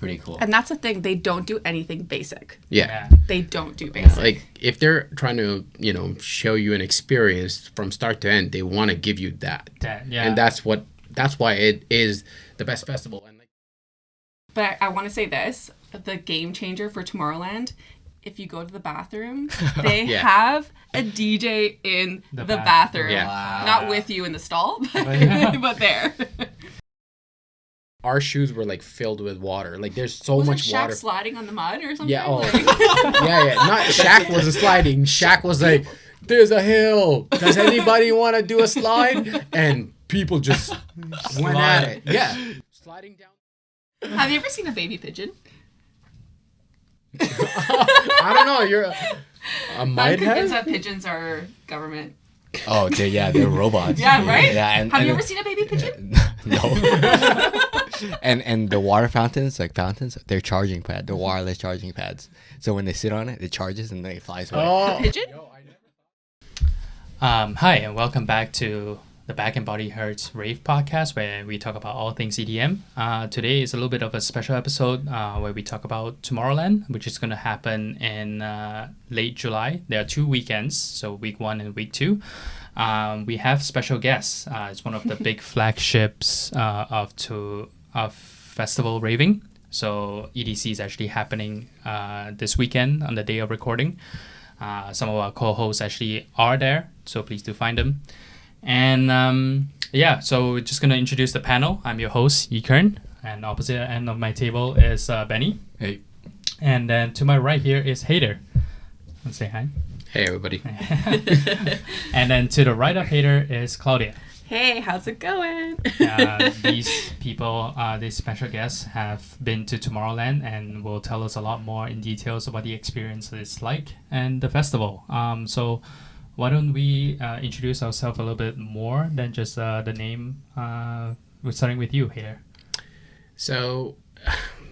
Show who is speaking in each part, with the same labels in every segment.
Speaker 1: pretty cool.
Speaker 2: And that's the thing. They don't do anything basic.
Speaker 3: Yeah.
Speaker 2: They don't do basic.
Speaker 3: Like if they're trying to, show you an experience from start to end, they want to give you that. And that's why it is the best festival. And
Speaker 2: But I want to say this, the game changer for Tomorrowland, if you go to the bathroom, they have a DJ in the bathroom.
Speaker 3: Yeah.
Speaker 1: Wow.
Speaker 2: Not with you in the stall, but there.
Speaker 3: Our shoes were like filled with water. Like there's so much
Speaker 2: Shaq
Speaker 3: water.
Speaker 2: sliding on the mud or something?
Speaker 3: Yeah. Oh. yeah. Not Shaq wasn't sliding. Shaq was like, "There's a hill. Does anybody want to do a slide?" And people just went at it. Yeah. Sliding down.
Speaker 2: Have you ever seen a baby pigeon?
Speaker 3: I don't know. You're a might
Speaker 2: It's
Speaker 3: have.
Speaker 2: that pigeons are government.
Speaker 1: Oh, they're robots.
Speaker 2: Yeah, right?
Speaker 1: Yeah,
Speaker 2: Have you ever seen a baby pigeon?
Speaker 1: No. and the water fountains, they're charging pad. They're wireless charging pads. So when they sit on it, it charges and then it flies away.
Speaker 3: Oh.
Speaker 2: Pigeon?
Speaker 4: Hi, and welcome back to the Back and Body Hurts Rave podcast, where we talk about all things EDM. Today is a little bit of a special episode where we talk about Tomorrowland, which is going to happen in late July. There are 2 weekends, so week 1 and week 2. We have special guests. It's one of the big flagships of festival raving. So EDC is actually happening this weekend on the day of recording. Some of our co-hosts actually are there, so please do find them. And so we're just going to introduce the panel. I'm your host, Yikern, and opposite end of my table is Benny.
Speaker 1: Hey.
Speaker 4: And then to my right here is Hader. Let's say hi.
Speaker 3: Hey, everybody.
Speaker 4: And then to the right of Hader is Claudia.
Speaker 2: Hey, how's it going?
Speaker 4: These people, these special guests, have been to Tomorrowland and will tell us a lot more in details about the experience it's like and the festival. So why don't we introduce ourselves a little bit more than just the name? We're starting with you, Hader.
Speaker 3: So,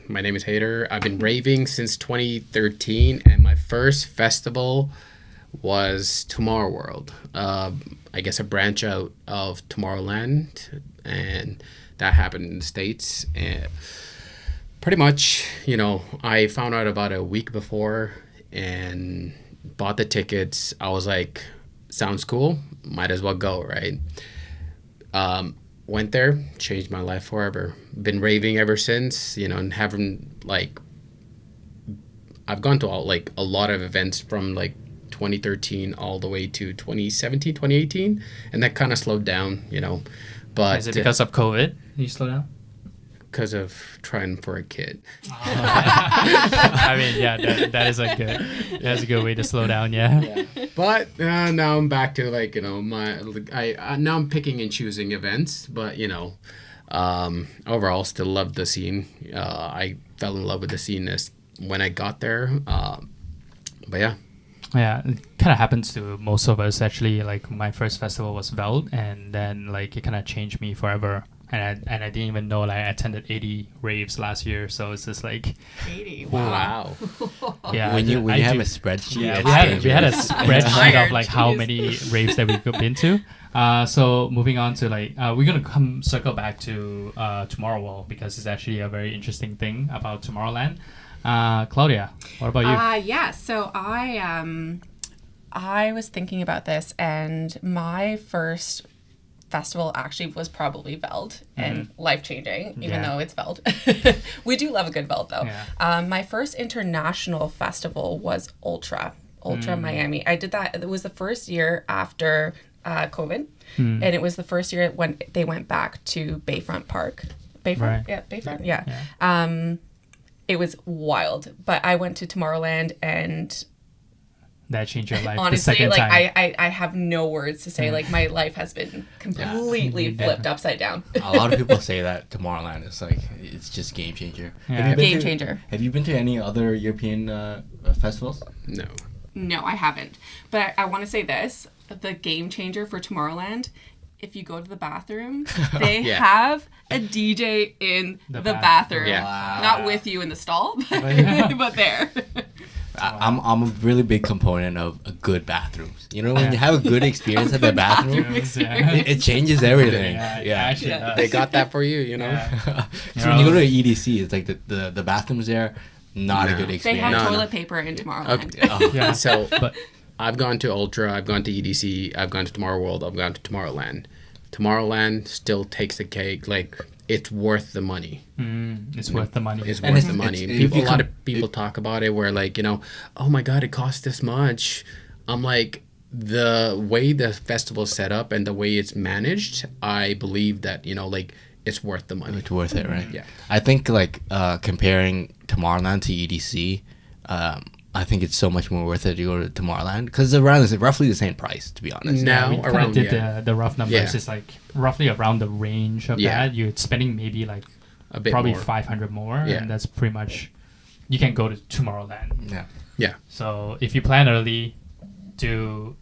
Speaker 3: my name is Hader. I've been raving since 2013, and my first festival was TomorrowWorld. I guess a branch out of Tomorrowland, and that happened in the States. And pretty much, I found out about a week before and bought the tickets. I was like, sounds cool, might as well go, right? Went there, changed my life forever. Been raving ever since, and having I've gone to a lot of events from 2013 all the way to 2017, 2018, and that kind of slowed down, But
Speaker 4: Is it because of COVID you slow down?
Speaker 3: Because of trying for a kid.
Speaker 4: I mean, yeah, that's a good way to slow down, yeah.
Speaker 3: But now I'm back to now I'm picking and choosing events, but overall still love the scene. I fell in love with the scene when I got there. But yeah.
Speaker 4: Yeah, it kind of happens to most of us actually. Like my first festival was Veld, and then it kind of changed me forever. And I didn't even know I attended 80 raves last year, so it's just
Speaker 2: 80.
Speaker 3: Wow.
Speaker 4: Yeah.
Speaker 1: When you have a spreadsheet.
Speaker 4: Yeah, we had a spreadsheet of how
Speaker 2: Jeez.
Speaker 4: many raves that we've been to. So moving on to we're gonna circle back to Tomorrowworld, because it's actually a very interesting thing about Tomorrowland. Claudia, what about you?
Speaker 2: Yeah, so I was thinking about this, and my first festival actually was probably Veld, and life-changing, even though it's Veld. We do love a good Veld, though.
Speaker 4: Yeah.
Speaker 2: My first international festival was Ultra Miami. I did that. It was the first year after COVID, and it was the first year when they went back to Bayfront Park. Bayfront?
Speaker 4: Right.
Speaker 2: Yeah, Bayfront, yeah. It was wild, but I went to Tomorrowland, and
Speaker 4: That changed your life
Speaker 2: honestly,
Speaker 4: the second time.
Speaker 2: I have no words to say. My life has been completely flipped upside down.
Speaker 1: A lot of people say that Tomorrowland is it's just game changer.
Speaker 4: Yeah.
Speaker 2: Game changer.
Speaker 1: Have you been to any other European festivals?
Speaker 3: No.
Speaker 2: No, I haven't. But I want to say this, the game changer for Tomorrowland, if you go to the bathroom, they have a DJ in the bathroom.
Speaker 3: Yeah.
Speaker 1: Wow.
Speaker 2: Not with you in the stall, but there.
Speaker 1: I'm a really big component of a good bathrooms. You know, when you have a good experience at the bathroom, it changes everything. Yeah.
Speaker 4: Actually,
Speaker 3: They got that for you, you know.
Speaker 1: So when you go to an EDC, it's like the bathrooms there, not a good
Speaker 2: They
Speaker 1: experience.
Speaker 2: have
Speaker 3: No,
Speaker 2: toilet paper in Tomorrowland.
Speaker 3: Okay.
Speaker 4: Yeah.
Speaker 3: So
Speaker 4: But
Speaker 3: I've gone to Ultra, I've gone to EDC, I've gone to Tomorrowworld, I've gone to Tomorrowland. Tomorrowland still takes the cake. Like, it's worth the money.
Speaker 4: it's worth the money.
Speaker 3: It's
Speaker 1: And
Speaker 3: worth
Speaker 1: it's-
Speaker 3: the money.
Speaker 1: it's-
Speaker 3: People,
Speaker 1: if you
Speaker 3: a lot
Speaker 1: com-
Speaker 3: of people talk about it where, like, you know, oh my God, it costs this much. I'm like, the way the festival's set up and the way it's managed, I believe that, you know, like, it's worth the money.
Speaker 1: It's worth it, right?
Speaker 3: Yeah.
Speaker 1: I think like comparing Tomorrowland to EDC, I think it's so much more worth it to go to Tomorrowland because it's roughly the same price, to be honest.
Speaker 3: Now
Speaker 4: we kind of
Speaker 3: around
Speaker 4: did
Speaker 3: yeah,
Speaker 4: the rough numbers.
Speaker 3: Yeah.
Speaker 4: It's like roughly around the range of
Speaker 3: Yeah.
Speaker 4: that. You're spending maybe like
Speaker 3: a bit
Speaker 4: probably
Speaker 3: more.
Speaker 4: 500 more,
Speaker 3: Yeah.
Speaker 4: and that's pretty much you can go to Tomorrowland.
Speaker 1: Yeah.
Speaker 3: Yeah.
Speaker 4: So if you plan early, do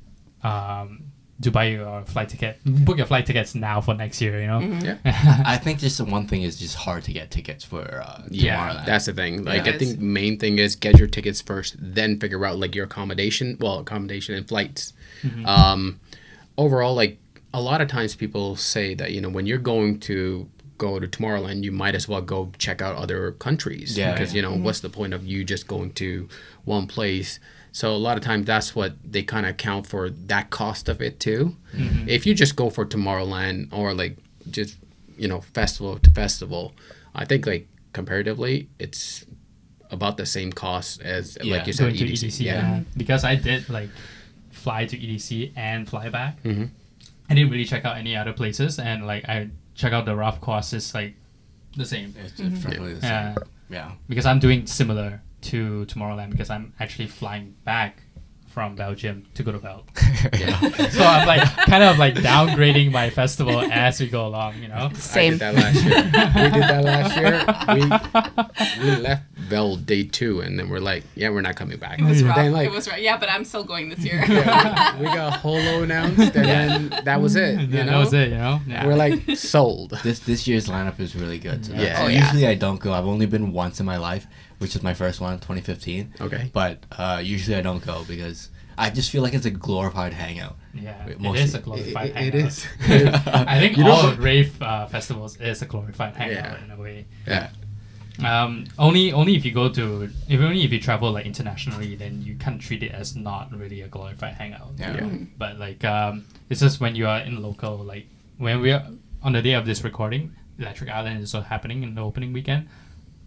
Speaker 4: buy your flight ticket, book your flight tickets now for next year. You know.
Speaker 3: Yeah.
Speaker 1: I think just the one thing is just hard to get tickets for
Speaker 3: Yeah,
Speaker 1: Tomorrowland.
Speaker 3: that's the thing. Like,
Speaker 2: Yeah.
Speaker 3: I think main thing is get your tickets first, then figure out like your accommodation. Well, accommodation and flights. Overall, like a lot of times people say that, you know, when you're going to go to Tomorrowland, you might as well go check out other countries.
Speaker 1: Yeah,
Speaker 3: Because, you know, what's the point of you just going to one place? So a lot of times that's what they kind of account for, that cost of it too. If you just go for Tomorrowland or like just, you know, festival to festival, I think like comparatively it's about the same cost as like you said
Speaker 4: Going to
Speaker 3: EDC.
Speaker 4: EDC, yeah. Because I did like fly to EDC and fly back. I didn't really check out any other places, and like I check out the rough cost is like the same.
Speaker 1: It's probably the
Speaker 4: Yeah,
Speaker 1: same. Yeah.
Speaker 4: because I'm doing similar to Tomorrowland because I'm actually flying back from Belgium to go to Belt. So I'm like kind of like downgrading my festival as we go along, you know.
Speaker 3: I
Speaker 2: Same.
Speaker 3: did that last year. We did that last year. We left Bell day 2, and then we're like, yeah, we're not coming back.
Speaker 2: It was rough.
Speaker 3: Then, like,
Speaker 2: It was rough. Yeah, but I'm still going this year.
Speaker 3: yeah, we got Holo announced, and then that was it. You
Speaker 4: Yeah,
Speaker 3: know,
Speaker 4: that was it, you know. Yeah.
Speaker 3: we're like sold.
Speaker 1: This year's lineup is really good. So
Speaker 3: Yeah.
Speaker 1: that's-
Speaker 3: Oh,
Speaker 2: yeah.
Speaker 1: Usually I don't go. I've only been once in my life, which is my first one, 2015.
Speaker 3: Okay.
Speaker 1: But usually I don't go because I just feel like it's a glorified hangout.
Speaker 4: Yeah,
Speaker 1: Mostly-
Speaker 4: it is a glorified
Speaker 3: It
Speaker 4: hangout.
Speaker 3: is.
Speaker 4: I think
Speaker 3: You know-
Speaker 4: all rave festivals is a glorified hangout
Speaker 3: Yeah.
Speaker 4: in a way.
Speaker 3: Yeah.
Speaker 4: Only if you go to only if you travel like internationally, then you can treat it as not really a glorified hangout.
Speaker 1: Yeah.
Speaker 3: Yeah.
Speaker 4: But like it's just when you are in local, like when we are on the day of this recording, Electric Island is also happening in the opening weekend.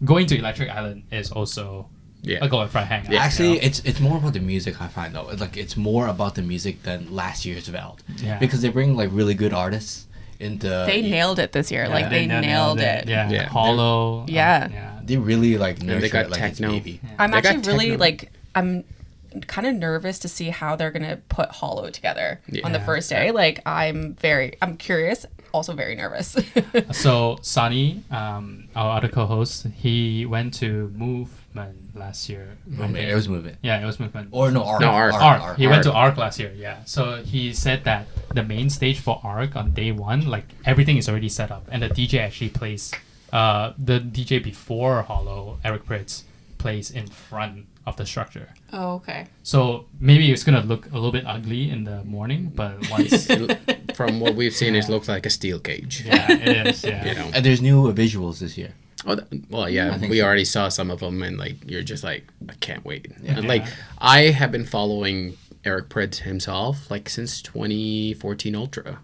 Speaker 4: Going to Electric Island is also
Speaker 3: Yeah.
Speaker 4: a glorified hangout.
Speaker 3: Yeah.
Speaker 1: Actually,
Speaker 4: you know?
Speaker 1: it's more about the music. I find though, it's more about the music than last year's Veld.
Speaker 4: Yeah.
Speaker 1: Because they bring like really good artists into.
Speaker 2: They nailed it this year. Like, they nailed it.
Speaker 4: Yeah,
Speaker 3: Yeah.
Speaker 4: Hollow.
Speaker 2: Yeah.
Speaker 4: yeah.
Speaker 1: They really like
Speaker 3: they
Speaker 1: nurture
Speaker 3: got
Speaker 1: it like it's
Speaker 3: techno.
Speaker 1: baby.
Speaker 2: I'm
Speaker 3: They got
Speaker 2: actually really
Speaker 3: techno.
Speaker 2: like I'm kind of nervous to see how they're gonna put Hollow together on the
Speaker 4: Yeah.
Speaker 2: first day. Like I'm curious, also very nervous.
Speaker 4: So Sonny, our other co-host, he went to Movement last year. I think.
Speaker 1: It was moving.
Speaker 4: Yeah, it was Movement.
Speaker 1: Or no, Arc.
Speaker 3: No, Arc.
Speaker 4: Arc. He went to
Speaker 3: Arc.
Speaker 4: Arc last year. Yeah. So he said that the main stage for Arc on day one, like everything is already set up, and the DJ actually plays. The DJ before Hollow, Eric Pritz, plays in front of the structure.
Speaker 2: Oh, okay.
Speaker 4: So maybe it's gonna look a little bit ugly in the morning, but once
Speaker 3: From what we've seen, it looks like a steel cage.
Speaker 4: yeah, it is. Yeah.
Speaker 3: You know.
Speaker 1: And there's new visuals this year.
Speaker 3: Oh, well, yeah,
Speaker 1: I think
Speaker 3: we
Speaker 1: so.
Speaker 3: already saw some of them, and like you're just like, I can't wait.
Speaker 1: Yeah.
Speaker 3: And, like I have been following Eric Pritz himself like since 2014 Ultra,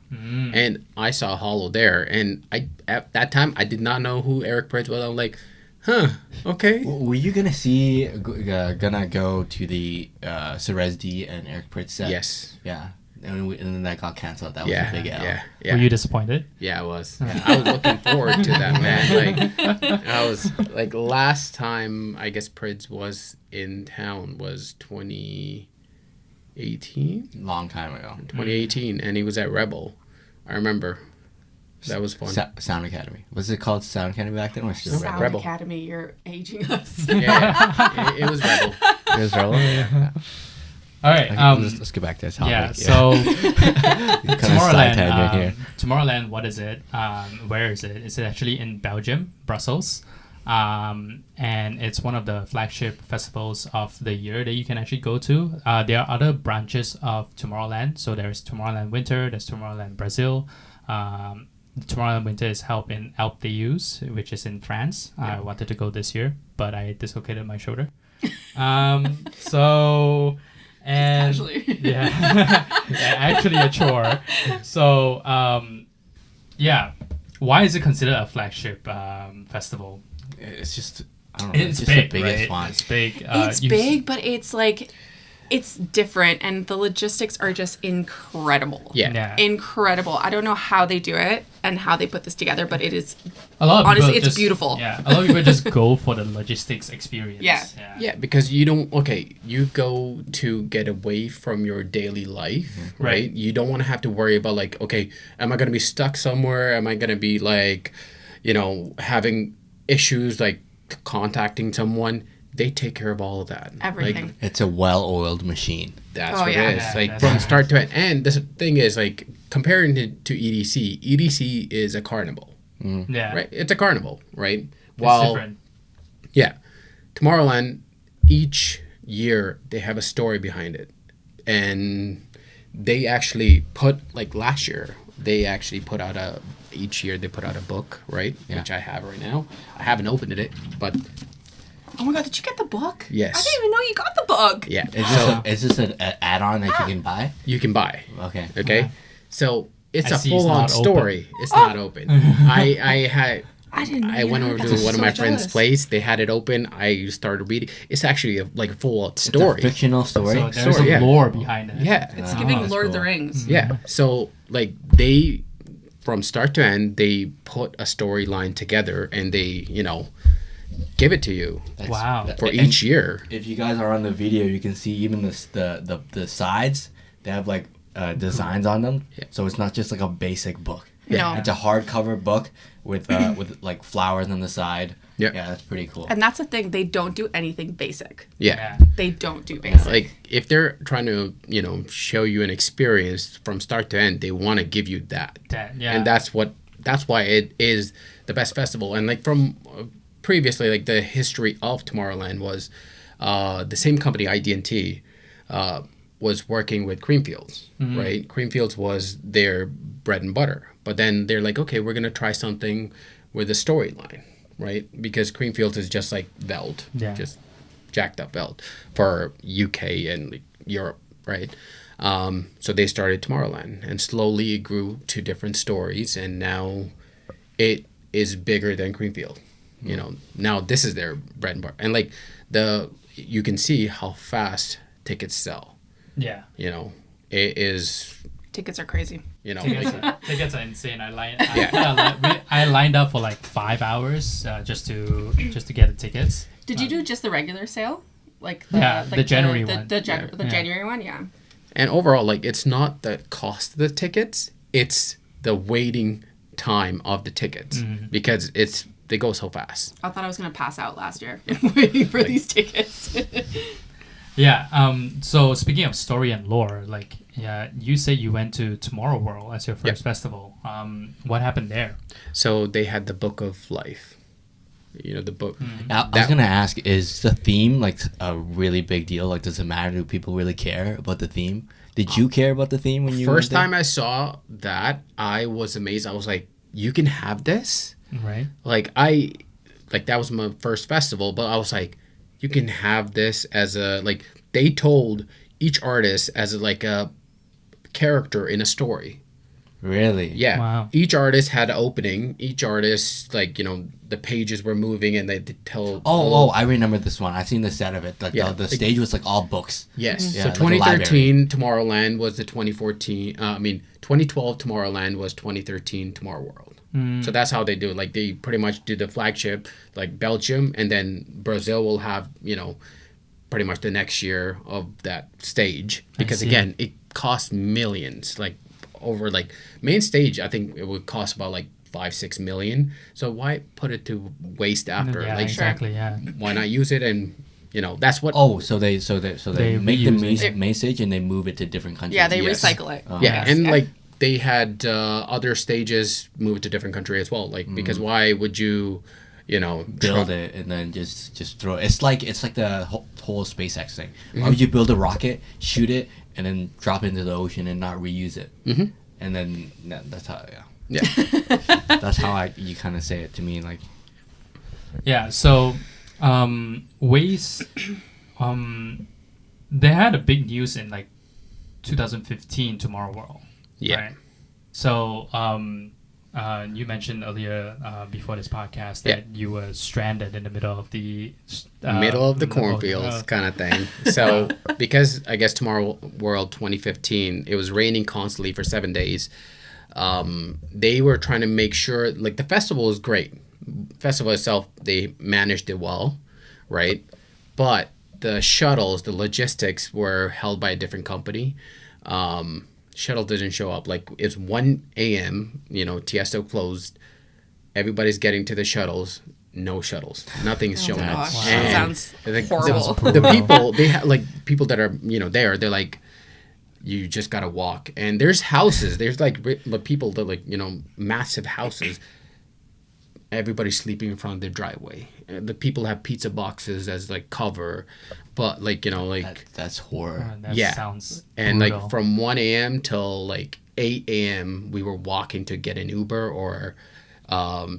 Speaker 3: and I saw Hollow there, and I at that time I did not know who Eric Pritz was. I'm like, huh, okay.
Speaker 1: Were you gonna go to the Cerez D and Eric Pritz set?
Speaker 3: Yes.
Speaker 1: Yeah. And then that got canceled. That was
Speaker 3: Yeah,
Speaker 1: a big L.
Speaker 3: yeah,
Speaker 4: Were
Speaker 3: yeah.
Speaker 4: you disappointed?
Speaker 3: Yeah, I was. I was looking forward to that, man. Like, I was like last time I guess Pritz was in town was 2018,
Speaker 1: Long time ago.
Speaker 3: 2018, and he was at Rebel. I remember. That was fun.
Speaker 1: Sound Academy. Was it called Sound Academy back then? Or still
Speaker 3: Sound
Speaker 2: Sound
Speaker 3: Rebel.
Speaker 2: Academy, you're aging us.
Speaker 3: Yeah, it was Rebel.
Speaker 1: It was Rebel?
Speaker 4: All right.
Speaker 1: Let's get back to the topic.
Speaker 4: Yeah. So
Speaker 1: Tomorrowland.
Speaker 4: Tomorrowland. Tomorrowland. What is it? Where is it? Is it actually in Belgium, Brussels? and it's one of the flagship festivals of the year that you can actually go to. There are other branches of Tomorrowland. So there's Tomorrowland Winter, there's Tomorrowland Brazil. Tomorrowland Winter is held in Alpe d'Huez, which is in France. I wanted to go this year, but I dislocated my shoulder. So... And
Speaker 2: Casually.
Speaker 4: yeah, actually a chore. So why is it considered a flagship festival?
Speaker 1: It's just, I don't know.
Speaker 4: It's
Speaker 1: just
Speaker 4: big,
Speaker 1: the biggest
Speaker 4: right?
Speaker 1: one.
Speaker 4: It's big.
Speaker 2: It's big, but it's like, it's different, and the logistics are just incredible.
Speaker 3: Yeah.
Speaker 2: Incredible. I don't know how they do it and how they put this together, but it is
Speaker 4: A lot of
Speaker 2: honestly,
Speaker 4: people
Speaker 2: it's beautiful.
Speaker 4: Yeah, a lot of people just go for the logistics experience.
Speaker 2: Yeah.
Speaker 3: Yeah, because you go to get away from your daily life, right?
Speaker 4: Right.
Speaker 3: You don't want to have to worry about like, okay, am I going to be stuck somewhere? Am I going to be like, having issues like contacting someone? They take care of all of that.
Speaker 2: Everything.
Speaker 3: Like,
Speaker 1: It's a well-oiled machine.
Speaker 3: that's
Speaker 2: Oh,
Speaker 3: what
Speaker 2: yeah.
Speaker 3: it is.
Speaker 4: Yeah,
Speaker 3: Like
Speaker 4: that's
Speaker 3: from
Speaker 4: nice.
Speaker 3: start to end. And the thing is, like comparing it to EDC, EDC is a carnival,
Speaker 4: Yeah.
Speaker 3: right? It's a carnival, right?
Speaker 4: It's different.
Speaker 3: Yeah. Tomorrowland, each year they have a story behind it. And they actually put, like last year, they actually put out each year they put out a book, right?
Speaker 1: Yeah.
Speaker 3: Which I have right now. I haven't opened it, but
Speaker 2: Oh my god, did you get the book?
Speaker 3: Yes.
Speaker 2: I didn't even know you got the book.
Speaker 3: yeah.
Speaker 1: Is this an add-on that you can buy?
Speaker 3: You can buy.
Speaker 1: Okay.
Speaker 3: Okay. So it's
Speaker 4: I
Speaker 3: a
Speaker 4: see it's
Speaker 3: full-on
Speaker 4: not open.
Speaker 3: story. It's not open. I
Speaker 2: didn't know
Speaker 3: I
Speaker 2: you
Speaker 3: went
Speaker 2: had
Speaker 3: over
Speaker 2: that.
Speaker 3: to
Speaker 2: I'm
Speaker 3: one of
Speaker 2: so
Speaker 3: my friend's
Speaker 2: jealous.
Speaker 3: place. They had it open. I started reading. It's actually like a full
Speaker 1: It's a
Speaker 3: story.
Speaker 1: fictional story.
Speaker 4: So there's
Speaker 3: Story,
Speaker 4: a
Speaker 3: yeah.
Speaker 4: lore behind it.
Speaker 3: Yeah.
Speaker 2: It's
Speaker 1: Oh,
Speaker 2: giving
Speaker 1: that's
Speaker 2: Lord of the
Speaker 1: cool.
Speaker 2: Rings.
Speaker 3: Yeah. So like they, from start to end, they put a storyline together and they, give it to you
Speaker 1: That's-
Speaker 4: Wow.
Speaker 1: that-
Speaker 3: for
Speaker 1: and
Speaker 3: each year.
Speaker 1: If you guys are on the video, you can see even the sides. They have like designs on them, so it's not just like a basic book.
Speaker 2: No.
Speaker 1: It's a hardcover book with like flowers on the side.
Speaker 3: Yeah.
Speaker 1: Yeah, that's pretty cool.
Speaker 2: And that's the thing, they don't do anything basic.
Speaker 3: Yeah.
Speaker 2: They don't do basic.
Speaker 3: Like if they're trying to, show you an experience from start to end, they want to give you that.
Speaker 4: Yeah.
Speaker 3: And that's why it is the best festival. And like from previously, like the history of Tomorrowland was the same company, ID&T, was working with Creamfields, right? Creamfields was their bread and butter. But then they're like, okay, we're going to try something with a storyline, right? Because Creamfields is just like Veld, just jacked up Veld for UK and like, Europe, right? So they started Tomorrowland, and slowly it grew to different stories, and now it is bigger than Creamfield. Now this is their bread and butter, and like you can see how fast tickets sell.
Speaker 4: Yeah.
Speaker 3: It is.
Speaker 2: Tickets are crazy.
Speaker 4: Tickets are insane. I lined up for like 5 hours just to get the tickets.
Speaker 2: Did you do just the regular sale? Like
Speaker 4: the January one.
Speaker 2: The January one, yeah.
Speaker 3: And overall, like it's not the cost of the tickets; it's the waiting time of the tickets because they go so fast.
Speaker 2: I thought I was gonna pass out last year waiting for these tickets.
Speaker 4: Yeah. So speaking of story and lore, like you said you went to TomorrowWorld as your first festival. What happened there?
Speaker 3: So they had the Book of Life. The book.
Speaker 1: I was gonna ask, is the theme like a really big deal? Like, does it matter? Do people really care about the theme? Did you care about the theme when you
Speaker 3: First
Speaker 1: went there?
Speaker 3: time I saw that, I was amazed. I was like, you can have this?
Speaker 4: Right.
Speaker 3: Like that was my first festival, but I was like, you can have this as they told each artist as a character in a story.
Speaker 1: Really?
Speaker 3: Yeah.
Speaker 4: Wow.
Speaker 3: Each artist had an opening. Each artist, the pages were moving and they tell.
Speaker 1: Oh, I remember this one. I've seen the set of it. Like
Speaker 3: Yeah.
Speaker 1: the stage was like all books.
Speaker 3: Yes.
Speaker 1: Yeah,
Speaker 3: So
Speaker 1: like a library.
Speaker 3: 2013 Tomorrowland was the 2014. 2012 Tomorrowland was 2013 TomorrowWorld. So that's how they do it. Like they pretty much do the flagship, like Belgium, and then Brazil will have pretty much the next year of that stage because
Speaker 4: see.
Speaker 3: again it costs millions. Like over main stage, I think it would cost about 5-6 million. So why put it to waste after?
Speaker 4: Yeah, exactly. Yeah.
Speaker 3: Why not use it and that's what.
Speaker 1: Oh, so they
Speaker 4: They
Speaker 1: make the
Speaker 4: reuse it.
Speaker 1: main stage and they move it to different countries.
Speaker 2: Yeah, they
Speaker 3: Yes.
Speaker 2: recycle it.
Speaker 1: Oh.
Speaker 3: Yeah,
Speaker 2: Yes.
Speaker 3: and
Speaker 2: Yeah.
Speaker 3: they had other stages move to different country as well. Because why would you,
Speaker 1: build it and then just throw it. It's like the whole SpaceX thing. Why would you build a rocket, shoot it, and then drop it into the ocean and not reuse it? And then that's how that's how you kind of say it to me, like.
Speaker 4: Yeah. So waste. They had a big news in like 2015 TomorrowWorld.
Speaker 3: Yeah.
Speaker 4: Right? So you mentioned earlier before this podcast that you were stranded in the middle of the
Speaker 3: cornfields kind of thing. So because I guess TomorrowWorld 2015, it was raining constantly for 7 days. They were trying to make sure, like, the festival was great. Festival itself, they managed it well, right? But the shuttles, the logistics were held by a different company. Shuttle didn't show up. Like, it's 1 a.m., Tiesto closed. Everybody's getting to the shuttles. No shuttles. Nothing's showing up.
Speaker 2: Gosh,
Speaker 3: And
Speaker 2: that sounds horrible.
Speaker 3: the people, they have, like, people that are, there, they're like, you just gotta walk. And there's houses. There's, like, people that, like, massive houses. Everybody's sleeping in front of their driveway. The people have pizza boxes as, like, cover. But, like,
Speaker 1: that's horror.
Speaker 4: That sounds
Speaker 3: and
Speaker 4: brutal.
Speaker 3: like from 1 a.m. till like 8 a.m. we were walking to get an Uber or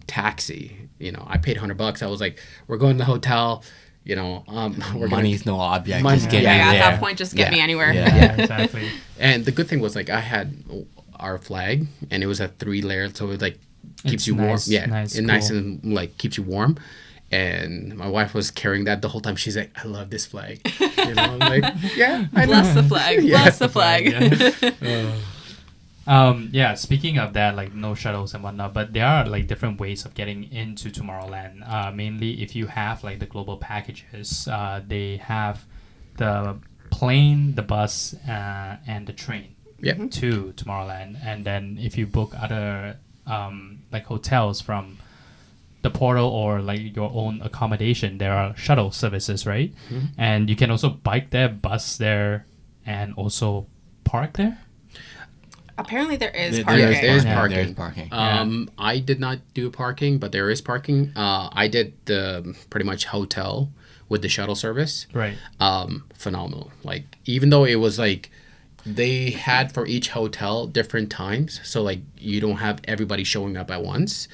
Speaker 3: taxi. I paid $100. I was like, we're going to the hotel.
Speaker 1: Money's no object.
Speaker 3: Money-
Speaker 1: Just get
Speaker 2: Yeah,
Speaker 1: me
Speaker 2: at
Speaker 1: there.
Speaker 2: that point, just get me anywhere.
Speaker 4: Yeah, exactly.
Speaker 3: And the good thing was, like, I had our flag, and it was a 3-layer, so it, like, keeps
Speaker 4: It's
Speaker 3: you warm.
Speaker 4: nice,
Speaker 3: Yeah,
Speaker 4: nice,
Speaker 3: and nice
Speaker 4: cool.
Speaker 3: and, like, keeps you warm. And my wife was carrying that the whole time. She's like, I love this flag. I'm like, yeah, I know.
Speaker 2: Bless the flag.
Speaker 3: Yeah.
Speaker 2: Bless the flag.
Speaker 4: Yeah, speaking of that, like no shuttles and whatnot, but there are like different ways of getting into Tomorrowland. Mainly if you have like the global packages, they have the plane, the bus, and the train to Tomorrowland. And then if you book other like hotels from the portal or like your own accommodation, there are shuttle services, right? And you can also bike there, bus there, and also park there.
Speaker 2: Apparently, there is
Speaker 1: There-
Speaker 2: parking.
Speaker 3: Yes, there is
Speaker 1: Yeah,
Speaker 3: parking.
Speaker 1: there is parking.
Speaker 3: I did not do parking, but there is parking. I did the pretty much hotel with the shuttle service.
Speaker 4: Right.
Speaker 3: Phenomenal. Like, even though it was like they had for each hotel different times, so like you don't have everybody showing up at once,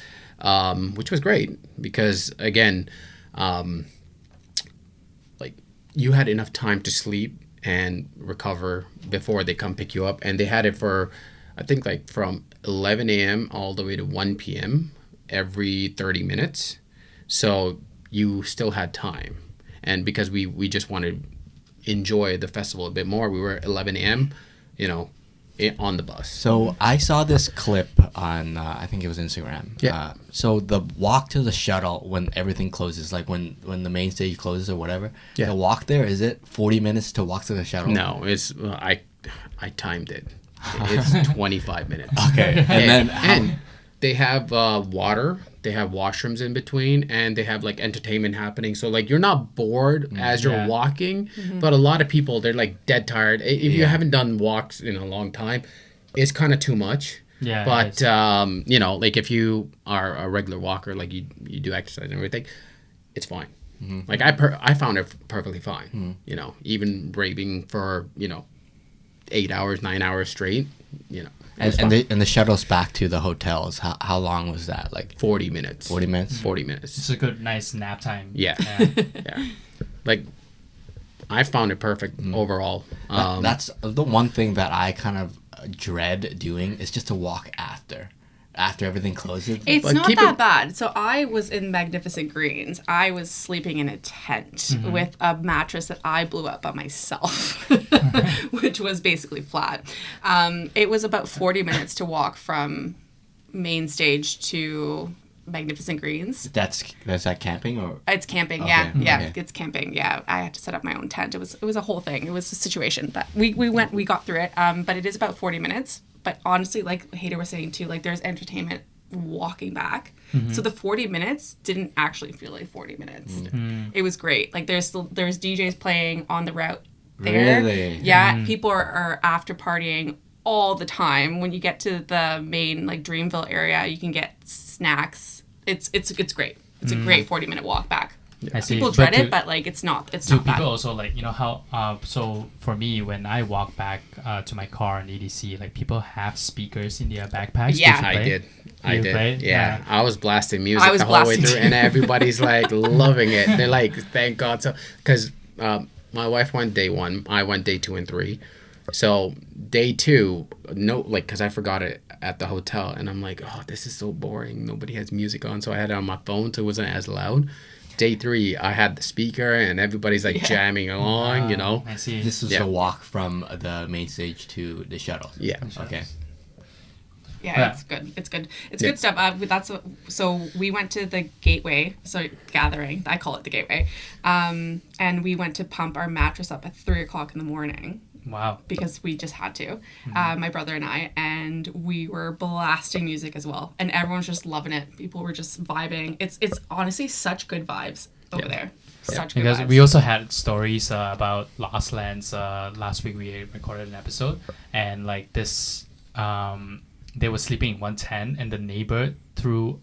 Speaker 3: which was great because again, like you had enough time to sleep and recover before they come pick you up, and they had it for I think like from 11 a.m. all the way to 1 p.m. every 30 minutes, so you still had time. And because we just wanted to enjoy the festival a bit more, we were at 11 a.m., on the bus.
Speaker 1: So I saw this clip on, I think it was Instagram.
Speaker 3: Yeah.
Speaker 1: So the walk to the shuttle when everything closes, like when the main stage closes or whatever,
Speaker 3: Yeah.
Speaker 1: the walk there, is it 40 minutes to walk to the shuttle?
Speaker 3: No, it's I timed it. It's 25 minutes.
Speaker 1: Okay. And then
Speaker 3: and they have water, they have washrooms in between, and they have like entertainment happening. So like you're not bored as you're
Speaker 4: Yeah.
Speaker 3: walking, but a lot of people they're like dead tired. If you
Speaker 1: Yeah.
Speaker 3: haven't done walks in a long time, it's kind of too much.
Speaker 4: Yeah, it
Speaker 3: But
Speaker 4: is.
Speaker 3: like if you are a regular walker, like you do exercise and everything, it's fine. Like I found it perfectly fine. Even raving for 8 hours, 9 hours straight. it was fine.
Speaker 1: and the shuttles back to the hotels, how long was that? Like
Speaker 3: 40 minutes.
Speaker 1: 40 minutes?
Speaker 3: 40 minutes.
Speaker 4: It's a good, nice nap time.
Speaker 3: Yeah.
Speaker 4: Yeah.
Speaker 3: Yeah. Like, I found it perfect overall.
Speaker 1: That's the one thing that I kind of dread doing is just to walk after everything closes.
Speaker 2: It's
Speaker 3: Like,
Speaker 2: not
Speaker 3: keep
Speaker 2: that
Speaker 3: it-
Speaker 2: bad. So I was in Magnificent Greens. I was sleeping in a tent with a mattress that I blew up by myself, which was basically flat. It was about 40 minutes to walk from main stage to Magnificent Greens.
Speaker 1: That's that camping or?
Speaker 2: It's camping, yeah,
Speaker 1: Okay,
Speaker 2: yeah,
Speaker 1: okay.
Speaker 2: it's camping, yeah. I had to set up my own tent. It was a whole thing. It was a situation, but we got through it. But it is about 40 minutes. But honestly, like Hader was saying too, like there's entertainment walking back. So the 40 minutes didn't actually feel like 40 minutes. It was great. Like there's DJs playing on the route there.
Speaker 1: Really?
Speaker 2: Yeah, people are after partying all the time. When you get to the main like Dreamville area, you can get snacks. It's great. It's a great 40-minute walk back.
Speaker 4: I see.
Speaker 2: People dread it, but like it's not
Speaker 4: Do
Speaker 2: not bad.
Speaker 4: people also like, you know how so for me when I walk back to my car in EDC, like people have speakers in their backpacks?
Speaker 2: Yeah.
Speaker 3: I did.
Speaker 4: You played?
Speaker 3: Yeah. I was blasting
Speaker 2: I
Speaker 3: music
Speaker 2: was
Speaker 3: the whole way
Speaker 2: blasting
Speaker 3: through,
Speaker 2: too.
Speaker 3: and everybody's like loving it. They're like, thank God. So, because my wife went day 1, I went day 2 and 3. So day 2, no, like, because I forgot it at the hotel, and I'm like, oh, this is so boring. Nobody has music on, so I had it on my phone, so it wasn't as loud. Day 3, I had the speaker, and everybody's like jamming along, you know.
Speaker 4: I see.
Speaker 1: This was
Speaker 3: Yeah.
Speaker 1: the walk from the main stage to the shuttle.
Speaker 3: Yeah.
Speaker 1: Okay.
Speaker 2: Yeah, it's good. It's good. It's
Speaker 3: Yeah.
Speaker 2: good stuff. So we went to the Gateway, gathering. I call it the Gateway, and we went to pump our mattress up at 3:00 in the morning
Speaker 4: Wow.
Speaker 2: because we just had to. My brother and I, and we were blasting music as well, and everyone was just loving it. People were just vibing. It's honestly such good vibes over there. Such good
Speaker 4: Because
Speaker 2: vibes.
Speaker 4: we also had stories about Lost Lands. Last week we recorded an episode, and like this, they were sleeping in one tent, and the neighbor threw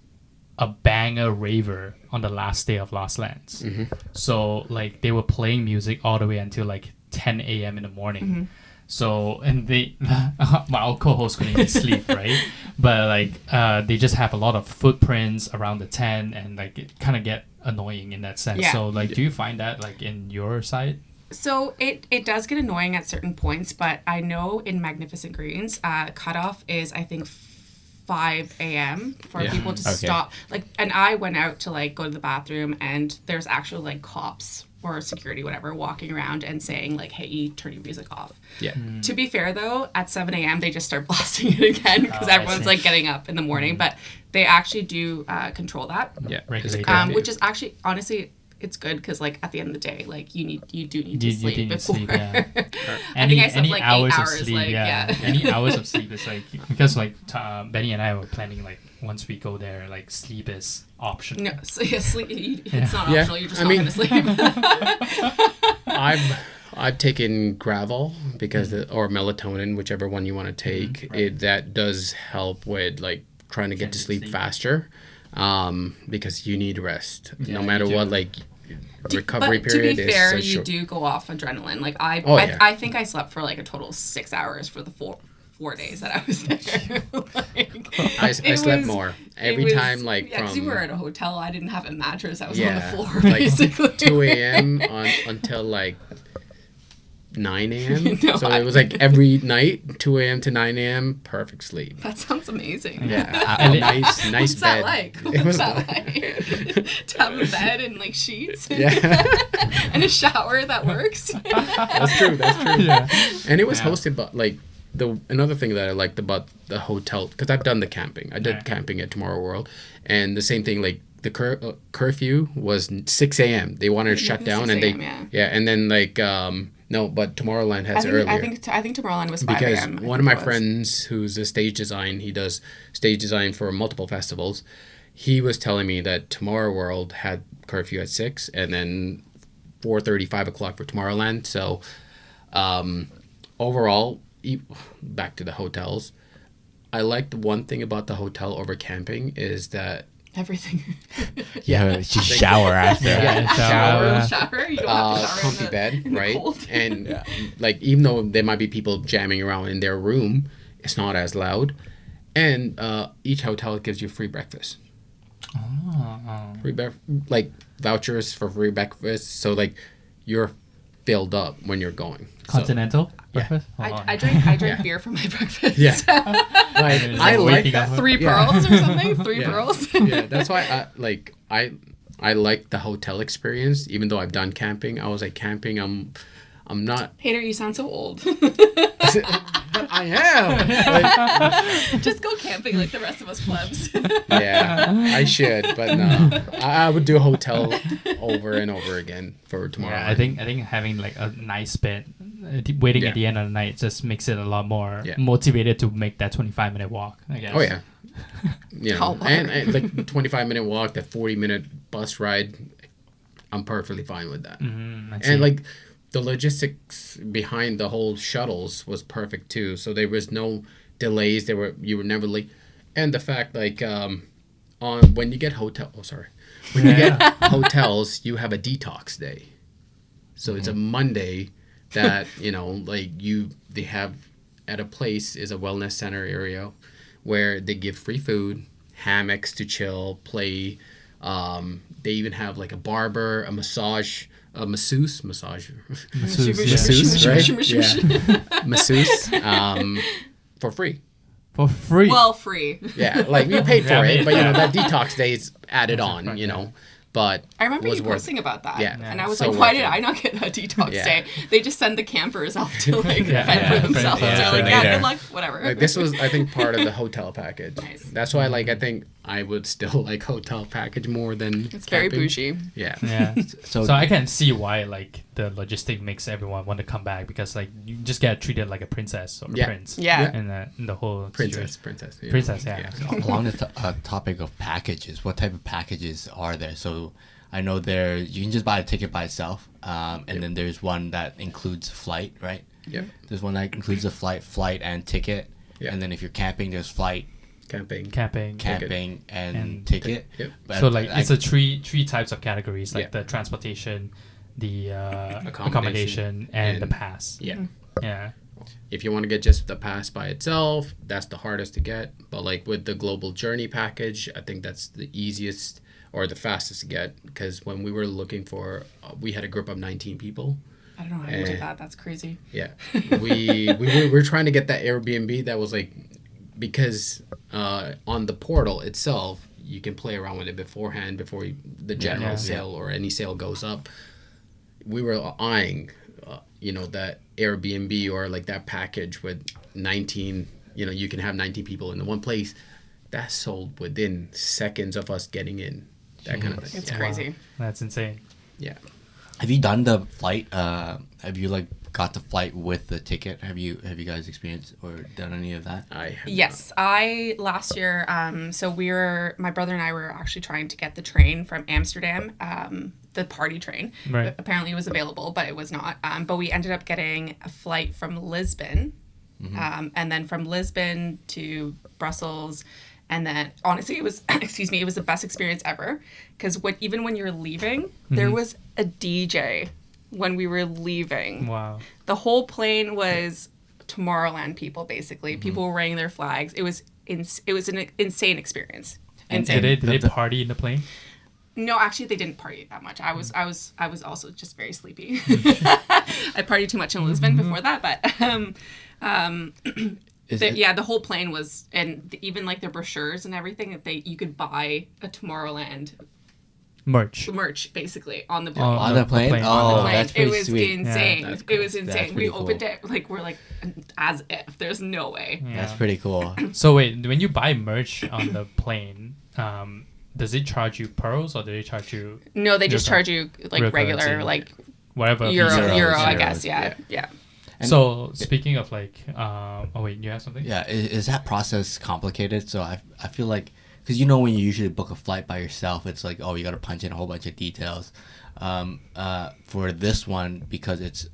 Speaker 4: a banger raver on the last day of Lost Lands. So like they were playing music all the way until like 10 a.m. in the morning. So and they, our co-host couldn't even sleep, right? But like they just have a lot of footprints around the tent, and like it kind of get annoying in that sense.
Speaker 2: Yeah.
Speaker 4: So like, do you find that like in your side?
Speaker 2: So it does get annoying at certain points, but I know in Magnificent Greens, cutoff is I think 5 a.m. for
Speaker 3: Yeah.
Speaker 2: people to
Speaker 1: Okay.
Speaker 2: stop. Like, and I went out to like go to the bathroom, and there's actually like cops or security, whatever, walking around and saying like, "Hey, turn your music off."
Speaker 3: Yeah.
Speaker 2: To be fair though, at 7 a.m. they just start blasting it again because
Speaker 4: Oh, I
Speaker 2: everyone's
Speaker 4: see.
Speaker 2: like getting up in the morning. But they actually do control that,
Speaker 3: Yeah.
Speaker 4: Regulate.
Speaker 2: which is actually honestly. It's good because, like, at the end of the day, like, you do need to
Speaker 4: You
Speaker 2: sleep
Speaker 4: didn't
Speaker 2: before.
Speaker 4: sleep, yeah.
Speaker 2: I think I slept like 8
Speaker 4: hours of
Speaker 2: hours.
Speaker 4: sleep,
Speaker 2: Like, yeah.
Speaker 4: Any hours of sleep is like, because like Benny and I were planning like once we go there, like sleep is optional.
Speaker 2: No, so yeah, sleep. It's not
Speaker 3: Yeah.
Speaker 2: optional. You're just
Speaker 3: I
Speaker 2: not
Speaker 3: mean-
Speaker 2: going to sleep.
Speaker 3: I've taken Gravel because or melatonin, whichever one you want to take. That does help with like trying to get to sleep faster, because you need rest.
Speaker 4: Yeah,
Speaker 3: No matter
Speaker 4: you
Speaker 3: what,
Speaker 4: do.
Speaker 3: like recovery
Speaker 2: But to
Speaker 3: period
Speaker 2: be fair,
Speaker 3: is so
Speaker 2: you
Speaker 3: short.
Speaker 2: do go off adrenaline. Like
Speaker 3: Oh, yeah.
Speaker 2: I think I slept for like a total of 6 hours for the four days that I was there. Like,
Speaker 3: I
Speaker 2: it
Speaker 3: slept
Speaker 2: was-
Speaker 3: more
Speaker 2: it
Speaker 3: every
Speaker 2: was-
Speaker 3: time. Like
Speaker 2: yeah, 'cause you
Speaker 3: from
Speaker 2: were at a hotel. I didn't have a mattress. I was on
Speaker 3: yeah,
Speaker 2: the floor
Speaker 3: like
Speaker 2: basically.
Speaker 3: 2 a.m. until like 9 a.m.
Speaker 2: No,
Speaker 3: So it was like every night, 2 a.m. to 9 a.m. Perfect sleep.
Speaker 2: That sounds amazing.
Speaker 3: Yeah,
Speaker 4: And it-
Speaker 3: nice
Speaker 2: What's
Speaker 3: bed.
Speaker 2: that like?
Speaker 3: It
Speaker 2: What's
Speaker 3: was
Speaker 2: that like? To have a bed and like sheets
Speaker 3: yeah,
Speaker 2: and a shower that works.
Speaker 3: that's true. That's true.
Speaker 4: Yeah.
Speaker 3: And it was
Speaker 4: Yeah.
Speaker 3: hosted by like another thing that I liked about the hotel, because I've done the camping. I did
Speaker 4: Right.
Speaker 3: camping at TomorrowWorld, and the same thing, like the curfew was 6 a.m. They wanted to shut
Speaker 2: 6
Speaker 3: down, and they
Speaker 2: a.m., yeah.
Speaker 3: and then like no, but Tomorrowland has it earlier.
Speaker 2: I think Tomorrowland was 5
Speaker 3: Because
Speaker 2: a.m. I
Speaker 3: one of
Speaker 2: think
Speaker 3: my
Speaker 2: it was.
Speaker 3: friends who's a stage design, he does stage design for multiple festivals. He was telling me that TomorrowWorld had curfew at 6 and then 4:30, 5 o'clock for Tomorrowland. So overall, back to the hotels, I like the one thing about the hotel over camping is that
Speaker 2: Everything.
Speaker 1: Yeah, just shower after.
Speaker 3: Yeah,
Speaker 4: shower.
Speaker 2: Shower. You don't have to shower
Speaker 3: comfy
Speaker 2: in the,
Speaker 3: bed,
Speaker 2: in the
Speaker 3: right?
Speaker 2: cold.
Speaker 3: And like even though there might be people jamming around in their room, it's not as loud. And each hotel gives you free breakfast. Like vouchers for free breakfast. So like you're filled up when you're going.
Speaker 4: Continental
Speaker 3: Yeah.
Speaker 4: breakfast? Hold on.
Speaker 2: I drink
Speaker 3: Yeah.
Speaker 2: beer for my breakfast.
Speaker 3: Yeah. Like,
Speaker 4: It's
Speaker 3: I like
Speaker 4: waking
Speaker 3: that.
Speaker 4: up.
Speaker 2: 3
Speaker 3: Yeah.
Speaker 2: pearls or something. 3
Speaker 3: Yeah.
Speaker 2: pearls.
Speaker 3: Yeah, that's why I like the hotel experience. Even though I've done camping, I was like camping. I'm not.
Speaker 2: Hater, you sound so old.
Speaker 3: But I am.
Speaker 2: Just go camping like the rest of us plebs.
Speaker 3: Yeah, I should, but no. I would do a hotel over and over again for tomorrow.
Speaker 4: Yeah, I think having like a nice bed, waiting
Speaker 3: Yeah.
Speaker 4: at the end of the night just makes it a lot more
Speaker 3: Yeah.
Speaker 4: motivated to make that 25-minute walk, I guess.
Speaker 3: Oh yeah. You know,
Speaker 2: How long?
Speaker 3: and like 25-minute walk, that 40-minute bus ride, I'm perfectly fine with that.
Speaker 4: I see.
Speaker 3: And like the logistics behind the whole shuttles was perfect too. So there was no delays. You were never late. And the fact like on when you get when you get hotels, you have a detox day. So it's a Monday that, they have at a place is a wellness center area where they give free food, hammocks to chill, play. They even have like a barber, a masseuse, right? Masseuse, for free.
Speaker 4: For free.
Speaker 2: Well, free.
Speaker 3: Yeah, like you paid for it, but that detox day is added on, But
Speaker 2: I remember
Speaker 3: was
Speaker 2: you
Speaker 3: worth
Speaker 2: posting about that.
Speaker 3: Yeah.
Speaker 2: And I was
Speaker 3: So
Speaker 2: like, why
Speaker 3: worth
Speaker 2: did
Speaker 3: it.
Speaker 2: I not get that detox
Speaker 3: Yeah.
Speaker 2: day? They just send the campers off to fend
Speaker 4: Yeah,
Speaker 2: for themselves.
Speaker 4: yeah,
Speaker 2: They're like,
Speaker 1: later.
Speaker 2: good luck, whatever.
Speaker 3: Like this was, I think, part of the hotel package.
Speaker 2: Nice.
Speaker 3: That's why, I think I would still like hotel package more than
Speaker 2: It's very
Speaker 3: camping.
Speaker 2: bougie.
Speaker 3: Yeah.
Speaker 4: Yeah.
Speaker 1: So,
Speaker 4: So I can see why the logistic makes everyone want to come back, because you just get treated like a princess or a
Speaker 3: Yeah.
Speaker 4: prince.
Speaker 2: Yeah.
Speaker 4: In the whole
Speaker 3: Princess.
Speaker 4: situation.
Speaker 3: Yeah.
Speaker 4: Princess, yeah.
Speaker 1: along the topic of packages, what type of packages are there? So I know you can just buy a ticket by itself, and then there's one that includes flight, right?
Speaker 3: Yep.
Speaker 1: There's one that includes a flight and ticket,
Speaker 3: Yeah.
Speaker 1: and then if you're camping, there's flight,
Speaker 3: Camping.
Speaker 1: camping, and
Speaker 4: And
Speaker 1: ticket.
Speaker 3: Yep.
Speaker 1: But
Speaker 4: So
Speaker 1: I-
Speaker 4: it's a three types of categories, like
Speaker 3: Yeah.
Speaker 4: the transportation, the
Speaker 3: Accommodation,
Speaker 4: accommodation, and the
Speaker 3: and-
Speaker 4: pass.
Speaker 3: Yeah.
Speaker 4: Yeah.
Speaker 3: If you want to get just the pass by itself, that's the hardest to get. But like with the global journey package, I think that's the easiest or the fastest to get, because when we were looking for, we had a group of 19 people.
Speaker 2: I don't know how you did that. That's crazy.
Speaker 3: Yeah, we were trying to get that Airbnb that was like, because on the portal itself you can play around with it beforehand before the general
Speaker 4: Yeah.
Speaker 3: sale or any sale goes up. We were eyeing, that Airbnb or like that package with 19. You can have 19 people in the one place. That sold within seconds of us getting in. That kind of thing.
Speaker 2: It's
Speaker 3: Yeah.
Speaker 2: crazy.
Speaker 4: Wow. That's insane.
Speaker 3: Yeah.
Speaker 1: Have you done the flight? Have you got the flight with the ticket? Have you guys experienced or done any of that?
Speaker 3: I have
Speaker 2: Yes, I last year. So my brother and I were actually trying to get the train from Amsterdam, the party train.
Speaker 4: Right.
Speaker 2: Apparently, it was available, but it was not. But we ended up getting a flight from Lisbon, and then from Lisbon to Brussels. And then, honestly, it was it was the best experience ever, because even when you're leaving, there was a DJ when we were leaving.
Speaker 4: Wow.
Speaker 2: The whole plane was Tomorrowland people, basically. People were wearing their flags. It was an insane experience. Insane.
Speaker 4: Did they party in the plane?
Speaker 2: No, actually, they didn't party that much. I was also just very sleepy. I partied too much in Lisbon before that, but the whole plane was, and even like the brochures and everything, you could buy a Tomorrowland
Speaker 4: Merch.
Speaker 2: basically on the plane.
Speaker 1: On the plane?
Speaker 4: plane.
Speaker 1: Oh,
Speaker 2: Plane.
Speaker 1: that's pretty
Speaker 2: it was
Speaker 1: sweet.
Speaker 2: insane.
Speaker 3: Yeah, that's cool.
Speaker 2: It was insane.
Speaker 1: That's
Speaker 2: We
Speaker 1: pretty
Speaker 2: opened
Speaker 1: cool.
Speaker 2: it we're like, as if there's no way.
Speaker 4: Yeah.
Speaker 1: That's pretty cool.
Speaker 4: So wait, when you buy merch on the plane, does it charge you pearls or do they charge you
Speaker 2: No, they just
Speaker 4: Real
Speaker 2: charge you like
Speaker 4: real
Speaker 2: regular
Speaker 4: currency.
Speaker 2: like
Speaker 4: whatever?
Speaker 2: euro,
Speaker 1: Euros,
Speaker 2: I
Speaker 1: euros.
Speaker 2: guess. Yeah.
Speaker 1: And-
Speaker 4: So speaking of like, oh wait, you have something?
Speaker 1: Yeah, is that process complicated? So I feel like, because when you usually book a flight by yourself, it's like, oh, you got to punch in a whole bunch of details. For this one, because it's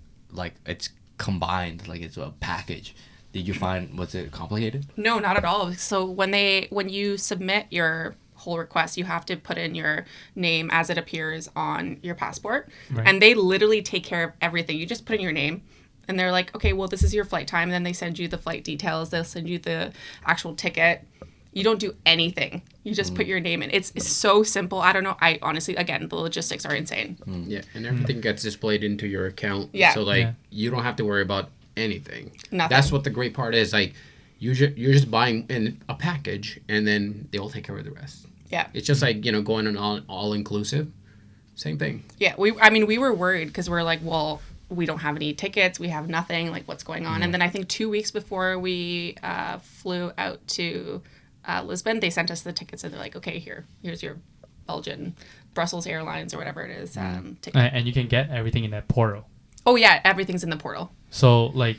Speaker 1: combined, like it's a package. Did you find, was it complicated?
Speaker 2: No, not at all. So when you submit your whole request, you have to put in your name as it appears on your passport.
Speaker 4: Right.
Speaker 2: And they literally take care of everything. You just put in your name and they're like, okay, well, this is your flight time. And then they send you the flight details. They'll send you the actual ticket. You don't do anything. You just put your name in. It's so simple. I don't know. I honestly, again, the logistics are insane.
Speaker 3: Yeah, and everything gets displayed into your account.
Speaker 2: Yeah.
Speaker 3: So like
Speaker 4: Yeah.
Speaker 3: you don't have to worry about anything.
Speaker 2: Nothing.
Speaker 3: That's what the great part is. Like you're just buying in a package, and then they'll take care of the rest.
Speaker 2: Yeah.
Speaker 3: It's just like going on all inclusive. Same thing.
Speaker 2: Yeah. We were worried because we're like, well, we don't have any tickets. We have nothing. Like, what's going on? And then I think 2 weeks before we flew out to Lisbon, they sent us the tickets, and they're like, okay, here's your Belgian Brussels Airlines or whatever it is ticket.
Speaker 4: And you can get everything in that portal.
Speaker 2: Oh yeah, everything's in the portal.
Speaker 4: So like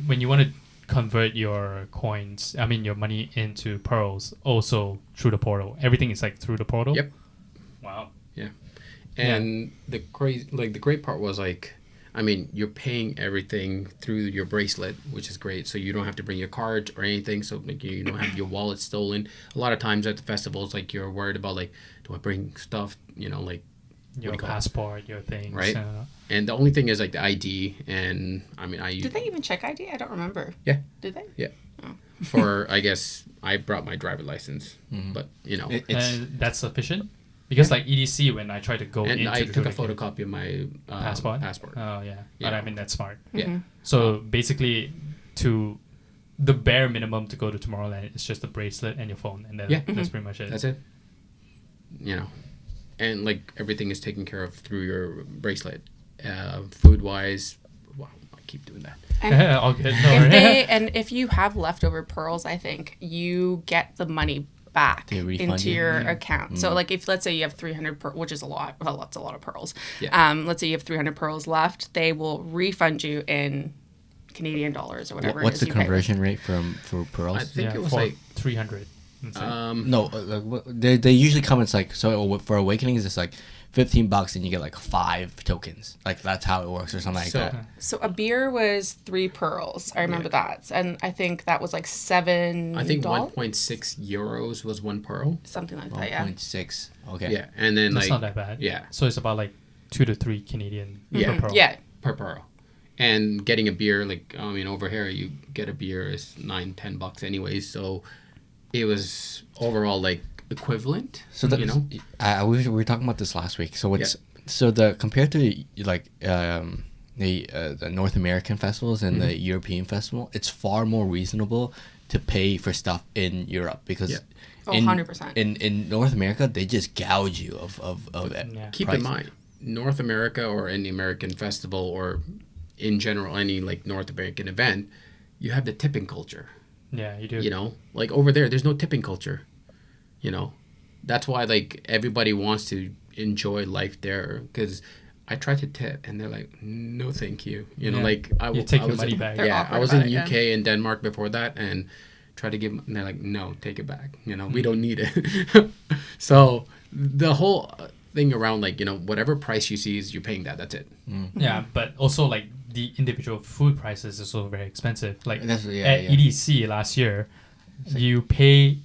Speaker 4: when you want to convert your coins, your money into pearls, also through the portal. Everything is like through the portal.
Speaker 3: Yep.
Speaker 4: Wow.
Speaker 3: Yeah. And the great part was like, I mean, you're paying everything through your bracelet, which is great. So you don't have to bring your card or anything. So like you don't have your wallet stolen. A lot of times at the festivals, like you're worried about like, do I bring stuff? You know, like
Speaker 4: Your passport, your things.
Speaker 3: right? And the only thing is like the ID. And I mean,
Speaker 2: Did they even check ID? I don't remember.
Speaker 3: Yeah.
Speaker 2: Did they?
Speaker 3: Yeah. For I guess I brought my driver license, but you know,
Speaker 4: that's sufficient. Because like EDC, when I tried to go
Speaker 3: and
Speaker 4: into
Speaker 3: I
Speaker 4: the
Speaker 3: took a
Speaker 4: ticket-
Speaker 3: photocopy of my
Speaker 4: passport.
Speaker 3: passport.
Speaker 4: Oh yeah,
Speaker 3: Yeah.
Speaker 4: but I mean that's smart.
Speaker 3: Yeah.
Speaker 4: So basically, to the bare minimum to go to Tomorrowland is just the bracelet and your phone, and then
Speaker 3: Yeah.
Speaker 4: that's pretty much it.
Speaker 3: That's it. You know, and like everything is taken care of through your bracelet. Food wise, wow, I keep doing that.
Speaker 2: And
Speaker 4: All good.
Speaker 2: if you have leftover pearls, I think you get the money back
Speaker 1: They refund
Speaker 2: into
Speaker 1: you?
Speaker 2: your account. So like if let's say you have 300 which is a lot, well, that's a lot of pearls.
Speaker 3: Yeah.
Speaker 2: Let's say you have 300 pearls left, they will refund you in Canadian dollars or whatever.
Speaker 1: What's
Speaker 2: it
Speaker 1: the
Speaker 2: is you pay.
Speaker 1: conversion rate for pearls?
Speaker 3: I think it was
Speaker 4: for
Speaker 3: like
Speaker 4: 300.
Speaker 1: No, they usually come. It's like so for Awakenings, it's like $15 and you get like 5 tokens. Like that's how it works or something like
Speaker 3: So-
Speaker 1: that.
Speaker 2: So a beer was 3 pearls. I remember that, and I think that was like $7.
Speaker 3: I think 1.6 euros was one pearl.
Speaker 2: Something like that. Yeah.
Speaker 1: 1.6. Okay.
Speaker 3: Yeah, and then
Speaker 4: That's
Speaker 3: like
Speaker 4: not that bad.
Speaker 3: yeah.
Speaker 4: So it's about like 2 to 3 Canadian
Speaker 3: Yeah.
Speaker 4: per pearl.
Speaker 2: Yeah.
Speaker 3: per pearl. And getting a beer, like I mean, over here you get a beer is $9-10 anyways. So it was overall like equivalent.
Speaker 1: So that,
Speaker 3: you know,
Speaker 1: we were talking about this last week. So it's so the compared to like the North American festivals and the European festival, it's far more reasonable to pay for stuff in Europe because.
Speaker 3: Yeah.
Speaker 2: Oh,
Speaker 1: in,
Speaker 2: 100%.
Speaker 1: In North America, they just gouge you of
Speaker 4: Yeah.
Speaker 3: keep in mind, North America or any American festival or in general any like North American event, you have the tipping culture.
Speaker 4: Yeah, you do.
Speaker 3: You know, like over there's no tipping culture. You know, that's why like everybody wants to enjoy life there because I try to tip and they're like, no, thank you. You know,
Speaker 4: Yeah.
Speaker 3: like
Speaker 4: You take
Speaker 3: I
Speaker 4: your
Speaker 3: was
Speaker 4: money
Speaker 3: in,
Speaker 4: back.
Speaker 2: They're
Speaker 3: Yeah,
Speaker 2: awkward
Speaker 3: I was
Speaker 2: about
Speaker 3: in
Speaker 2: it,
Speaker 3: UK and Denmark before that and tried to give. And they're like, no, take it back. You know, we don't need it. So the whole thing around like whatever price you see is you're paying that. That's it.
Speaker 4: Yeah, but also like the individual food prices is also very expensive. Like
Speaker 1: That's- yeah,
Speaker 4: at
Speaker 1: yeah.
Speaker 4: EDC last year, you pay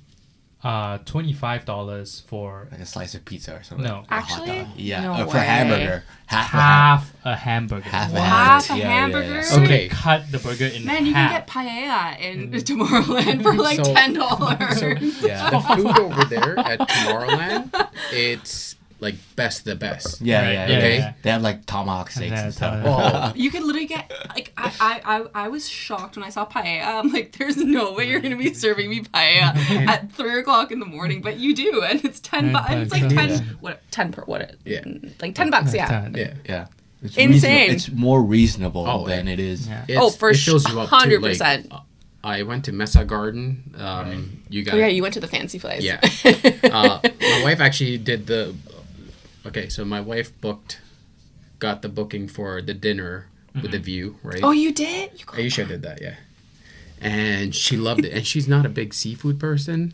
Speaker 4: $25 for
Speaker 1: like a slice of pizza or something.
Speaker 4: No.
Speaker 1: Or a hot
Speaker 2: Actually?
Speaker 1: dog. Yeah,
Speaker 2: No
Speaker 1: for
Speaker 2: way.
Speaker 1: hamburger,
Speaker 4: half a hamburger.
Speaker 1: half a
Speaker 2: Half
Speaker 1: hamburger.
Speaker 2: a hamburger?
Speaker 4: So
Speaker 3: Okay.
Speaker 4: they cut the burger in
Speaker 2: Man, you
Speaker 4: half.
Speaker 2: can get paella in Tomorrowland for like
Speaker 3: So-
Speaker 2: $10.
Speaker 1: Yeah.
Speaker 3: The food over there at Tomorrowland, it's like best of the best.
Speaker 1: Yeah,
Speaker 4: Right,
Speaker 1: yeah,
Speaker 4: yeah,
Speaker 1: okay.
Speaker 4: yeah.
Speaker 1: They have like tomahawk steaks
Speaker 4: then
Speaker 1: and stuff.
Speaker 3: Oh,
Speaker 2: You can literally get like I was shocked when I saw paella. I'm like, there's no way you're gonna be serving me paella at 3:00 in the morning, but you do, and it's $10. It's like
Speaker 1: Yeah.
Speaker 2: 10 per what?
Speaker 3: Yeah.
Speaker 2: Like $10. Yeah.
Speaker 3: yeah.
Speaker 1: Yeah. It's
Speaker 2: Insane.
Speaker 1: It's more reasonable
Speaker 3: Oh,
Speaker 1: than it is.
Speaker 4: Yeah.
Speaker 3: It's,
Speaker 2: For
Speaker 3: it fills you up too.
Speaker 2: 100%.
Speaker 3: Like, I went to Mesa Garden. You got
Speaker 2: Oh yeah, you went to the fancy place.
Speaker 3: Yeah. My wife actually did the. Okay, so my wife got the booking for the dinner with the view, right?
Speaker 2: Oh, you did? You got
Speaker 3: Aisha did that, yeah. And she loved it. And she's not a big seafood person,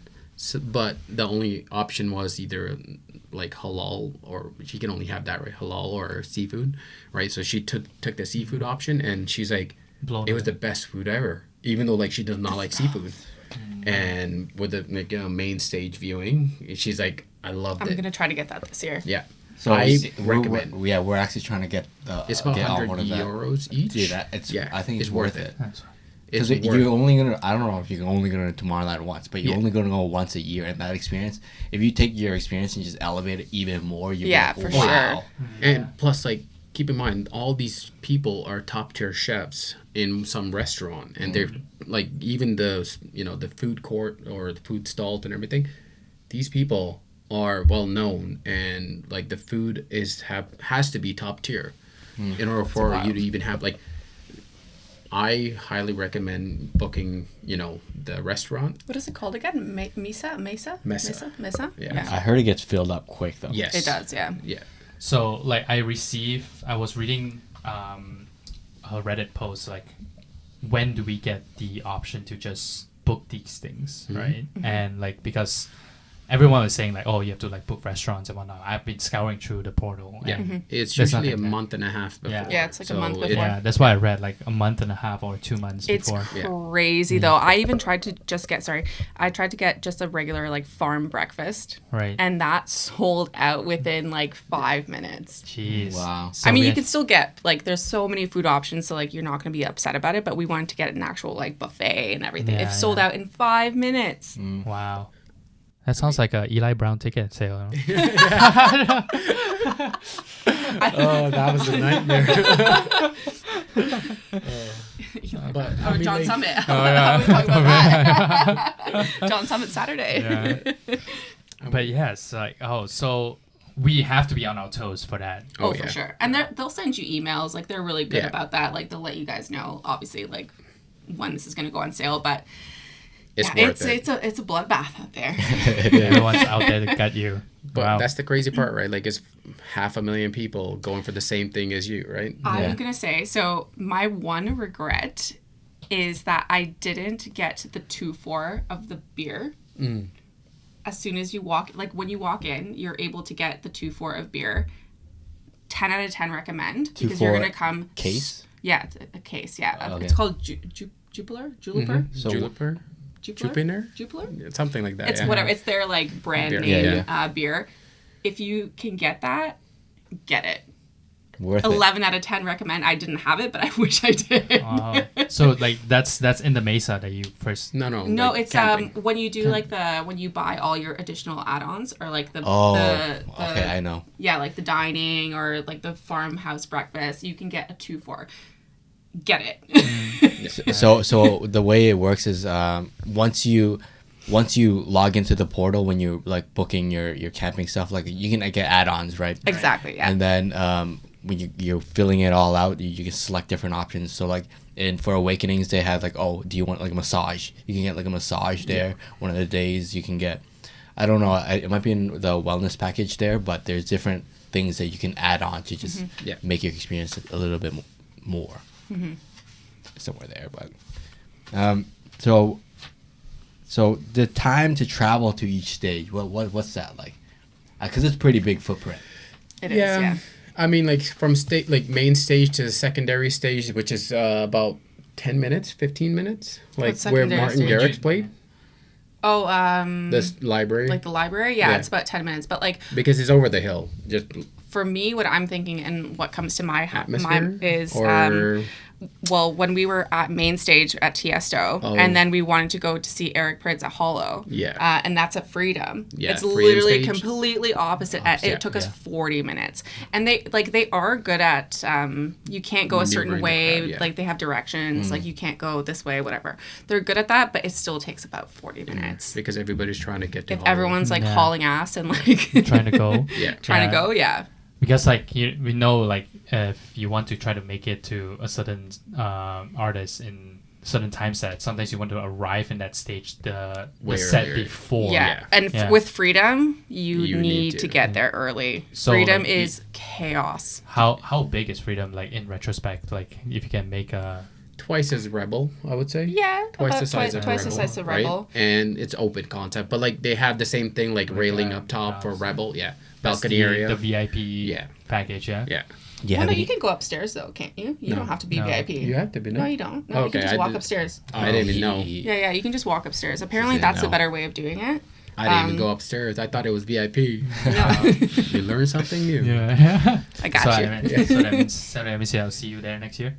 Speaker 3: but the only option was either like halal or she can only have that, right? Halal or seafood, right? So she took the seafood option and she's like,
Speaker 4: Blown
Speaker 3: it was
Speaker 4: away.
Speaker 3: the best food ever, even though like she does not like seafood. And with the like, main stage viewing, she's like, I loved
Speaker 2: I'm
Speaker 3: it.
Speaker 2: gonna try to get that this year.
Speaker 3: Yeah.
Speaker 1: So
Speaker 3: I
Speaker 1: we're
Speaker 3: recommend.
Speaker 1: we're actually trying to get the
Speaker 3: It's about
Speaker 1: get on
Speaker 3: 100
Speaker 1: one of that.
Speaker 3: euros each.
Speaker 1: Dude, I think it's worth it.
Speaker 4: That's-
Speaker 3: It's
Speaker 1: Because
Speaker 3: worth
Speaker 1: you're only gonna, I don't know if you're only gonna to Tomorrowland once, but you're
Speaker 3: Yeah.
Speaker 1: only gonna go once a year, and that experience, if you take your experience and just elevate it even more, you're
Speaker 2: Yeah,
Speaker 1: gonna,
Speaker 2: for
Speaker 1: wow.
Speaker 3: And plus, like, keep in mind, all these people are top tier chefs in some restaurant, and they're like, even the the food court or the food stalls and everything. These people are well known, and like the food has to be top tier in order for you to even have like. I highly recommend booking, the restaurant.
Speaker 2: What is it called again? Mesa?
Speaker 3: Mesa. Yeah.
Speaker 1: I heard it gets filled up quick though.
Speaker 3: Yes,
Speaker 2: It does, yeah.
Speaker 3: Yeah.
Speaker 4: So like I was reading a Reddit post like, when do we get the option to just book these things, right? And like because everyone was saying like, oh, you have to like book restaurants and whatnot. I've been scouring through the portal.
Speaker 3: Yeah,
Speaker 4: And
Speaker 3: it's
Speaker 4: there's
Speaker 3: usually a
Speaker 4: nothing there.
Speaker 3: month and a half before.
Speaker 2: Yeah, it's like a month before.
Speaker 4: Yeah, that's why I read like a month and a half or 2 months
Speaker 2: It's
Speaker 4: before.
Speaker 2: crazy though. I even tried to get just a regular like farm breakfast.
Speaker 4: Right.
Speaker 2: And that sold out within like 5 minutes.
Speaker 4: Jeez.
Speaker 1: Wow.
Speaker 4: So
Speaker 2: I mean,
Speaker 4: we
Speaker 2: you
Speaker 4: had-
Speaker 2: can still get like there's so many food options, so like you're not going to be upset about it. But we wanted to get an actual like buffet and everything.
Speaker 4: Yeah,
Speaker 2: It sold out in 5 minutes.
Speaker 4: Wow. That sounds like a Eli Brown ticket sale.
Speaker 3: Oh, that was a nightmare. But I mean,
Speaker 2: John
Speaker 3: like,
Speaker 2: Summit.
Speaker 4: Oh, yeah.
Speaker 2: I was talking about that. John Summit Saturday.
Speaker 4: Yeah. But yes, like so we have to be on our toes for that.
Speaker 2: Oh,
Speaker 3: yeah.
Speaker 2: for sure. And they'll send you emails. Like they're really good
Speaker 3: Yeah.
Speaker 2: about that. Like they'll let you guys know, obviously, like when this is going to go on sale. But
Speaker 3: it's
Speaker 2: yeah,
Speaker 3: worth it.
Speaker 2: it's a bloodbath out there.
Speaker 4: Everyone's out there to gut you.
Speaker 3: But
Speaker 4: Wow.
Speaker 3: that's the crazy part, right? Like, it's 500,000 people going for the same thing as you, right?
Speaker 2: I'm gonna say, so my one regret is that I didn't get the 2-4 of the beer. As soon as you walk, like when you walk in, you're able to get the 2-4 of beer. 10 out of 10 recommend, because you're
Speaker 1: 2-4
Speaker 2: gonna come
Speaker 1: case?
Speaker 2: Yeah, it's a case. Yeah,
Speaker 1: Okay.
Speaker 2: it's called Jupiler.
Speaker 1: So
Speaker 3: Juniper?
Speaker 2: Jupiler.
Speaker 3: Something like that.
Speaker 2: It's
Speaker 3: yeah.
Speaker 2: whatever. It's their like brand
Speaker 3: Beer.
Speaker 2: name
Speaker 1: Yeah,
Speaker 2: beer. If you can get that, get it.
Speaker 1: worth
Speaker 2: 11 out of 10 recommend. I didn't have it, but I wish I did.
Speaker 4: Wow. So like that's in the Mesa that you first.
Speaker 3: No,
Speaker 2: No,
Speaker 3: like
Speaker 2: it's
Speaker 3: camping.
Speaker 2: when you do like when you buy all your additional add-ons or like the
Speaker 1: Oh,
Speaker 2: the
Speaker 1: okay, I know.
Speaker 2: yeah, like the dining or like the farmhouse breakfast, you can get a 2-4. Get it.
Speaker 1: So the way it works is once you log into the portal when you're like booking your camping stuff, like you can get add-ons, right?
Speaker 2: Exactly. Yeah.
Speaker 1: And then when you're filling it all out, you can select different options. So like for Awakenings, they have like, oh, do you want like a massage? You can get like a massage there. One of the days you can get, I don't know, it might be in the wellness package there, but there's different things that you can add on to just make your experience a little bit more. Somewhere there, but so the time to travel to each stage, what's that like? Because it's pretty big footprint.
Speaker 2: It is. Yeah.
Speaker 3: I mean, like from main stage to the secondary stage, which is about 10 minutes, 15 minutes, like
Speaker 2: What's
Speaker 3: where
Speaker 2: secondary
Speaker 3: Martin
Speaker 2: stage?
Speaker 3: Garrix played.
Speaker 2: Oh,
Speaker 3: This library.
Speaker 2: like the library. Yeah,
Speaker 3: Yeah.
Speaker 2: it's about 10 minutes. But like
Speaker 3: because it's over the hill. Just
Speaker 2: for me, what I'm thinking and what comes to my
Speaker 3: atmosphere
Speaker 2: is
Speaker 3: or
Speaker 2: well, when we were at main stage at Tiesto, and then we wanted to go to see Eric Prydz at Hollow.
Speaker 3: Yeah.
Speaker 2: And that's at Freedom.
Speaker 3: Yeah,
Speaker 2: It's
Speaker 3: Freedom
Speaker 2: literally
Speaker 3: stage.
Speaker 2: completely opposite. It took us 40 minutes. And they are good at, you can't go a certain
Speaker 3: Maneuvering the
Speaker 2: way.
Speaker 3: crowd, yeah.
Speaker 2: Like they have directions, like you can't go this way, whatever. They're good at that, but it still takes about 40 minutes.
Speaker 3: because everybody's trying to get to
Speaker 2: If
Speaker 3: Hollow.
Speaker 2: everyone's like
Speaker 4: Yeah.
Speaker 2: hauling ass and like
Speaker 4: Trying to go.
Speaker 3: Yeah.
Speaker 2: trying to go, yeah.
Speaker 4: Because like we know like if you want to try to make it to a certain artist in certain time set, sometimes you want to arrive in that stage the
Speaker 3: Way
Speaker 4: set
Speaker 3: earlier.
Speaker 4: before.
Speaker 2: Yeah, and
Speaker 4: Yeah.
Speaker 2: with Freedom, you
Speaker 3: You
Speaker 2: need
Speaker 3: need
Speaker 2: to
Speaker 3: to.
Speaker 2: get there early.
Speaker 4: So,
Speaker 2: Freedom
Speaker 4: like,
Speaker 2: is chaos.
Speaker 4: How big is Freedom like in retrospect? Like if you can make a
Speaker 3: Twice as Rebel, I would say.
Speaker 2: Yeah,
Speaker 3: Twice
Speaker 2: about
Speaker 3: the size of
Speaker 2: twice
Speaker 3: Rebel.
Speaker 2: the size of
Speaker 3: right?
Speaker 2: Rebel.
Speaker 3: And it's open concept, but like they have the same thing, like railing up top for Rebel. Yeah. Balcony
Speaker 4: the,
Speaker 3: area.
Speaker 4: the VIP
Speaker 3: Yeah.
Speaker 4: package. Yeah.
Speaker 3: Yeah.
Speaker 1: Yeah,
Speaker 2: Well, no, you can go upstairs though, can't you? You don't have to be
Speaker 4: No.
Speaker 2: VIP.
Speaker 3: You have to be.
Speaker 2: No, you don't. No, you
Speaker 3: Okay,
Speaker 2: can just
Speaker 3: I
Speaker 2: walk
Speaker 3: did-
Speaker 2: upstairs.
Speaker 3: I didn't even know.
Speaker 2: Yeah, you can just walk upstairs. Apparently,
Speaker 1: Didn't
Speaker 2: that's the
Speaker 1: know.
Speaker 2: better way of doing it.
Speaker 3: I didn't even go upstairs. I thought it was VIP.
Speaker 2: No,
Speaker 3: You learn something new.
Speaker 4: Yeah.
Speaker 2: I got
Speaker 4: so,
Speaker 2: you.
Speaker 4: so that means I'll see you there next year.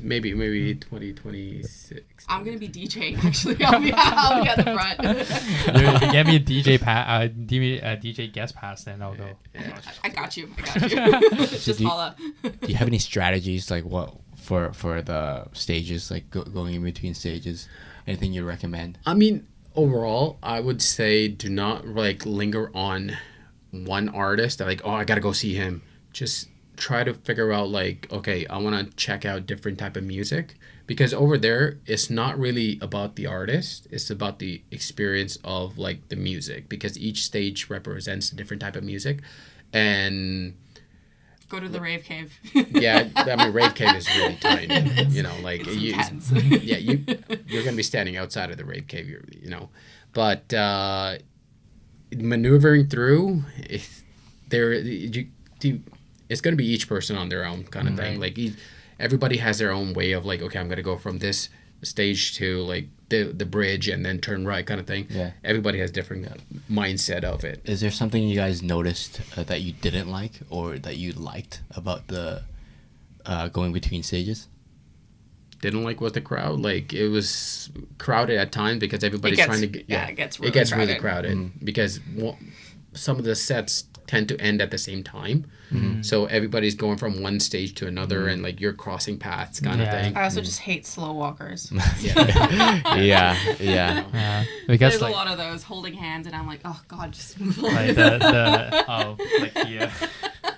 Speaker 3: Maybe 2026.
Speaker 2: I'm gonna be DJing. Actually, I'll be at the front.
Speaker 4: If you get me a DJ guest pass, then I'll go.
Speaker 2: I got you. Just
Speaker 1: you-
Speaker 2: holla.
Speaker 1: Do you have any strategies like what for the stages, like going in between stages? Anything you recommend?
Speaker 3: I mean, overall, I would say do not like linger on one artist. That like, oh, I gotta go see him. Just try to figure out like, okay, I want to check out different type of music, because over there it's not really about the artist, it's about the experience of like the music, because each stage represents a different type of music. And
Speaker 2: Go to the rave cave.
Speaker 3: Yeah, I mean, rave cave is really tiny. You know, like
Speaker 2: Intense.
Speaker 3: yeah, you're gonna be standing outside of the rave cave. You know, but maneuvering through, it's gonna be each person on their own kind of thing. Like everybody has their own way of like, okay, I'm gonna go from this stage to like the bridge and then turn right kind of thing.
Speaker 1: Yeah.
Speaker 3: Everybody has different mindset of it.
Speaker 1: Is there something you guys noticed that you didn't like or that you liked about the going between stages?
Speaker 3: Didn't like was the crowd. Like it was crowded at times because everybody's
Speaker 2: gets-
Speaker 3: trying to get
Speaker 2: yeah, it gets
Speaker 3: it gets really
Speaker 2: crowded.
Speaker 3: crowded because some of the sets tend to end at the same time. So everybody's going from one stage to another and like you're crossing paths kind of
Speaker 4: Yeah.
Speaker 3: thing.
Speaker 2: I also just hate slow walkers.
Speaker 1: Yeah.
Speaker 4: Yeah, because
Speaker 2: There's
Speaker 4: like,
Speaker 2: a lot of those holding hands, and I'm like, oh god, just move on.
Speaker 4: like the like the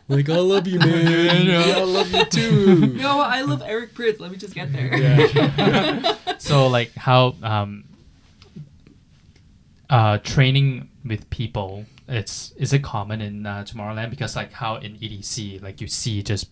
Speaker 3: Like I love you, man. Yeah, I love you too.
Speaker 2: No, I love Eric Pritz. Let me just get there.
Speaker 4: so like how training with people, is it common in Tomorrowland? Because like how in EDC, like you see just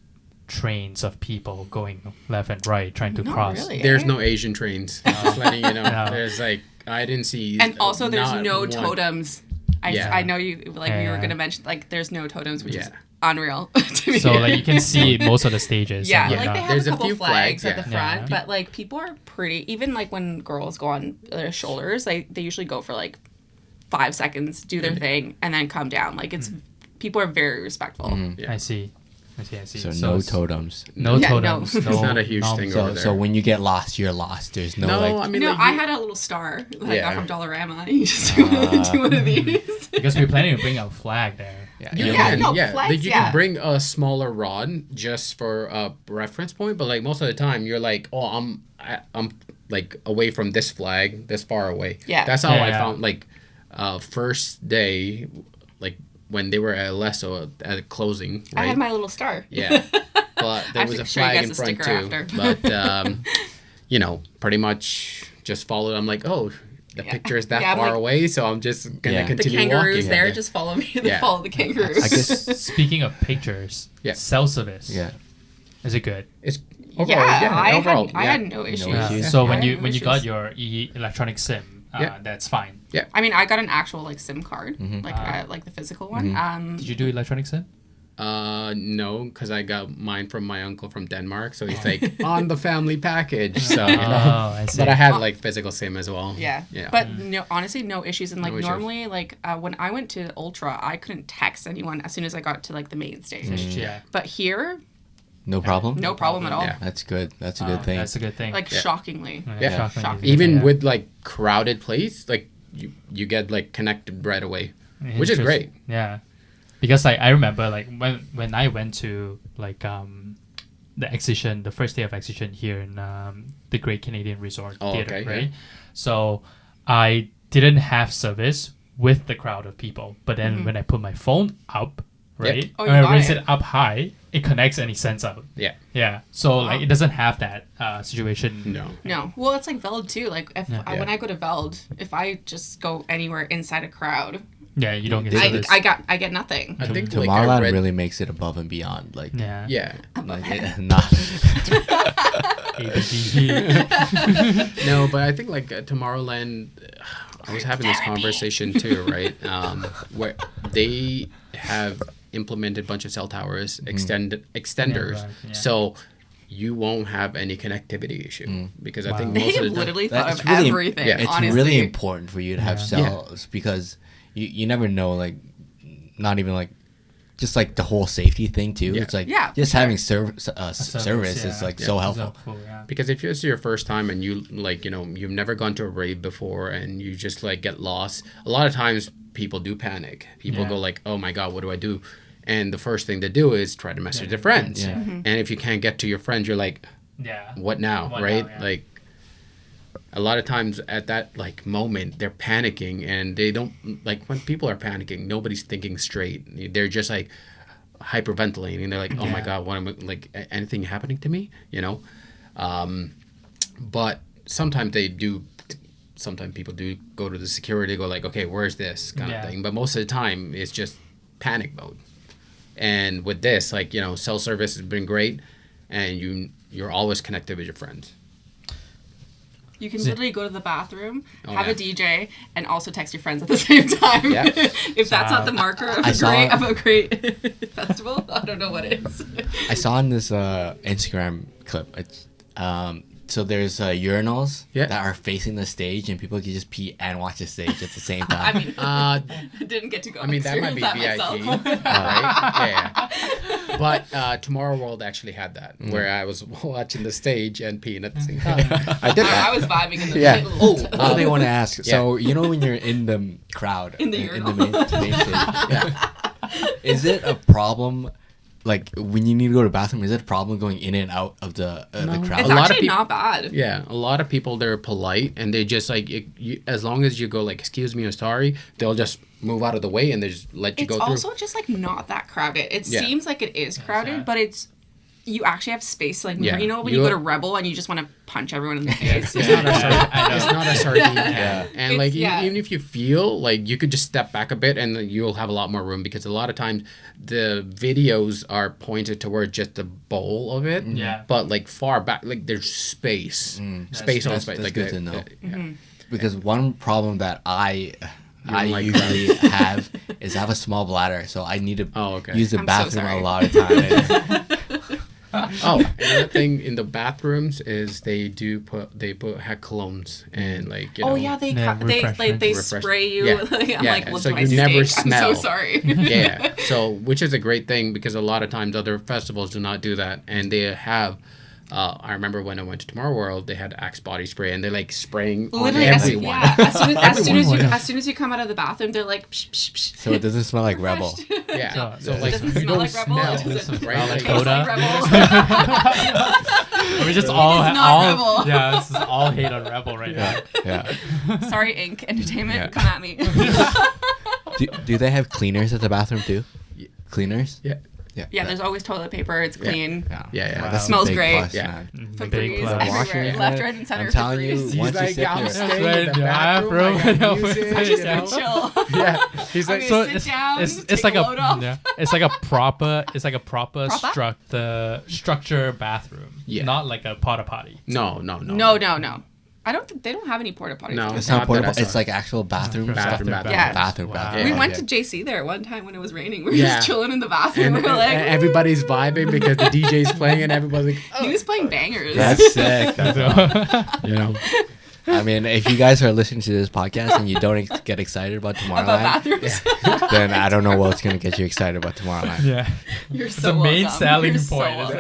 Speaker 4: trains of people going left and right trying to
Speaker 2: Not
Speaker 4: cross.
Speaker 2: really.
Speaker 3: There's no Asian trains. Just letting you know.
Speaker 4: No.
Speaker 3: There's like I didn't see.
Speaker 2: And also, there's
Speaker 3: not
Speaker 2: no
Speaker 3: one.
Speaker 2: totems.
Speaker 3: Yeah.
Speaker 2: I know you like we were
Speaker 4: Yeah.
Speaker 2: gonna mention like there's no totems, which is
Speaker 3: Yeah.
Speaker 2: unreal to me.
Speaker 4: So like you can see most of the stages.
Speaker 2: Yeah,
Speaker 4: and
Speaker 2: like they
Speaker 4: whatnot.
Speaker 2: have
Speaker 3: There's
Speaker 2: a
Speaker 3: a
Speaker 2: couple
Speaker 3: few
Speaker 2: flags
Speaker 3: flags,
Speaker 2: at the
Speaker 4: yeah.
Speaker 2: front,
Speaker 4: Yeah.
Speaker 2: but like people are pretty. Even like when girls go on their shoulders, like they usually go for like 5 seconds, do their thing, and then come down. Like it's people are very respectful.
Speaker 3: Yeah.
Speaker 4: I see.
Speaker 1: So no totems.
Speaker 4: No
Speaker 2: Yeah, no.
Speaker 4: totems.
Speaker 3: It's not a huge thing
Speaker 1: So
Speaker 3: over there.
Speaker 1: so when you get lost, you're lost. There's no
Speaker 3: no,
Speaker 1: like.
Speaker 3: I mean,
Speaker 2: No,
Speaker 3: like,
Speaker 2: I had a little star that I got
Speaker 3: Yeah.
Speaker 2: from Dollarama. You just do one of these.
Speaker 4: Because we're planning to bring a flag there.
Speaker 3: You
Speaker 2: Yeah,
Speaker 3: can,
Speaker 2: no,
Speaker 3: yeah.
Speaker 2: flags,
Speaker 3: Like, you
Speaker 2: yeah.
Speaker 3: can bring a smaller rod just for a reference point, but like most of the time, you're like, oh, I'm like away from this flag, this far away.
Speaker 2: Yeah.
Speaker 3: That's how I
Speaker 4: Yeah.
Speaker 3: found like first day, like when they were at Lesso at closing. Right?
Speaker 2: I had my little star.
Speaker 3: Yeah, but there
Speaker 2: I
Speaker 3: was a
Speaker 2: have to show you
Speaker 3: flag
Speaker 2: guys
Speaker 3: in
Speaker 2: the
Speaker 3: front
Speaker 2: sticker
Speaker 3: too.
Speaker 2: after.
Speaker 3: But you know, pretty much just followed. I'm like, oh, the
Speaker 2: Yeah.
Speaker 3: picture is that
Speaker 2: Yeah, I'm
Speaker 3: far
Speaker 2: like-
Speaker 3: away, so I'm just gonna
Speaker 1: Yeah.
Speaker 2: The
Speaker 3: continue
Speaker 2: kangaroos
Speaker 3: walking.
Speaker 2: there,
Speaker 1: Yeah.
Speaker 2: just follow me and
Speaker 3: Yeah.
Speaker 2: follow the kangaroos.
Speaker 1: I guess.
Speaker 4: Speaking of pictures,
Speaker 3: Yeah.
Speaker 4: cell service.
Speaker 1: Yeah.
Speaker 4: Is it good?
Speaker 3: It's
Speaker 2: yeah,
Speaker 3: overall, overall,
Speaker 2: I had no issues.
Speaker 3: Yeah.
Speaker 4: Yeah.
Speaker 3: Yeah.
Speaker 4: So
Speaker 2: I
Speaker 4: when
Speaker 2: had
Speaker 4: you
Speaker 2: no
Speaker 4: when you got
Speaker 2: issues.
Speaker 4: your electronic SIM,
Speaker 3: Yeah.
Speaker 4: that's fine.
Speaker 2: I mean, I got an actual like SIM card, like
Speaker 4: Ah.
Speaker 2: like the physical one.
Speaker 4: Did you do electronic SIM?
Speaker 3: No, because I got mine from my uncle from Denmark, so he's like on the family package. So,
Speaker 4: Oh, I see.
Speaker 3: but I had like physical SIM as well.
Speaker 2: Yeah.
Speaker 3: Yeah.
Speaker 2: But no, honestly, no issues. And like
Speaker 3: No issues.
Speaker 2: normally, like when I went to Ultra, I couldn't text anyone as soon as I got to like the main stage.
Speaker 4: Yeah.
Speaker 2: But here,
Speaker 1: No problem.
Speaker 2: no problem at all.
Speaker 3: Yeah.
Speaker 1: That's good. That's a good thing.
Speaker 4: That's a good thing.
Speaker 2: Like
Speaker 3: Yeah.
Speaker 2: shockingly.
Speaker 3: Yeah.
Speaker 2: Shocking.
Speaker 3: Even
Speaker 4: Yeah.
Speaker 3: with like crowded place, like you get like connected right away, which is great.
Speaker 4: Yeah, because like I remember like when I went to like the exhibition, the first day of exhibition here in the Great Canadian Resort
Speaker 3: Oh,
Speaker 4: Theatre,
Speaker 3: okay,
Speaker 4: right?
Speaker 3: yeah.
Speaker 4: So I didn't have service with the crowd of people, but then when I put my phone up, right,
Speaker 2: Oh,
Speaker 4: and
Speaker 2: you
Speaker 4: I
Speaker 2: got
Speaker 4: raise
Speaker 2: it.
Speaker 4: it up high, it connects and it sends out.
Speaker 3: Yeah.
Speaker 4: Yeah, so like it doesn't have that situation.
Speaker 3: No.
Speaker 2: No. Well, it's like Veld too. Like if
Speaker 3: Yeah.
Speaker 2: when I go to Veld, if I just go anywhere inside a crowd,
Speaker 4: Yeah, you don't get
Speaker 2: I,
Speaker 4: service.
Speaker 2: I get nothing.
Speaker 3: I think like I
Speaker 1: Tomorrowland
Speaker 3: read,
Speaker 1: really makes it above and beyond. Like
Speaker 4: yeah.
Speaker 3: Yeah.
Speaker 1: like not.
Speaker 4: ABD.
Speaker 3: No, but I think like Tomorrowland, I was having this conversation too, right? Where they have implemented a bunch of cell towers, extenders,
Speaker 4: Yeah, right, yeah.
Speaker 3: so you won't have any connectivity issue because I think
Speaker 2: They
Speaker 3: most of
Speaker 2: have
Speaker 3: the time,
Speaker 2: literally thought
Speaker 1: That's
Speaker 2: of
Speaker 1: really,
Speaker 2: everything.
Speaker 3: yeah,
Speaker 1: it's
Speaker 2: honestly.
Speaker 1: really important for you to have
Speaker 4: Yeah.
Speaker 1: cells because you never know, like, not even like just like the whole safety thing too.
Speaker 3: Yeah.
Speaker 1: It's like
Speaker 2: Yeah, for
Speaker 1: just
Speaker 2: sure.
Speaker 1: having service is
Speaker 4: yeah.
Speaker 1: like so helpful.
Speaker 4: Yeah.
Speaker 3: because if it's your first time and you like you've never gone to a rave before and you just like get lost, a lot of times people do panic. People
Speaker 4: Yeah.
Speaker 3: go like, oh my god, what do I do? And the first thing to do is try to message their friends.
Speaker 1: Yeah.
Speaker 2: Mm-hmm.
Speaker 3: And if you can't get to your friends, you're like,
Speaker 4: Yeah.
Speaker 3: what now,
Speaker 4: What
Speaker 3: right?
Speaker 4: now, yeah.
Speaker 3: Like a lot of times at that like moment they're panicking and they don't like when people are panicking, nobody's thinking straight. They're just like hyperventilating. They're like, oh my
Speaker 4: Yeah.
Speaker 3: god, what am I, like anything happening to me? But sometimes they do. Sometimes people do go to the security, go like, okay, where's this kind
Speaker 4: Yeah.
Speaker 3: of thing. But most of the time, it's just panic mode. And with this, like, cell service has been great, and you're always connected with your friends.
Speaker 2: You can literally go to the bathroom, have
Speaker 3: yeah.
Speaker 2: a DJ, and also text your friends at the same time.
Speaker 3: Yeah.
Speaker 2: If that's not the marker of a great festival, I don't know what is.
Speaker 1: I saw in this Instagram clip. It's, so there's urinals that are facing the stage, and people can just pee and watch the stage at the same time.
Speaker 2: I mean, didn't get to go.
Speaker 3: I mean, that might be VIP,
Speaker 2: myself.
Speaker 3: right? Yeah. But Tomorrowworld actually had that, where I was watching the stage and peeing at the same time. I did that.
Speaker 2: I was vibing in the
Speaker 3: Yeah.
Speaker 2: middle.
Speaker 1: What they want to ask. So when you're in the crowd,
Speaker 2: In the
Speaker 1: in the
Speaker 2: urinal.
Speaker 1: main stage, is it a problem? Like when you need to go to the bathroom, is it a problem going in and out of the crowd?
Speaker 2: It's
Speaker 3: A lot of
Speaker 2: actually
Speaker 3: peop-
Speaker 2: not bad.
Speaker 3: Yeah, a lot of people, they're polite, and they just like as long as you go like, excuse me or sorry, they'll just move out of the way and they just let you
Speaker 2: It's
Speaker 3: go through.
Speaker 2: also just like not that crowded. It
Speaker 3: Yeah.
Speaker 2: seems like it is crowded,
Speaker 4: right.
Speaker 2: but you actually have space. Like
Speaker 3: Yeah.
Speaker 2: when you go to Rebel and you just want to punch everyone in the face.
Speaker 3: It's not a it's not a sardine can.
Speaker 1: Yeah.
Speaker 3: And
Speaker 2: It's-
Speaker 3: like
Speaker 2: yeah.
Speaker 3: even if you feel like you could just step back a bit and you'll have a lot more room, because a lot of times the videos are pointed toward just the bowl of it.
Speaker 4: Yeah.
Speaker 3: But like far back, like there's space. Space on
Speaker 1: That's-
Speaker 3: space.
Speaker 1: that's
Speaker 3: Like
Speaker 1: good to know.
Speaker 3: yeah.
Speaker 1: Because one problem that I
Speaker 3: don't like
Speaker 1: usually have is I have a small bladder, so I need to use the
Speaker 2: I'm so
Speaker 1: bathroom
Speaker 2: sorry.
Speaker 1: a lot of times.
Speaker 3: Oh, another thing in the bathrooms is they have colognes and like
Speaker 2: Oh yeah, they
Speaker 4: refreshment.
Speaker 2: spray you.
Speaker 3: Yeah.
Speaker 2: I'm
Speaker 3: Yeah,
Speaker 2: like, well,
Speaker 3: so
Speaker 2: do I
Speaker 3: you never
Speaker 2: stink?
Speaker 3: smell.
Speaker 2: I'm so sorry.
Speaker 3: yeah. So, which is a great thing, because a lot of times other festivals do not do that, and they have. I remember when I went to Tomorrowworld, they had Axe body spray, and they're like spraying on
Speaker 2: Literally,
Speaker 3: everyone.
Speaker 2: as soon as you come out of the bathroom, they're like, psh, psh, psh.
Speaker 1: So it doesn't smell like Rebel.
Speaker 3: Yeah.
Speaker 4: So,
Speaker 3: So like
Speaker 2: doesn't
Speaker 3: you
Speaker 2: smell
Speaker 3: don't
Speaker 2: like Rebel,
Speaker 3: smell,
Speaker 2: it doesn't
Speaker 3: right?
Speaker 4: smell
Speaker 3: Like,
Speaker 4: like Coda.
Speaker 2: Rebel.
Speaker 4: We just all
Speaker 2: is not Rebel.
Speaker 4: Yeah, this is all hate on Rebel right now.
Speaker 1: Yeah.
Speaker 2: Sorry, Inc. Entertainment,
Speaker 1: Yeah.
Speaker 2: come at me.
Speaker 1: Do they have cleaners at the bathroom too?
Speaker 3: Yeah.
Speaker 1: Cleaners?
Speaker 3: yeah.
Speaker 2: Yeah, there's always toilet paper. It's clean.
Speaker 3: Yeah.
Speaker 4: Wow.
Speaker 1: That's a
Speaker 2: Smells
Speaker 1: big
Speaker 2: great.
Speaker 1: plus,
Speaker 3: Yeah.
Speaker 1: man.
Speaker 2: Febreze
Speaker 4: Big plus.
Speaker 2: everywhere,
Speaker 1: Washing
Speaker 2: left,
Speaker 1: it.
Speaker 2: right, and center.
Speaker 1: I'm telling you,
Speaker 2: Febreze.
Speaker 1: once you
Speaker 3: like,
Speaker 1: sit
Speaker 3: I'm
Speaker 1: there,
Speaker 3: staying
Speaker 4: Right,
Speaker 3: in the
Speaker 4: yeah,
Speaker 3: bathroom. I got music,
Speaker 2: I just
Speaker 3: you know?
Speaker 2: chill.
Speaker 3: Yeah. He's like,
Speaker 2: Okay,
Speaker 4: So
Speaker 2: sit down,
Speaker 4: it's
Speaker 2: take
Speaker 4: like
Speaker 2: a load off.
Speaker 4: it's like a proper
Speaker 2: Proper?
Speaker 4: structure bathroom.
Speaker 3: Yeah.
Speaker 4: Not like a porta potty.
Speaker 3: no.
Speaker 2: No. I don't think they don't have any porta potties.
Speaker 3: No.
Speaker 1: it's
Speaker 3: Not
Speaker 1: not
Speaker 3: that
Speaker 1: portable.
Speaker 3: I saw.
Speaker 1: It's like actual bathroom.
Speaker 3: Bathroom.
Speaker 2: Yeah.
Speaker 1: Bathroom.
Speaker 4: Wow.
Speaker 1: bathroom.
Speaker 2: We
Speaker 1: Yeah,
Speaker 2: went
Speaker 1: yeah.
Speaker 2: to JC there one time when it was raining. We were
Speaker 3: Yeah.
Speaker 2: just chilling in the bathroom.
Speaker 3: And,
Speaker 2: we were like,
Speaker 3: and everybody's vibing because the DJ's playing, and everybody's like,
Speaker 2: he was playing bangers.
Speaker 1: That's sick.
Speaker 3: you know.
Speaker 1: I mean, if you guys are listening to this podcast and you don't get excited about
Speaker 2: About
Speaker 1: Tomorrowland,
Speaker 2: bathrooms.
Speaker 1: then I don't know what's gonna get you excited about Tomorrowland.
Speaker 4: Yeah.
Speaker 2: You're
Speaker 4: It's
Speaker 2: so
Speaker 4: the main
Speaker 2: welcome.
Speaker 4: selling
Speaker 2: You're so
Speaker 4: point.
Speaker 2: welcome.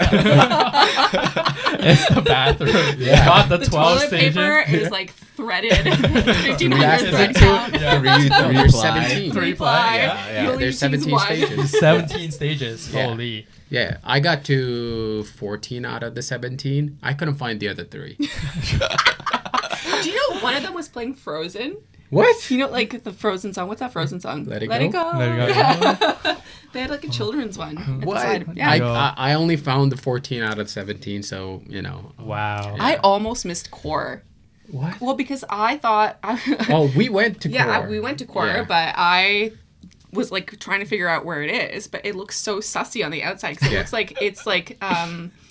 Speaker 4: It's the bathroom.
Speaker 3: Yeah.
Speaker 4: Not the
Speaker 2: The
Speaker 4: 12
Speaker 2: toilet
Speaker 4: stages.
Speaker 2: paper is like threaded. 59
Speaker 3: That's
Speaker 2: years
Speaker 3: the
Speaker 2: in
Speaker 3: two-
Speaker 2: town.
Speaker 4: Yeah.
Speaker 3: You're 17.
Speaker 4: Three
Speaker 2: ply.
Speaker 1: Yeah.
Speaker 2: You only
Speaker 3: There's
Speaker 2: choose
Speaker 3: 17
Speaker 2: one.
Speaker 3: stages.
Speaker 4: 17 stages.
Speaker 3: Yeah.
Speaker 4: Holy.
Speaker 3: Yeah, I got to 14 out of the 17. I couldn't find the other 3.
Speaker 2: Do you know one of them was playing Frozen?
Speaker 3: What?
Speaker 2: You know, like the Frozen song. What's that Frozen song?
Speaker 3: Let It
Speaker 2: Let
Speaker 3: Go?
Speaker 2: It Go.
Speaker 4: Let It Go.
Speaker 2: They had like a children's one. at the
Speaker 3: What?
Speaker 2: side. Yeah.
Speaker 3: I only found the 14 out of 17, so, you know.
Speaker 4: Wow.
Speaker 2: I almost missed Core.
Speaker 3: What?
Speaker 2: Well, because I thought.
Speaker 3: Oh, we went to
Speaker 2: yeah,
Speaker 3: Core.
Speaker 2: we went to Core,
Speaker 3: Yeah.
Speaker 2: but I was like trying to figure out where it is, but it looks so sussy on the outside because it
Speaker 3: Yeah.
Speaker 2: looks like it's like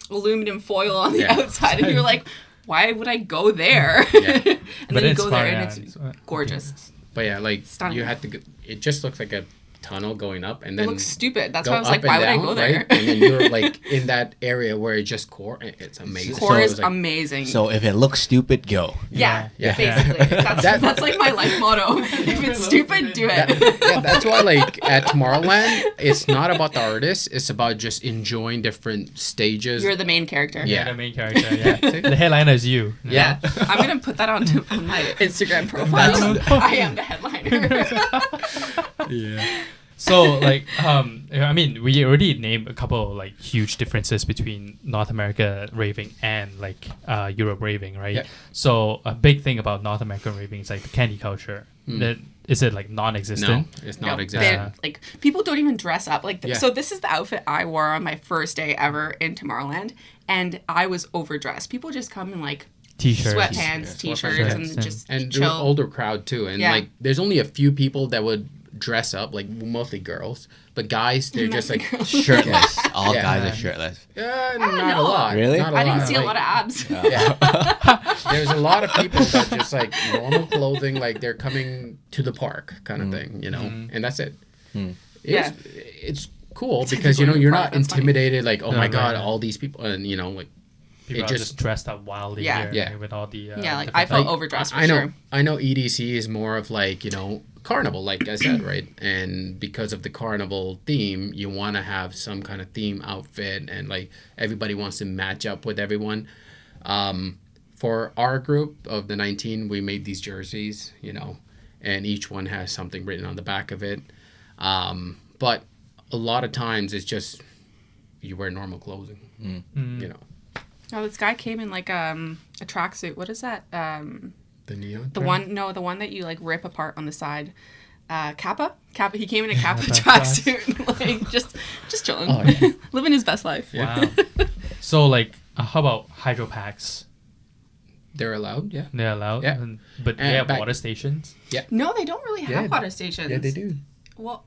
Speaker 2: aluminum foil on the
Speaker 3: Yeah.
Speaker 2: outside, and you're like, why would I go there?
Speaker 3: Yeah.
Speaker 2: and
Speaker 4: But
Speaker 2: then you
Speaker 4: it's
Speaker 2: go there
Speaker 4: fun,
Speaker 2: and
Speaker 4: yeah.
Speaker 2: it's gorgeous.
Speaker 3: But yeah, like,
Speaker 2: Stunning.
Speaker 3: you had to go, it just looks like a tunnel going up, and
Speaker 2: It
Speaker 3: then
Speaker 2: looks stupid. That's
Speaker 3: go
Speaker 2: why I was
Speaker 3: up
Speaker 2: like,
Speaker 3: and
Speaker 2: why would I
Speaker 3: down,
Speaker 2: go there?
Speaker 3: right? And then you're like in that area where it's just Core. It's amazing.
Speaker 2: Core
Speaker 1: So
Speaker 2: is
Speaker 3: it's like,
Speaker 2: amazing.
Speaker 1: So if it looks stupid, go.
Speaker 2: yeah,
Speaker 3: Yeah.
Speaker 2: basically.
Speaker 3: That-
Speaker 2: That's like my life motto. If it's stupid, do it.
Speaker 3: yeah, that's why, like, at Tomorrowland, it's not about the artist. It's about just enjoying different stages.
Speaker 2: You're the main character.
Speaker 3: Yeah.
Speaker 4: The main character. Yeah. The headliner is you.
Speaker 2: Yeah. I'm gonna put that on my Instagram profile. I am the headliner.
Speaker 3: Yeah.
Speaker 4: So like I mean we already named a couple like huge differences between North America raving and like Europe raving, right?
Speaker 3: Yeah.
Speaker 4: So a big thing about North American raving is like the candy culture. That is it like
Speaker 3: No,
Speaker 4: non-existent?
Speaker 3: it's
Speaker 2: No,
Speaker 3: not
Speaker 2: they-
Speaker 3: exactly.
Speaker 2: like people don't even dress up like
Speaker 3: Yeah.
Speaker 2: so this is the outfit I wore on my first day ever in Tomorrowland, and I was overdressed. People just come in like
Speaker 4: T-shirts.
Speaker 2: sweatpants,
Speaker 3: Yeah,
Speaker 2: t-shirts,
Speaker 4: sweatpants,
Speaker 2: and
Speaker 4: and-
Speaker 2: just
Speaker 3: And
Speaker 2: chill.
Speaker 3: they're older crowd too, and
Speaker 2: Yeah.
Speaker 3: like there's only a few people that would dress up, like mostly girls, but guys, they're just like
Speaker 1: Shirtless. All
Speaker 3: Yeah.
Speaker 1: guys are shirtless.
Speaker 3: not a
Speaker 2: know.
Speaker 3: lot.
Speaker 1: Really?
Speaker 3: Not a
Speaker 2: I didn't
Speaker 3: lot.
Speaker 2: see a
Speaker 3: Like,
Speaker 2: lot of abs.
Speaker 3: Yeah. There's a lot of people that just like normal clothing, like they're coming to the park kind of thing, you know, and that's it. It's cool because you know you're
Speaker 2: park,
Speaker 3: not
Speaker 2: that's funny.
Speaker 3: intimidated like, oh my god,
Speaker 4: right.
Speaker 3: all these people, and you know, like
Speaker 4: People
Speaker 3: it
Speaker 4: are
Speaker 3: just
Speaker 4: just dressed up wildly
Speaker 2: Yeah.
Speaker 4: here
Speaker 3: Yeah.
Speaker 4: with all the
Speaker 2: Yeah, like
Speaker 4: different-
Speaker 2: I felt
Speaker 3: like,
Speaker 2: overdressed for
Speaker 3: I know
Speaker 2: sure.
Speaker 3: I know EDC is more of like, you know, carnival, like I said, right? And because of the carnival theme, you want to have some kind of theme outfit, and like everybody wants to match up with everyone. For our group of the 19, we made these jerseys, you know, and each one has something written on the back of it. But a lot of times it's just you wear normal clothing, you know.
Speaker 2: Oh, this guy came in like a tracksuit. What is that?
Speaker 3: The neon.
Speaker 2: The one that you like rip apart on the side. Kappa. He came in a Kappa
Speaker 4: Kappa
Speaker 2: tracksuit, like just chilling,
Speaker 3: Oh, yeah.
Speaker 2: living his best life.
Speaker 4: Wow. So like, how about hydro packs?
Speaker 3: They're allowed, yeah.
Speaker 4: They're allowed,
Speaker 3: Yeah.
Speaker 4: but they
Speaker 3: And
Speaker 4: have
Speaker 3: back-
Speaker 4: water stations.
Speaker 2: No, they don't really have
Speaker 3: Yeah.
Speaker 2: water stations.
Speaker 3: Yeah, they do.
Speaker 2: Well,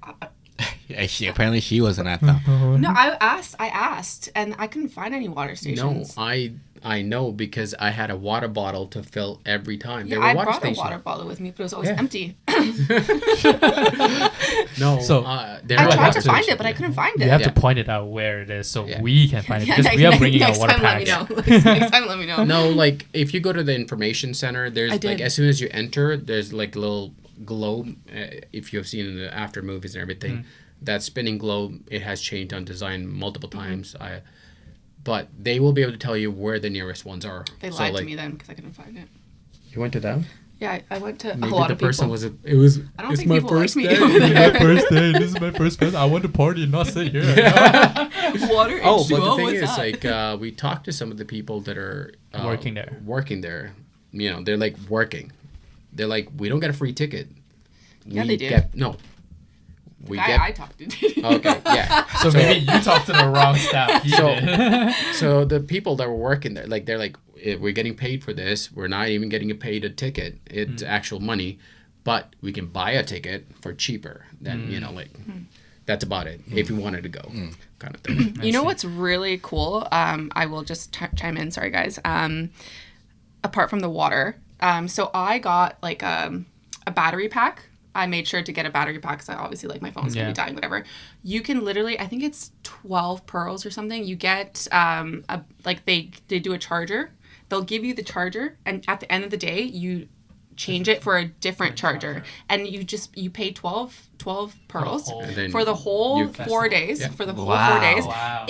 Speaker 1: Yeah, apparently she wasn't at them.
Speaker 2: no, I asked, and I couldn't find any water
Speaker 3: No,
Speaker 2: stations.
Speaker 3: I know because I had a water bottle to fill every time.
Speaker 2: Yeah,
Speaker 3: There were
Speaker 2: I
Speaker 3: water
Speaker 2: brought
Speaker 3: stations.
Speaker 2: a water bottle with me, but it was always
Speaker 3: Yeah.
Speaker 2: empty.
Speaker 3: No,
Speaker 4: So,
Speaker 3: there
Speaker 2: I
Speaker 3: are
Speaker 2: tried
Speaker 3: water
Speaker 2: to find
Speaker 3: stations,
Speaker 2: it, but I
Speaker 3: yeah.
Speaker 2: couldn't find it.
Speaker 4: You have
Speaker 3: Yeah.
Speaker 4: to point it out where it is so
Speaker 3: Yeah.
Speaker 4: we can find it
Speaker 2: Yeah,
Speaker 4: because we are bringing our
Speaker 2: next
Speaker 4: water
Speaker 2: time
Speaker 4: packs.
Speaker 2: let me know. Next time let me know.
Speaker 3: No, like if you go to the information center, there's
Speaker 2: I
Speaker 3: like
Speaker 2: did.
Speaker 3: as soon as you enter, there's like a little globe. If you have seen in the after movies and everything, that spinning globe, it has changed on design multiple times. But they will be able to tell you where the nearest ones are.
Speaker 2: They
Speaker 3: So,
Speaker 2: lied
Speaker 3: like,
Speaker 2: to me then because I couldn't find it.
Speaker 3: You went to them?
Speaker 2: Yeah, I went to
Speaker 3: Maybe
Speaker 2: a lot
Speaker 3: the
Speaker 2: of people.
Speaker 3: person was. It was.
Speaker 2: I don't
Speaker 3: it's
Speaker 2: think
Speaker 3: my
Speaker 2: people like
Speaker 3: first
Speaker 2: me
Speaker 3: day.
Speaker 2: over there.
Speaker 4: My first day. This is my first fest. I want to party, not sit here.
Speaker 2: Water
Speaker 3: Oh,
Speaker 2: H2O,
Speaker 3: but the thing
Speaker 2: what's
Speaker 3: is,
Speaker 2: that?
Speaker 3: like, we talked to some of the people that are
Speaker 4: Working there.
Speaker 3: Working there, you know, they're like working. They're like, we don't get a free ticket.
Speaker 2: Yeah,
Speaker 3: we
Speaker 2: they do.
Speaker 3: Get, no. We
Speaker 2: Guy
Speaker 3: get.
Speaker 2: I talked to.
Speaker 3: Okay, yeah.
Speaker 4: So maybe you talked to the wrong staff. He
Speaker 3: So-
Speaker 4: did.
Speaker 3: So the people that were working there, like, they're like, we're getting paid for this. We're not even getting paid a ticket. It's actual money, but we can buy a ticket for cheaper than you know, like. That's about it. If you wanted to go, kind of thing.
Speaker 2: You know what's really cool? I will just chime in. Sorry, guys. Apart from the water, so I got like a battery pack. I made sure to get a battery pack because I obviously like my phone's gonna be dying, whatever. You can literally, I think it's 12 pearls or something. You get they do a charger. They'll give you the charger, and at the end of the day, you change it for a different charger, and you pay 12 pearls
Speaker 4: whole-
Speaker 3: And then
Speaker 2: for the whole
Speaker 3: you-
Speaker 2: 4 days.
Speaker 3: Yeah.
Speaker 2: For the whole
Speaker 1: Wow.
Speaker 2: 4 days.
Speaker 4: Wow.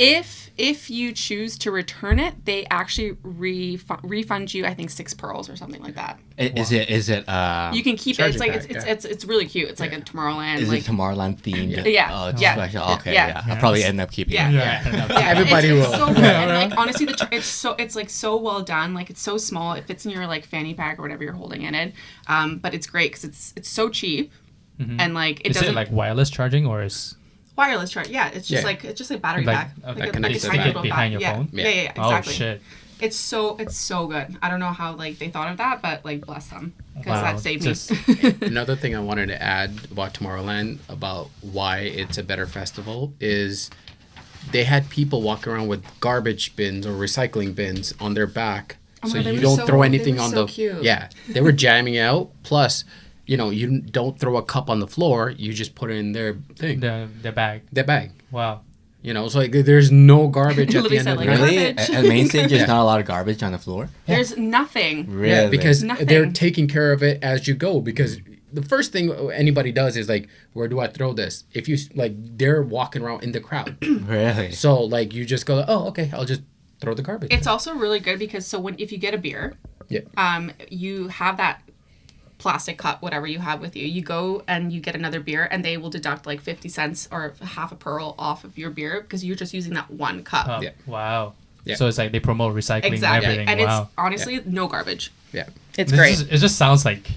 Speaker 2: If you choose to return it, they actually refund you, I think, 6 pearls or something like that.
Speaker 1: Is it
Speaker 2: You can keep it. It's
Speaker 3: charging
Speaker 2: like
Speaker 3: pack,
Speaker 2: it's really cute. It's like a Tomorrowland.
Speaker 1: is
Speaker 2: like,
Speaker 1: it Tomorrowland themed?
Speaker 2: Yeah.
Speaker 1: Oh, it's
Speaker 2: Yeah.
Speaker 1: special. Okay,
Speaker 2: Yeah.
Speaker 1: yeah. I'll probably end up keeping
Speaker 2: Yeah.
Speaker 1: it.
Speaker 2: Yeah,
Speaker 3: Everybody
Speaker 2: it's
Speaker 3: will.
Speaker 2: so good. And like honestly, it's like so well done. Like it's so small. It fits in your like fanny pack or whatever you're holding in it. But it's great because it's so cheap. And like it
Speaker 4: Is
Speaker 2: doesn't
Speaker 4: it like wireless charging or is
Speaker 2: wireless charge. Yeah, it's just
Speaker 3: Yeah.
Speaker 2: it's just a battery
Speaker 4: like
Speaker 2: pack.
Speaker 4: like
Speaker 3: connects
Speaker 4: they
Speaker 3: to
Speaker 4: stick
Speaker 3: the
Speaker 4: it behind your
Speaker 2: yeah.
Speaker 4: phone?
Speaker 2: Yeah, exactly.
Speaker 4: Oh shit!
Speaker 2: It's so good. I don't know how like they thought of that, but like bless them because
Speaker 4: Wow,
Speaker 2: that saved
Speaker 4: just-
Speaker 2: me.
Speaker 3: Another thing I wanted to add about Tomorrowland, about why it's a better festival, is they had people walk around with garbage bins or recycling bins on their back,
Speaker 2: Oh my
Speaker 3: so
Speaker 2: God, they
Speaker 3: you
Speaker 2: were
Speaker 3: don't
Speaker 2: so-
Speaker 3: throw
Speaker 2: they
Speaker 3: anything
Speaker 2: were
Speaker 3: on
Speaker 2: so
Speaker 3: the.
Speaker 2: cute.
Speaker 3: Yeah, they were jamming out. Plus, you know, you don't throw a cup on the floor. You just put it in their thing,
Speaker 4: The bag.
Speaker 3: their bag.
Speaker 4: Wow.
Speaker 3: You know, it's like there's no garbage at the
Speaker 2: Literally
Speaker 3: end
Speaker 2: said,
Speaker 3: of the
Speaker 2: like,
Speaker 3: night.
Speaker 1: Really?
Speaker 2: Garbage.
Speaker 1: At main stage, there's
Speaker 3: Yeah.
Speaker 1: not a lot of garbage on the floor.
Speaker 2: There's nothing.
Speaker 1: Really?
Speaker 3: Yeah, because
Speaker 2: Nothing.
Speaker 3: they're taking care of it as you go. Because the first thing anybody does is like, where do I throw this? If you like, they're walking around in the crowd,
Speaker 1: Really?
Speaker 3: so like you just go, oh, okay, I'll just throw the garbage.
Speaker 2: It's also really good because if you get a beer,
Speaker 3: Yeah.
Speaker 2: you have that plastic cup, whatever you have with you. You go and you get another beer, and they will deduct like 50 cents or half a pearl off of your beer because you're just using that one cup.
Speaker 4: Oh,
Speaker 3: Yeah.
Speaker 4: Wow.
Speaker 3: Yeah.
Speaker 4: So it's like they promote recycling
Speaker 2: Exactly,
Speaker 4: and everything.
Speaker 2: and
Speaker 4: Wow.
Speaker 2: it's honestly no garbage.
Speaker 3: Yeah.
Speaker 2: It's
Speaker 4: This
Speaker 2: great.
Speaker 4: it just sounds like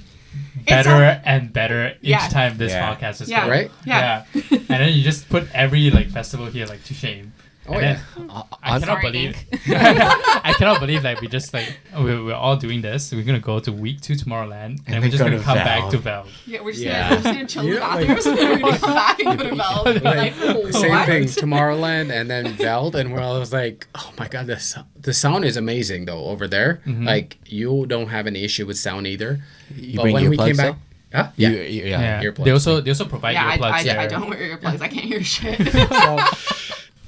Speaker 2: It's
Speaker 4: better and better each
Speaker 2: Yeah.
Speaker 4: time this
Speaker 1: Yeah.
Speaker 4: podcast is
Speaker 2: Yeah.
Speaker 4: going.
Speaker 3: Right?
Speaker 2: Yeah.
Speaker 4: And then you just put every like festival here like to shame.
Speaker 3: Oh,
Speaker 4: And
Speaker 3: yeah.
Speaker 4: then I
Speaker 1: I'm
Speaker 4: cannot
Speaker 2: sorry,
Speaker 4: believe
Speaker 2: Hank.
Speaker 4: I cannot believe that we just like we're all doing this. We're gonna go to week 2 Tomorrowland, and
Speaker 1: then
Speaker 4: we're just
Speaker 1: go
Speaker 4: gonna
Speaker 1: to
Speaker 4: come back
Speaker 1: Valve.
Speaker 4: to Valve.
Speaker 2: Yeah, we're just,
Speaker 3: Yeah.
Speaker 2: gonna chill in the
Speaker 3: You know, like-
Speaker 2: bathrooms and then we're gonna come back and go to Valve. And be like,
Speaker 3: Same
Speaker 2: what?
Speaker 3: thing, Tomorrowland and then Veld, and where I was like, oh my god, the sound is amazing though over there. Like you don't have any issue with sound either.
Speaker 1: You
Speaker 3: But
Speaker 1: bring
Speaker 3: when we
Speaker 1: earplugs
Speaker 3: came back,
Speaker 1: though?
Speaker 3: huh? Yeah.
Speaker 4: Yeah,
Speaker 3: earplugs.
Speaker 4: they also provide
Speaker 2: Yeah,
Speaker 4: earplugs there.
Speaker 2: I don't wear earplugs. I can't hear shit.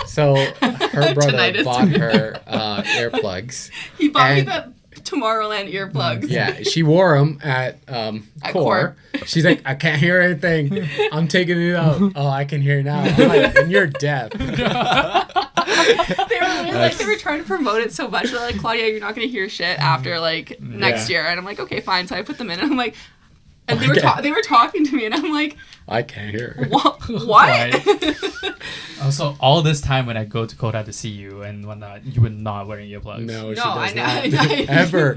Speaker 3: So her brother
Speaker 2: Tinnitus.
Speaker 3: bought her earplugs.
Speaker 2: He bought me
Speaker 3: And-
Speaker 2: the Tomorrowland earplugs.
Speaker 3: Yeah, she wore them at Core. She's like, I can't hear anything. I'm taking it out. Oh, I can hear now. I'm like, and you're deaf.
Speaker 2: They were really, like, they were trying to promote it so much. They're like, Claudia, you're not gonna hear shit after like next year. And I'm like, okay, fine. So I put them in, and I'm like, and they were talking to me, and I'm like,
Speaker 3: I can't hear.
Speaker 2: what?
Speaker 4: Right. Also, all this time when I go to Koda to see you and whatnot, you were not wearing earplugs.
Speaker 3: No, she
Speaker 2: No, I
Speaker 3: does
Speaker 2: know.
Speaker 3: not. Ever.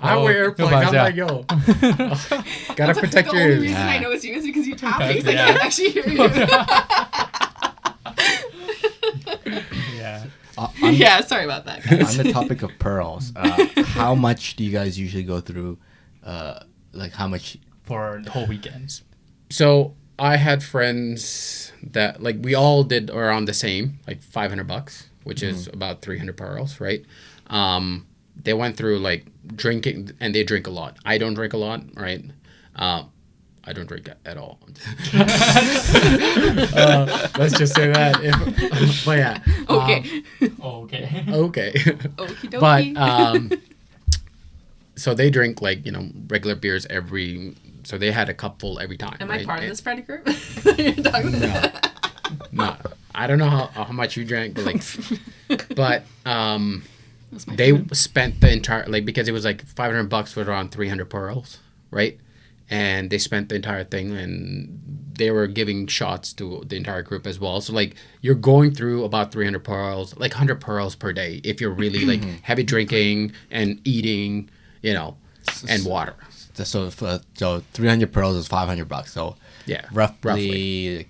Speaker 3: I wear earplugs.
Speaker 4: earplugs,
Speaker 3: I'm
Speaker 4: yeah.
Speaker 3: like, yo, gotta protect
Speaker 2: The
Speaker 3: your
Speaker 2: only
Speaker 3: ears.
Speaker 2: reason I
Speaker 1: Yeah.
Speaker 2: know it's you is because you tap me, 'cause I
Speaker 4: Yeah.
Speaker 2: can't actually hear you.
Speaker 4: Yeah.
Speaker 2: Yeah, sorry about that.
Speaker 1: On the topic of pearls, how much do you guys usually go through? Like how much?
Speaker 4: For the whole weekends.
Speaker 3: So I had friends that like we all did around the same, like $500, which is about 300 pearls, right? They went through like drinking, and they drink a lot. I don't drink a lot, right? I don't drink at all. Let's just say that. But yeah.
Speaker 2: Okay.
Speaker 4: Okay.
Speaker 3: Okay.
Speaker 2: Okie dokie.
Speaker 3: But so they drink like regular beers every. So they had a cup full every time.
Speaker 2: Am
Speaker 3: right?
Speaker 2: I part of this friend group? You're talking about?
Speaker 3: No, I don't know how much you drank, but but
Speaker 2: That's my
Speaker 3: they
Speaker 2: friend.
Speaker 3: spent the entire because it was like $500 for around 300 pearls, right? And they spent the entire thing, and they were giving shots to the entire group as well. So like you're going through about 300 pearls, like 100 pearls per day if you're really like heavy drinking and eating, and water.
Speaker 1: So 300 pearls is $500. So
Speaker 3: Yeah,
Speaker 1: roughly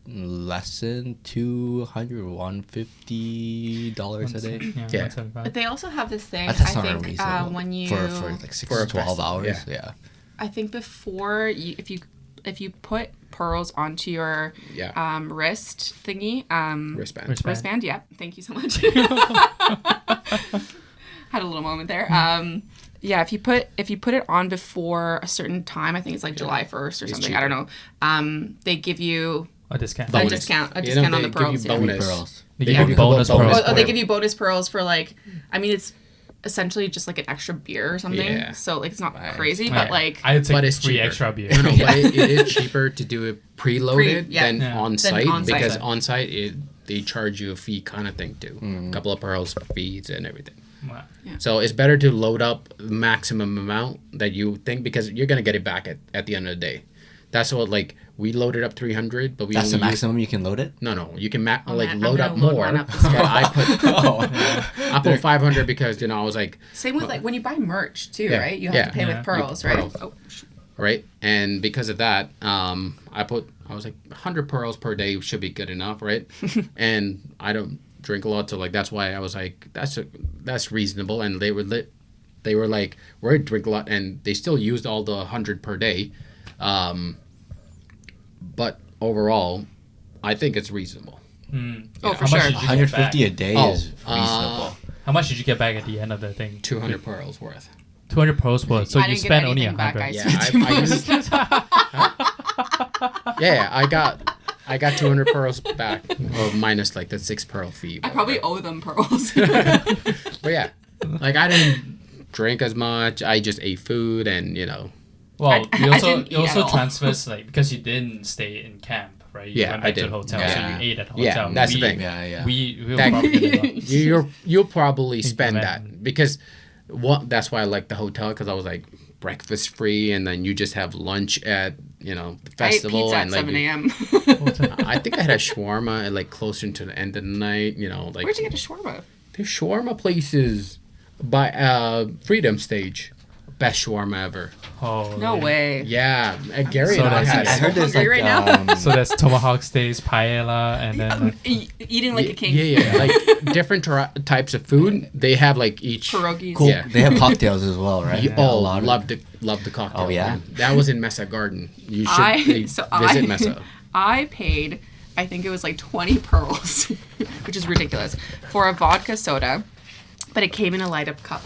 Speaker 1: less than $150 a day.
Speaker 3: Yeah.
Speaker 4: 175.
Speaker 2: But they also have this thing,
Speaker 1: That's
Speaker 2: I
Speaker 1: not
Speaker 2: think,
Speaker 1: unreasonable
Speaker 2: when you...
Speaker 1: for like 6
Speaker 3: For
Speaker 1: to
Speaker 3: a
Speaker 1: 12
Speaker 3: festival,
Speaker 1: hours.
Speaker 3: yeah.
Speaker 1: Yeah.
Speaker 2: I think before, if you put pearls onto your
Speaker 3: Yeah.
Speaker 2: wrist thingy,
Speaker 3: Wristband.
Speaker 2: wristband, yeah, thank you so much. Had a little moment there. Yeah, if you put it on before a certain time, I think it's like July 1st or
Speaker 3: It's
Speaker 2: something. I don't know. They give you
Speaker 4: A discount.
Speaker 2: a
Speaker 3: Bonus.
Speaker 2: discount
Speaker 3: You know,
Speaker 2: on
Speaker 3: they
Speaker 2: the
Speaker 3: give you
Speaker 2: pearls. Yeah.
Speaker 3: bonus.
Speaker 1: Pearls.
Speaker 4: They
Speaker 3: They
Speaker 4: give
Speaker 3: give
Speaker 4: you
Speaker 3: you
Speaker 4: bonus
Speaker 3: bonus
Speaker 4: pearls.
Speaker 2: Oh, they
Speaker 3: for
Speaker 2: give
Speaker 3: it.
Speaker 2: you bonus pearls for like, I mean, it's essentially just like an extra beer or something.
Speaker 3: Yeah.
Speaker 2: So like it's not
Speaker 1: Right.
Speaker 2: crazy,
Speaker 4: Right.
Speaker 2: but like
Speaker 4: I would take
Speaker 3: But it's
Speaker 4: free
Speaker 3: cheaper.
Speaker 4: extra beer.
Speaker 3: No, but it is cheaper to do it preloaded
Speaker 2: yeah.
Speaker 3: than
Speaker 4: Yeah.
Speaker 3: on
Speaker 2: Than
Speaker 3: site
Speaker 2: on-site.
Speaker 3: because on site they charge you a fee kind of thing too, a couple of pearls fees and everything.
Speaker 4: Wow.
Speaker 3: So it's better to load up the maximum amount that you think because you're gonna get it back at the end of the day. That's what like we loaded up 300, but we
Speaker 1: That's the
Speaker 3: only
Speaker 1: maximum you can load it?
Speaker 3: No, you can
Speaker 2: man,
Speaker 3: like
Speaker 2: I'm
Speaker 3: load
Speaker 2: gonna
Speaker 3: up
Speaker 2: load
Speaker 3: more.
Speaker 2: one up
Speaker 3: But I put 500 because I was like
Speaker 2: same with like when you buy merch too,
Speaker 3: Yeah.
Speaker 2: right? You have
Speaker 3: Yeah.
Speaker 2: to pay
Speaker 4: Yeah.
Speaker 2: with pearls, right?
Speaker 3: Pearls.
Speaker 2: Oh,
Speaker 3: right? And because of that, I was like 100 pearls per day should be good enough, right? And I don't drink a lot, so like that's why I was like that's reasonable. And they were like we drink a lot, and they still used all the 100 per day, but overall, I think it's reasonable.
Speaker 2: Oh, for
Speaker 4: How much
Speaker 2: sure.
Speaker 4: did you get
Speaker 1: 150 a
Speaker 4: back?
Speaker 1: day
Speaker 3: Oh,
Speaker 1: is reasonable.
Speaker 4: How much did you get back at the end of the thing?
Speaker 3: 200 pearls worth.
Speaker 4: 200 pearls worth. So
Speaker 2: I
Speaker 4: you
Speaker 2: didn't get
Speaker 4: spent only
Speaker 2: anything back,
Speaker 4: 100.
Speaker 2: guys.
Speaker 3: Yeah, I got 200 pearls back, or minus like the 6 pearl fee.
Speaker 2: I
Speaker 3: but
Speaker 2: probably
Speaker 3: whatever.
Speaker 2: owe them pearls.
Speaker 3: But yeah, like I didn't drink as much. I just ate food, and
Speaker 4: Well,
Speaker 2: I
Speaker 4: you
Speaker 2: didn't
Speaker 4: also
Speaker 2: eat at all.
Speaker 4: transfers like because you didn't stay in camp, right? You
Speaker 3: Yeah,
Speaker 4: went
Speaker 3: I
Speaker 4: back to
Speaker 3: did.
Speaker 4: the hotel,
Speaker 1: Yeah.
Speaker 4: so you ate at the
Speaker 3: Yeah,
Speaker 4: hotel.
Speaker 3: that's the thing.
Speaker 1: Yeah, yeah.
Speaker 4: We were
Speaker 3: That-
Speaker 4: probably gonna go.
Speaker 3: you'll probably spend
Speaker 4: man.
Speaker 3: that because that's why I like the hotel because I was like breakfast free, and then you just have lunch at the
Speaker 2: I ate
Speaker 3: festival,
Speaker 2: pizza at
Speaker 3: and like
Speaker 2: 7 a.m.
Speaker 3: I think I had a shawarma at like closer to the end of the night. Like
Speaker 2: Where'd you get a shawarma?
Speaker 3: there's shawarma places by Freedom Stage. best shawarma ever.
Speaker 4: Oh,
Speaker 2: No way.
Speaker 3: Yeah, Gary
Speaker 4: So
Speaker 3: and I
Speaker 4: that's-
Speaker 3: had
Speaker 1: I
Speaker 3: it.
Speaker 1: heard there's
Speaker 2: hungry
Speaker 1: like
Speaker 2: right now.
Speaker 4: So that's tomahawk steaks, paella, and then
Speaker 2: Eating like a king.
Speaker 3: Yeah, like different types of food. They have like each.
Speaker 2: Pierogies.
Speaker 1: Cool.
Speaker 3: Yeah.
Speaker 1: They have cocktails as well, right?
Speaker 3: You
Speaker 1: Yeah, a
Speaker 3: all
Speaker 1: lot of-
Speaker 3: love the cocktail.
Speaker 1: Oh, yeah?
Speaker 3: man. That was in Mesa Garden. You should visit Mesa.
Speaker 2: I paid, I think it was like 20 pearls, which is ridiculous, for a vodka soda, but it came in a light up cup.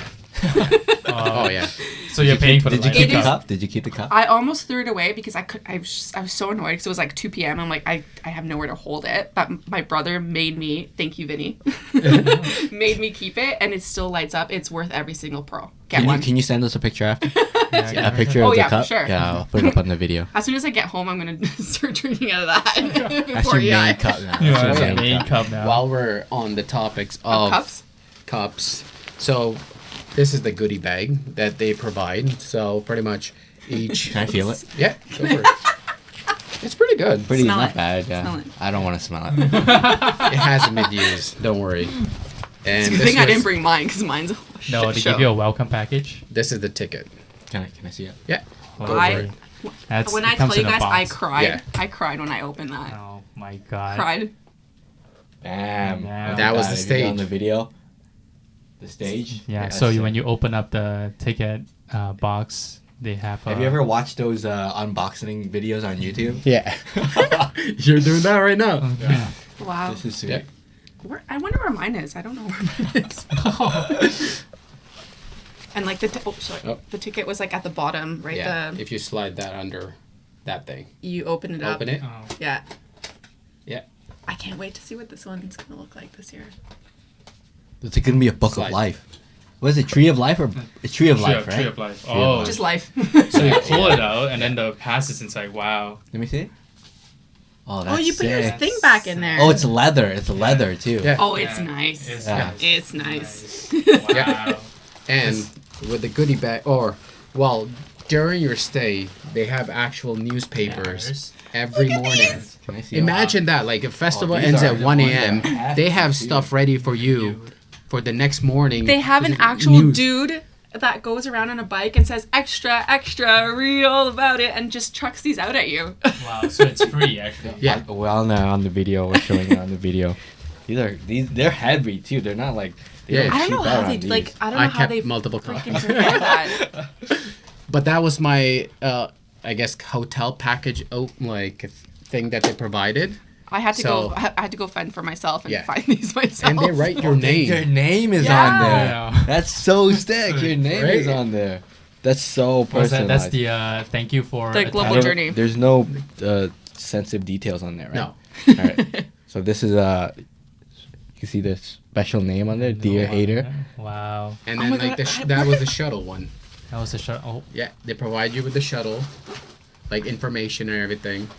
Speaker 3: Oh yeah.
Speaker 4: so you're paying for the
Speaker 1: Did you
Speaker 4: light
Speaker 1: keep the
Speaker 4: cup.
Speaker 1: cup? Did you keep the cup?
Speaker 2: I almost threw it away because I was so annoyed because it was like 2 p.m. I'm like, I have nowhere to hold it. But my brother made me, thank you, Vinny, made me keep it, and it still lights up. It's worth every single pearl. Get one.
Speaker 1: Can you send us a picture after?
Speaker 4: Yeah,
Speaker 1: A picture
Speaker 2: Oh,
Speaker 1: of the
Speaker 2: yeah, for
Speaker 1: cup?
Speaker 2: sure.
Speaker 1: Yeah, I'll put it up on the video.
Speaker 2: As soon as I get home, I'm going to start drinking out of that
Speaker 1: That's
Speaker 2: before
Speaker 1: your
Speaker 2: you.
Speaker 1: main cup now.
Speaker 4: Yeah,
Speaker 1: That's
Speaker 4: that's
Speaker 1: your
Speaker 4: a main cup now.
Speaker 3: While we're on the topics of
Speaker 2: Cups?
Speaker 3: So this is the goodie bag that they provide. So pretty much each.
Speaker 1: Can I feel it?
Speaker 3: Yeah, go for it. It's pretty good.
Speaker 1: Pretty
Speaker 2: Smell
Speaker 1: not
Speaker 2: it.
Speaker 1: bad, yeah.
Speaker 2: Smell it.
Speaker 1: I don't want to smell it.
Speaker 3: It hasn't been used. Don't worry. And
Speaker 2: Good
Speaker 3: this
Speaker 2: thing I didn't
Speaker 3: was-
Speaker 2: bring mine because mine's a
Speaker 4: No,
Speaker 2: shit
Speaker 4: they
Speaker 2: show.
Speaker 4: give you a welcome package.
Speaker 3: This is the ticket.
Speaker 1: Can I see it?
Speaker 3: Yeah.
Speaker 4: Oh,
Speaker 3: Go
Speaker 2: I-
Speaker 3: for it.
Speaker 4: That's,
Speaker 2: When
Speaker 4: it
Speaker 2: I
Speaker 4: comes
Speaker 2: tell you
Speaker 4: in a
Speaker 2: guys, I
Speaker 4: box.
Speaker 2: cried.
Speaker 3: Yeah.
Speaker 2: I cried when I opened that.
Speaker 4: Oh my god.
Speaker 2: Cried.
Speaker 1: Bam.
Speaker 4: Yeah.
Speaker 3: That was the
Speaker 1: Have you done
Speaker 3: stage.
Speaker 1: the video. The stage.
Speaker 4: Yeah.
Speaker 1: That's
Speaker 4: So
Speaker 1: sick.
Speaker 4: when you open up the ticket box, they have.
Speaker 1: Have you ever watched those unboxing videos on YouTube?
Speaker 3: Yeah. You're doing that right now.
Speaker 4: Yeah.
Speaker 2: Wow.
Speaker 1: This is sweet.
Speaker 3: Yeah.
Speaker 2: I wonder where mine is. I don't know where mine is. And like
Speaker 3: Oh.
Speaker 2: the ticket was like at the bottom, right?
Speaker 3: Yeah. If you slide that under that thing,
Speaker 2: You open it up.
Speaker 3: open it.
Speaker 4: Oh.
Speaker 2: Yeah.
Speaker 3: Yeah.
Speaker 2: I can't wait to see what this one's gonna look like this year.
Speaker 1: It's gonna be a book
Speaker 3: Slide.
Speaker 1: of life. What is it? Tree of life or a tree of life, right?
Speaker 4: Tree of life.
Speaker 1: Tree of
Speaker 4: Oh.
Speaker 1: life.
Speaker 2: Just life.
Speaker 4: So you pull it out, and then the pass is inside. Wow.
Speaker 1: Let me see. Oh, that's
Speaker 2: Oh, you put your
Speaker 1: sick.
Speaker 2: thing back in there.
Speaker 1: Oh, it's leather. It's leather too.
Speaker 3: Yeah.
Speaker 2: Oh, it's
Speaker 4: Yeah.
Speaker 2: nice.
Speaker 4: It's
Speaker 1: Yeah.
Speaker 4: nice.
Speaker 2: It's nice.
Speaker 4: Wow.
Speaker 3: And with the goodie bag, during your stay, they have actual newspapers every morning.
Speaker 1: Can I see
Speaker 3: Imagine that, like, if festival
Speaker 1: these
Speaker 3: ends
Speaker 1: are
Speaker 3: at
Speaker 1: the
Speaker 3: 1
Speaker 1: ones
Speaker 3: a.m.,
Speaker 1: that have
Speaker 3: they have
Speaker 1: to
Speaker 3: stuff ready for you for the next morning.
Speaker 2: They have an
Speaker 3: News.
Speaker 2: actual dude that goes around on a bike and says, extra, extra, read all about it, and just chucks these out at you.
Speaker 4: Wow. So it's free actually.
Speaker 3: Yeah.
Speaker 1: Well, no, on the video, we're showing it on the video. They're heavy too. They're not like. They
Speaker 3: Yeah.
Speaker 1: don't
Speaker 2: I don't know
Speaker 1: cheap
Speaker 2: how
Speaker 1: out
Speaker 2: they,
Speaker 1: on these.
Speaker 2: like, I don't
Speaker 3: I
Speaker 2: know how
Speaker 3: kept
Speaker 2: they
Speaker 3: multiple
Speaker 2: freaking
Speaker 3: copies.
Speaker 2: prepare that.
Speaker 3: But that was my, I guess, hotel package, thing that they provided.
Speaker 2: I had to
Speaker 3: So-
Speaker 2: go. I had to go fend for myself and
Speaker 3: Yeah.
Speaker 2: find these myself.
Speaker 3: And they write your name.
Speaker 1: Your name is
Speaker 2: Yeah.
Speaker 1: on there.
Speaker 4: Yeah.
Speaker 1: That's so sick. Your name is
Speaker 3: Right?
Speaker 1: on there. That's so
Speaker 4: Was that,
Speaker 1: personalized.
Speaker 4: that's the thank you for
Speaker 2: The
Speaker 4: attending.
Speaker 2: global
Speaker 1: I don't-
Speaker 2: journey.
Speaker 1: There's no sensitive details on there, right?
Speaker 3: No.
Speaker 1: All right. So this is you see the special name on there, Dear Hater.
Speaker 4: Wow.
Speaker 3: And
Speaker 2: Oh
Speaker 3: then,
Speaker 2: my
Speaker 3: like,
Speaker 2: God,
Speaker 3: that was the shuttle one.
Speaker 4: That was a shot. Oh,
Speaker 3: Yeah, they provide you with the shuttle, like, information and everything.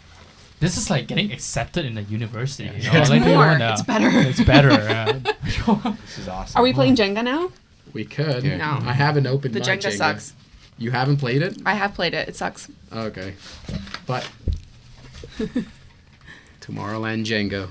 Speaker 4: this is like getting accepted in the university. You know?
Speaker 3: Yeah.
Speaker 2: It's
Speaker 4: Like, you
Speaker 2: more.
Speaker 4: wanna-
Speaker 2: It's better.
Speaker 4: It's better. Yeah.
Speaker 1: This is awesome.
Speaker 2: Are we playing Jenga now?
Speaker 3: We could.
Speaker 1: Yeah.
Speaker 2: No.
Speaker 3: I haven't opened
Speaker 2: The
Speaker 3: my
Speaker 2: Jenga sucks.
Speaker 3: You haven't played it?
Speaker 2: I have played it. It sucks.
Speaker 3: Okay. But Tomorrowland Jenga.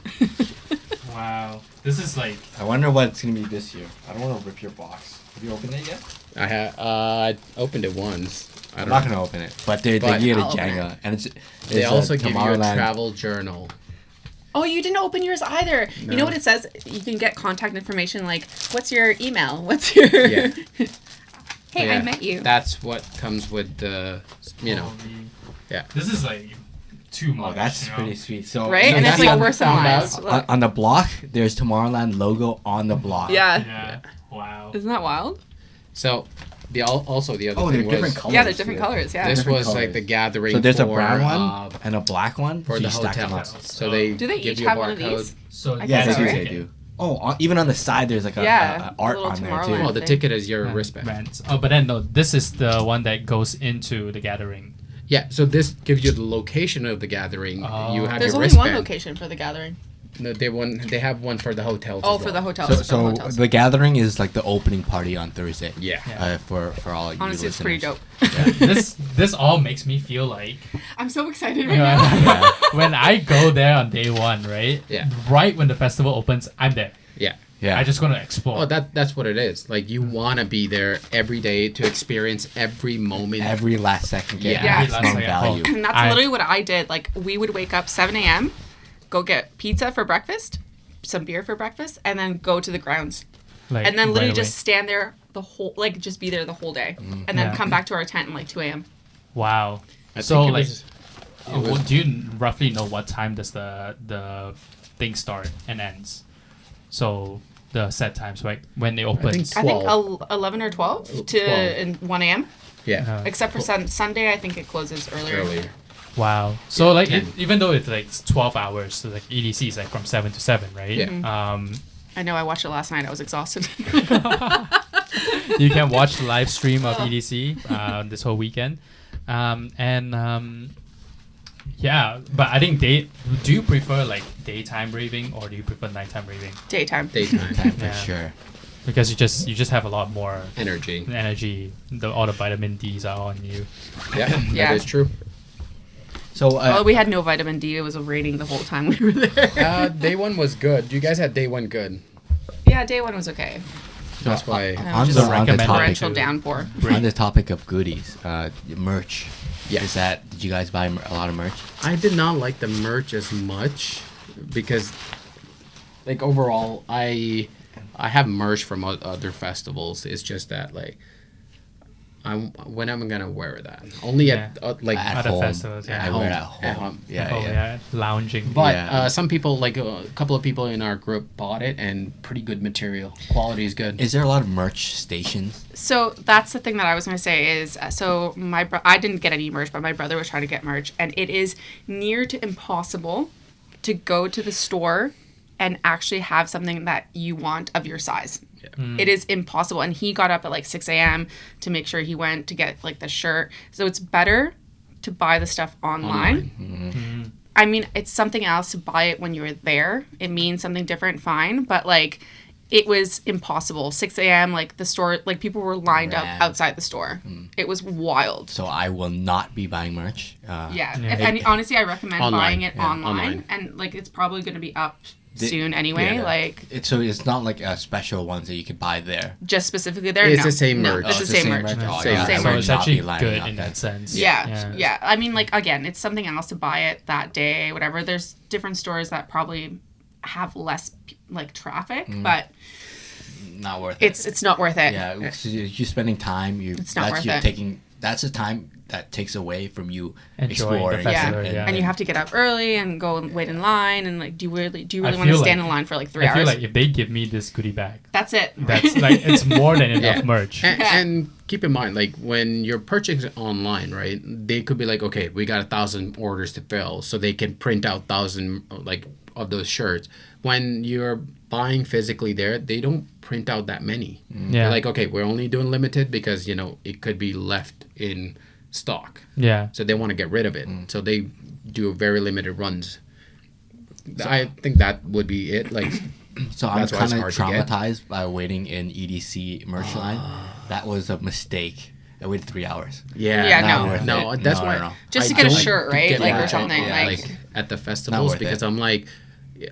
Speaker 4: Wow. This is like
Speaker 1: I wonder what it's gonna be this year. I don't want to rip your box. Have you opened it yet?
Speaker 3: I opened it once. I
Speaker 1: I'm
Speaker 3: don't
Speaker 1: not
Speaker 3: know.
Speaker 1: gonna open it. But they
Speaker 3: But-
Speaker 1: give you a
Speaker 2: I'll open
Speaker 1: Jenga, and it's
Speaker 3: They
Speaker 1: a
Speaker 3: also give you a
Speaker 1: Tomorrowland-
Speaker 3: travel journal.
Speaker 2: Oh, you didn't open yours either. You know
Speaker 3: No.
Speaker 2: what it says? You can get contact information like, what's your email? What's your...
Speaker 3: Yeah.
Speaker 2: Hey,
Speaker 3: Yeah,
Speaker 2: I met you.
Speaker 3: That's what comes with the,
Speaker 4: holy-
Speaker 3: Yeah.
Speaker 4: This is like too much.
Speaker 1: Oh, that's
Speaker 4: you know?
Speaker 1: pretty sweet. So
Speaker 2: Right?
Speaker 3: So
Speaker 2: And it's
Speaker 3: that's
Speaker 2: like
Speaker 3: how we
Speaker 2: personalized.
Speaker 3: found
Speaker 2: Look.
Speaker 1: on the block, there's Tomorrowland logo on the block.
Speaker 2: Yeah.
Speaker 4: Yeah. Wow.
Speaker 2: Isn't that wild?
Speaker 3: So, also the other
Speaker 1: Oh,
Speaker 3: thing
Speaker 1: they're different
Speaker 3: was
Speaker 1: colors.
Speaker 2: Yeah, they're different colors. Yeah.
Speaker 3: this
Speaker 1: Different
Speaker 3: was like
Speaker 1: colors.
Speaker 3: the gathering.
Speaker 1: So there's a
Speaker 3: for,
Speaker 1: brown one and a black one
Speaker 3: for
Speaker 1: so
Speaker 3: the
Speaker 1: you stack them
Speaker 3: hotel.
Speaker 1: up.
Speaker 3: So they
Speaker 2: Do they
Speaker 3: give
Speaker 2: each
Speaker 3: you a
Speaker 2: have one of
Speaker 3: barcode.
Speaker 2: these?
Speaker 4: So
Speaker 2: I
Speaker 1: Yeah,
Speaker 2: guess
Speaker 1: they
Speaker 2: so,
Speaker 1: do.
Speaker 2: right?
Speaker 1: They do. Oh, even on the side, there's like
Speaker 2: Yeah,
Speaker 1: a art
Speaker 2: little
Speaker 1: on there too.
Speaker 2: Tomorrowland.
Speaker 3: Oh, the ticket is your wristband.
Speaker 4: Rent. Oh, but then no, this is the one that goes into the gathering.
Speaker 3: Yeah, so this gives you the location of the gathering.
Speaker 4: Oh.
Speaker 3: You have
Speaker 2: There's
Speaker 3: your
Speaker 2: only
Speaker 3: wristband.
Speaker 2: one location for the gathering.
Speaker 3: No, they have one for the hotels.
Speaker 2: Oh,
Speaker 3: as
Speaker 2: for
Speaker 3: well.
Speaker 2: the hotels.
Speaker 1: So,
Speaker 2: for the
Speaker 1: so
Speaker 2: hotels.
Speaker 1: the gathering is like the opening party on Thursday.
Speaker 3: Yeah.
Speaker 4: Yeah.
Speaker 1: For all you
Speaker 2: Honestly, it's pretty dope.
Speaker 1: listeners.
Speaker 4: This all makes me feel like
Speaker 2: I'm so excited
Speaker 4: you
Speaker 2: right
Speaker 4: know,
Speaker 2: now.
Speaker 4: when I go there on day one, right?
Speaker 3: Yeah.
Speaker 4: Right when the festival opens, I'm there.
Speaker 3: Yeah.
Speaker 1: Yeah.
Speaker 4: I just gonna explore.
Speaker 3: Oh, that's what it is. Like you want to be there every day to experience every moment.
Speaker 1: Every last second get
Speaker 3: Yeah.
Speaker 4: Every last
Speaker 1: maximum
Speaker 4: second.
Speaker 1: value.
Speaker 2: And that's literally what I did. Like, we would wake up 7 a.m., go get pizza for breakfast, some beer for breakfast, and then go to the grounds.
Speaker 4: Like,
Speaker 2: And then literally
Speaker 4: right away.
Speaker 2: just stand there just be there the whole day. And then
Speaker 4: Yeah.
Speaker 2: come back to our tent at like 2 a.m.
Speaker 4: Wow.
Speaker 3: I
Speaker 4: So
Speaker 3: think it
Speaker 4: like,
Speaker 3: was-
Speaker 4: do you roughly know what time does the thing start and ends? So the set times, right? When it opens.
Speaker 2: I think
Speaker 3: 12.
Speaker 2: 11 or 12 to
Speaker 3: 12.
Speaker 2: in 1 a.m.
Speaker 3: Yeah.
Speaker 2: Except for Sunday, I think it closes earlier.
Speaker 3: Earlier.
Speaker 4: Wow. So like,
Speaker 3: Yeah.
Speaker 4: even though it's like 12 hours, so like EDC is like from 7 to 7, right?
Speaker 3: Yeah.
Speaker 2: I know, I watched it last night. I was exhausted.
Speaker 4: You can watch the live stream of EDC this whole weekend. Yeah, but I think do you prefer like daytime raving or do you prefer nighttime raving?
Speaker 2: Daytime.
Speaker 3: Daytime.
Speaker 1: Time for
Speaker 4: Yeah.
Speaker 1: sure.
Speaker 4: Because you just have a lot more
Speaker 3: Energy.
Speaker 4: energy. All the vitamin D's are on you.
Speaker 3: Yeah,
Speaker 2: Yeah.
Speaker 3: that is true.
Speaker 1: So
Speaker 2: Well, we had no vitamin D. It was raining the whole time we were there.
Speaker 3: Day one was good. You guys had day one good.
Speaker 2: Yeah, day one was okay.
Speaker 3: That's why.
Speaker 1: on
Speaker 2: just
Speaker 1: the
Speaker 4: recommend
Speaker 1: topic,
Speaker 2: Torrential
Speaker 4: to-
Speaker 2: downpour.
Speaker 1: on the topic of goodies, merch.
Speaker 3: Yeah.
Speaker 1: Did you guys buy a lot of merch?
Speaker 3: I did not like the merch as much because, like overall, I have merch from other festivals. It's just that like, when am I gonna wear that? Only at like
Speaker 1: At
Speaker 4: Other
Speaker 1: home.
Speaker 4: festivals, yeah.
Speaker 1: I wear it at home.
Speaker 3: At home.
Speaker 1: Yeah,
Speaker 4: Oh
Speaker 1: yeah.
Speaker 4: yeah, lounging.
Speaker 3: But
Speaker 1: Yeah.
Speaker 3: some people, like a couple of people in our group, bought it and pretty good material. Quality is good.
Speaker 1: Is there a lot of merch stations?
Speaker 2: So that's the thing that I was going to say is, so I didn't get any merch, but my brother was trying to get merch, and it is near to impossible to go to the store and actually have something that you want of your size. It is impossible. And he got up at like 6 a.m. to make sure he went to get like the shirt. So it's better to buy the stuff online. I mean, it's something else to buy it when you're there. It means something different, fine. But like, it was impossible. 6 a.m., like the store, like people were lined up
Speaker 1: Rammed.
Speaker 2: outside the store. It was wild.
Speaker 1: So I will not be buying merch.
Speaker 2: Yeah.
Speaker 4: Yeah.
Speaker 2: And honestly, I recommend
Speaker 3: Online.
Speaker 2: buying it
Speaker 3: Yeah,
Speaker 2: online.
Speaker 3: online.
Speaker 2: And like, it's probably going to be up soon anyway.
Speaker 1: Yeah.
Speaker 2: Like,
Speaker 1: So it's not like a special ones that you could buy there.
Speaker 2: just specifically there.
Speaker 3: It's
Speaker 2: no.
Speaker 3: the same
Speaker 2: No,
Speaker 3: merch.
Speaker 2: it's the same merch.
Speaker 1: Oh,
Speaker 3: Same
Speaker 1: yeah,
Speaker 3: merch.
Speaker 1: I
Speaker 4: So
Speaker 1: would
Speaker 4: it's
Speaker 1: not
Speaker 4: actually
Speaker 1: be lining
Speaker 4: good
Speaker 1: up
Speaker 4: in
Speaker 1: then.
Speaker 4: that sense.
Speaker 2: Yeah. I mean, like, again, it's something else to buy it that day, whatever. There's different stores that probably have less like traffic, but
Speaker 1: Not worth it.
Speaker 2: it's not worth it.
Speaker 1: Yeah, you're spending time.
Speaker 2: It's not worth it.
Speaker 1: That's the time that takes away from you
Speaker 4: Enjoying the
Speaker 1: exploring.
Speaker 4: festival,
Speaker 2: Yeah.
Speaker 4: yeah.
Speaker 2: And you have to get up early and go and wait in line, and like, do you really
Speaker 4: I
Speaker 2: want to
Speaker 4: feel
Speaker 2: stand
Speaker 4: like-
Speaker 2: in line for like 3
Speaker 4: I
Speaker 2: hours?
Speaker 4: feel like if they give me this goodie bag,
Speaker 2: That's it.
Speaker 4: that's like it's more than enough
Speaker 3: Yeah.
Speaker 4: merch.
Speaker 3: And keep in mind, like when you're purchasing online, right? They could be like, okay, we got 1,000 orders to fill, so they can print out 1,000 like of those shirts. When you're buying physically there, they don't print out that many.
Speaker 4: Yeah.
Speaker 3: They're like, okay, we're only doing limited because it could be left in stock,
Speaker 4: Yeah.
Speaker 3: so they want to get rid of it. So they do very limited runs. I think that would be it. Like,
Speaker 1: So I'm
Speaker 3: That's why it's
Speaker 1: kind of
Speaker 3: hard to get.
Speaker 1: traumatized by waiting in EDC merch line. That was a mistake. I waited 3 hours.
Speaker 3: yeah,
Speaker 2: Yeah,
Speaker 1: Not
Speaker 2: no.
Speaker 1: worth
Speaker 3: no,
Speaker 1: it.
Speaker 3: that's
Speaker 1: No,
Speaker 3: why.
Speaker 1: no, no.
Speaker 2: Just to
Speaker 3: I
Speaker 2: get a
Speaker 3: don't
Speaker 2: shirt, right?
Speaker 3: get
Speaker 2: Like,
Speaker 3: that
Speaker 2: or something, like-
Speaker 3: at the festivals
Speaker 1: worth
Speaker 3: because
Speaker 1: it.
Speaker 3: I'm like,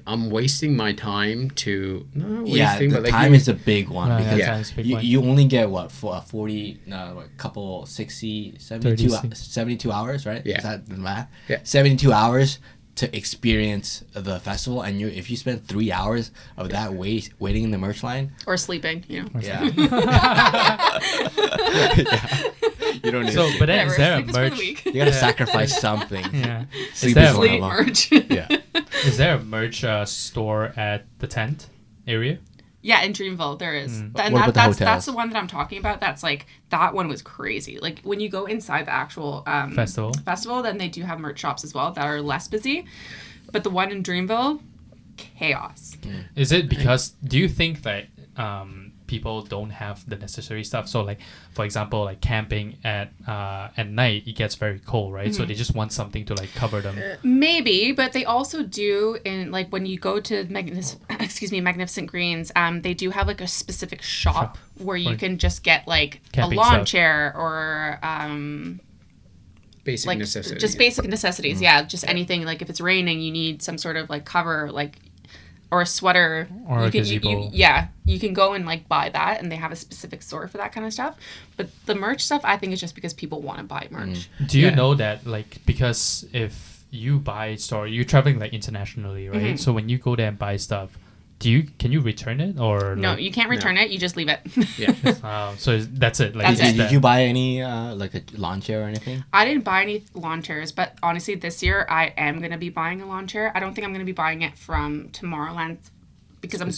Speaker 3: I'm wasting my time to not wasting,
Speaker 1: Yeah, the
Speaker 3: but like
Speaker 1: time is a big one
Speaker 4: Yeah,
Speaker 1: because
Speaker 3: yeah.
Speaker 4: time's a big
Speaker 1: you,
Speaker 4: one.
Speaker 1: you only get what for a 40 a couple 60 72
Speaker 4: 36.
Speaker 1: 72 hours, right?
Speaker 3: Yeah.
Speaker 1: Is that the math?
Speaker 3: Yeah.
Speaker 1: 72 hours to experience the festival, and if you spend 3 hours of that waiting in the merch line,
Speaker 2: Or sleeping, you know.
Speaker 1: yeah. You don't need
Speaker 4: So,
Speaker 1: to
Speaker 4: but then
Speaker 2: Whatever.
Speaker 4: is there a
Speaker 2: Sleep is for the
Speaker 4: merch?
Speaker 2: week.
Speaker 1: you gotta sacrifice something.
Speaker 4: Yeah.
Speaker 1: Sleep
Speaker 4: there
Speaker 1: is
Speaker 4: a-
Speaker 1: one of
Speaker 2: Sleep
Speaker 1: them.
Speaker 2: merch.
Speaker 1: Yeah.
Speaker 4: Is there a merch store at the tent area?
Speaker 2: Yeah, in Dreamville there is. And
Speaker 1: What about the
Speaker 2: that's
Speaker 1: hotels?
Speaker 2: the one that I'm talking about. That's like, that one was crazy. Like, when you go inside the actual
Speaker 4: Festival?
Speaker 2: then they do have merch shops as well that are less busy. But the one in Dreamville, chaos.
Speaker 4: Is it because do you think that people don't have the necessary stuff? So like, for example, like camping at night, it gets very cold, right? So they just want something to like cover them.
Speaker 2: Maybe, but they also do in like when you go to Magnificent Greens, they do have like a specific shop where you
Speaker 4: Right.
Speaker 2: can just get like a
Speaker 4: Camping
Speaker 2: lawn
Speaker 4: stuff.
Speaker 2: chair or
Speaker 3: basic
Speaker 2: like
Speaker 3: necessities.
Speaker 2: just basic necessities. Yeah, just anything. Like if it's raining, you need some sort of like cover. Like or a sweater.
Speaker 4: Or
Speaker 2: you
Speaker 4: a
Speaker 2: can,
Speaker 4: gazebo.
Speaker 2: you can go and like buy that, and they have a specific store for that kind of stuff. But the merch stuff, I think, is just because people want to buy merch.
Speaker 4: Do you
Speaker 3: Yeah.
Speaker 4: know that, like, because if you buy store, you're traveling like internationally, right?
Speaker 2: Mm-hmm.
Speaker 4: So when you go there and buy stuff, can you return it or
Speaker 2: No,
Speaker 4: like,
Speaker 2: you can't return it. You just leave it.
Speaker 3: Yeah.
Speaker 4: so that's it. Like
Speaker 2: That's
Speaker 4: it's
Speaker 2: it.
Speaker 1: Did you buy any like a lawn chair or anything?
Speaker 2: I didn't buy any lawn chairs, but honestly, this year I am going to be buying a lawn chair. I don't think I'm going to be buying it from Tomorrowland because I'm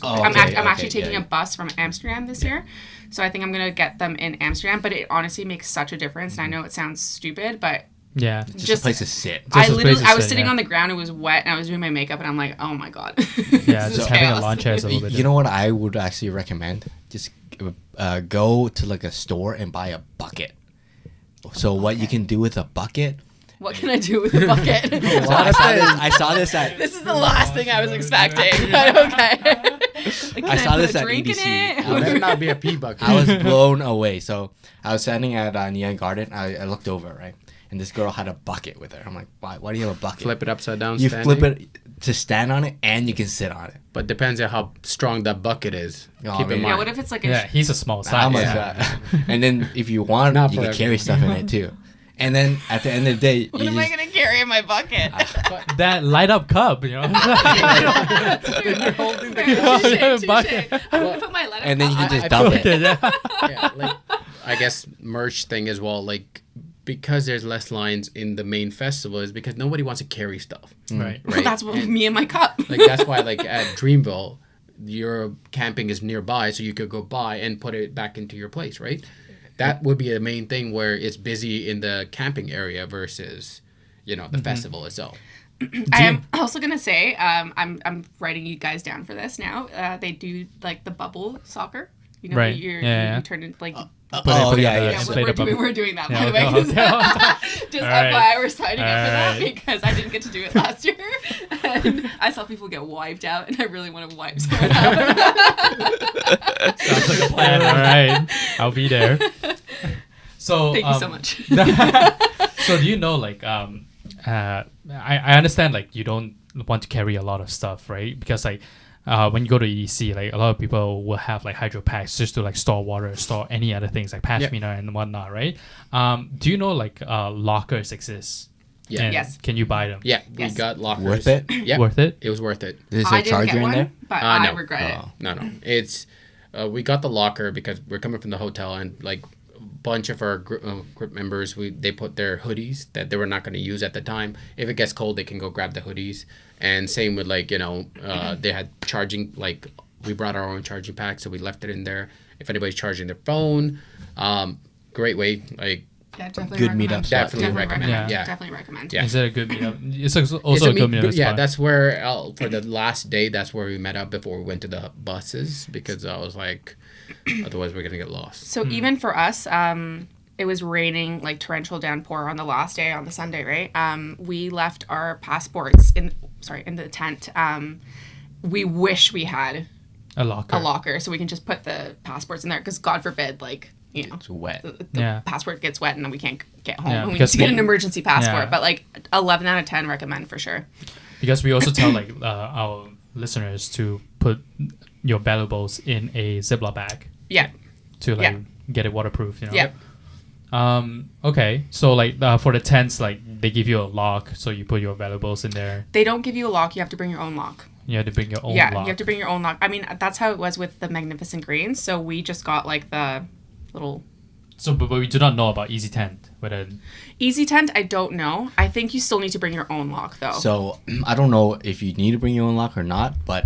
Speaker 2: actually taking
Speaker 1: yeah.
Speaker 2: a bus from Amsterdam this year. So I think I'm going to get them in Amsterdam, but it honestly makes such a difference. And I know it sounds stupid, but
Speaker 4: yeah.
Speaker 1: Just a place to sit.
Speaker 2: I
Speaker 4: a place to
Speaker 2: was
Speaker 4: sit,
Speaker 2: sitting
Speaker 4: yeah.
Speaker 2: on the ground, it was wet, and I was doing my makeup, and I'm like, oh my god.
Speaker 4: Yeah,
Speaker 2: This
Speaker 4: just
Speaker 2: is
Speaker 4: having a
Speaker 2: chaos.
Speaker 4: lawn chair is a little bit.
Speaker 1: You know what I would actually recommend? Just go to like a store and buy a bucket. So what you can do with a bucket?
Speaker 2: What can I do with a bucket?
Speaker 1: Well, I saw this at
Speaker 2: This is the last thing I was expecting, but okay. Like,
Speaker 1: I
Speaker 2: can
Speaker 1: saw
Speaker 2: put
Speaker 1: this
Speaker 2: a
Speaker 1: at
Speaker 2: drink in
Speaker 1: EDC.
Speaker 2: it?
Speaker 1: I was-
Speaker 3: Better not be a pee bucket.
Speaker 1: I was blown away. So I was standing at Neon Garden. I looked over, right? And this girl had a bucket with her. I'm like, why do you have a bucket?
Speaker 3: Flip it upside down.
Speaker 1: You
Speaker 3: standing.
Speaker 1: flip it to stand on it and you can sit on it.
Speaker 3: But depends on how strong that bucket is.
Speaker 1: Oh,
Speaker 3: Keep in
Speaker 1: man.
Speaker 3: mind.
Speaker 2: Yeah, what if it's like a...
Speaker 4: Yeah, he's a small size.
Speaker 1: How much
Speaker 3: Yeah.
Speaker 1: that? And then if you want,
Speaker 3: Not
Speaker 1: you
Speaker 3: for
Speaker 1: can carry
Speaker 3: everyone.
Speaker 1: stuff in it too. And then at the end of the day,
Speaker 2: What
Speaker 1: you
Speaker 2: am I
Speaker 1: just,
Speaker 2: going to carry in my bucket?
Speaker 4: That light up cup, you know.
Speaker 3: You're holding the
Speaker 2: Touche.
Speaker 4: bucket.
Speaker 2: I'm going to put my letter
Speaker 1: and then you can just
Speaker 3: I
Speaker 1: dump
Speaker 3: feel
Speaker 1: it.
Speaker 3: yeah, like I guess merch thing as well. Like because there's less lines in the main festival is because nobody wants to carry stuff.
Speaker 4: Right.
Speaker 3: Right.
Speaker 2: That's what me and my cup.
Speaker 3: Like that's why like at Dreamville, your camping is nearby, so you could go buy and put it back into your place, right? That would be a main thing where it's busy in the camping area versus, the festival itself.
Speaker 2: I am also gonna say, I'm writing you guys down for this now. They do like the bubble soccer. You know,
Speaker 4: Right.
Speaker 2: you
Speaker 4: Yeah.
Speaker 2: turn it like.
Speaker 4: Put it
Speaker 1: yeah,
Speaker 4: in the
Speaker 1: yeah.
Speaker 2: Yeah,
Speaker 4: inflatable bubble.
Speaker 2: we're doing that,
Speaker 4: Yeah,
Speaker 2: by the way.
Speaker 4: okay,
Speaker 2: Just
Speaker 4: All right.
Speaker 2: FYI, we're signing up for that
Speaker 4: All right.
Speaker 2: because I didn't get to do it last year. And I saw people get wiped out, and I really want to wipe someone out.
Speaker 4: Sounds like a plan. All right, I'll be there. So
Speaker 2: Thank you so much.
Speaker 4: So do you know like I understand like you don't want to carry a lot of stuff, right? Because like when you go to EDC, like a lot of people will have like hydro packs just to like store water, store any other things like pashmina and whatnot, right? Do you know like lockers exist?
Speaker 3: Yeah.
Speaker 4: And
Speaker 2: Yes.
Speaker 4: Can you buy them?
Speaker 3: Yeah, we
Speaker 2: Yes.
Speaker 3: got lockers.
Speaker 1: Worth it?
Speaker 3: Yeah,
Speaker 4: Worth it?
Speaker 3: It was worth it.
Speaker 1: There's
Speaker 2: I
Speaker 1: a
Speaker 2: didn't
Speaker 1: charger
Speaker 2: get
Speaker 1: in
Speaker 2: one,
Speaker 1: there.
Speaker 2: but
Speaker 3: No.
Speaker 2: I regret it.
Speaker 3: No. It's we got the locker because we're coming from the hotel and like a bunch of our group members they put their hoodies that they were not going to use at the time. If it gets cold, they can go grab the hoodies. And same with like they had charging like we brought our own charging pack, so we left it in there. If anybody's charging their phone, great way like.
Speaker 2: Yeah, definitely
Speaker 1: Good
Speaker 2: recommend.
Speaker 1: meetup spot.
Speaker 3: Definitely recommend. Yeah.
Speaker 2: Definitely recommend.
Speaker 3: Yeah.
Speaker 4: Is it a good meetup? It's also
Speaker 3: It's
Speaker 4: a good meetup
Speaker 3: yeah,
Speaker 4: spot.
Speaker 3: that's where for the last day. That's where we met up before we went to the buses because I was like, otherwise we're gonna get lost.
Speaker 2: So even for us, it was raining like torrential downpour on the last day on the Sunday, right? We left our passports in the tent. We wish we had
Speaker 4: a locker.
Speaker 2: a locker so we can just put the passports in there because God forbid, like
Speaker 1: It's wet.
Speaker 2: the passport gets wet and then we can't get home.
Speaker 4: Yeah,
Speaker 2: and we need
Speaker 4: because
Speaker 2: to get an emergency passport.
Speaker 4: yeah.
Speaker 2: But like 11 out of 10 recommend for sure.
Speaker 4: Because we also tell like our listeners to put your valuables in a Ziploc bag
Speaker 2: Yeah.
Speaker 4: to like
Speaker 2: Yeah.
Speaker 4: get it waterproof, you know.
Speaker 2: Yeah.
Speaker 4: Okay. So like for the tents, like they give you a lock, so you put your valuables in there.
Speaker 2: They don't give you a lock. You have to bring your own lock.
Speaker 4: You have to bring your own
Speaker 2: Yeah,
Speaker 4: lock.
Speaker 2: you have to bring your own lock. I mean, that's how it was with the Magnificent Greens. So we just got like the little
Speaker 4: So, but we do not know about Easy Tent. Whether
Speaker 2: Easy Tent, I don't know. I think you still need to bring your own lock though.
Speaker 1: So I don't know if you need to bring your own lock or not, but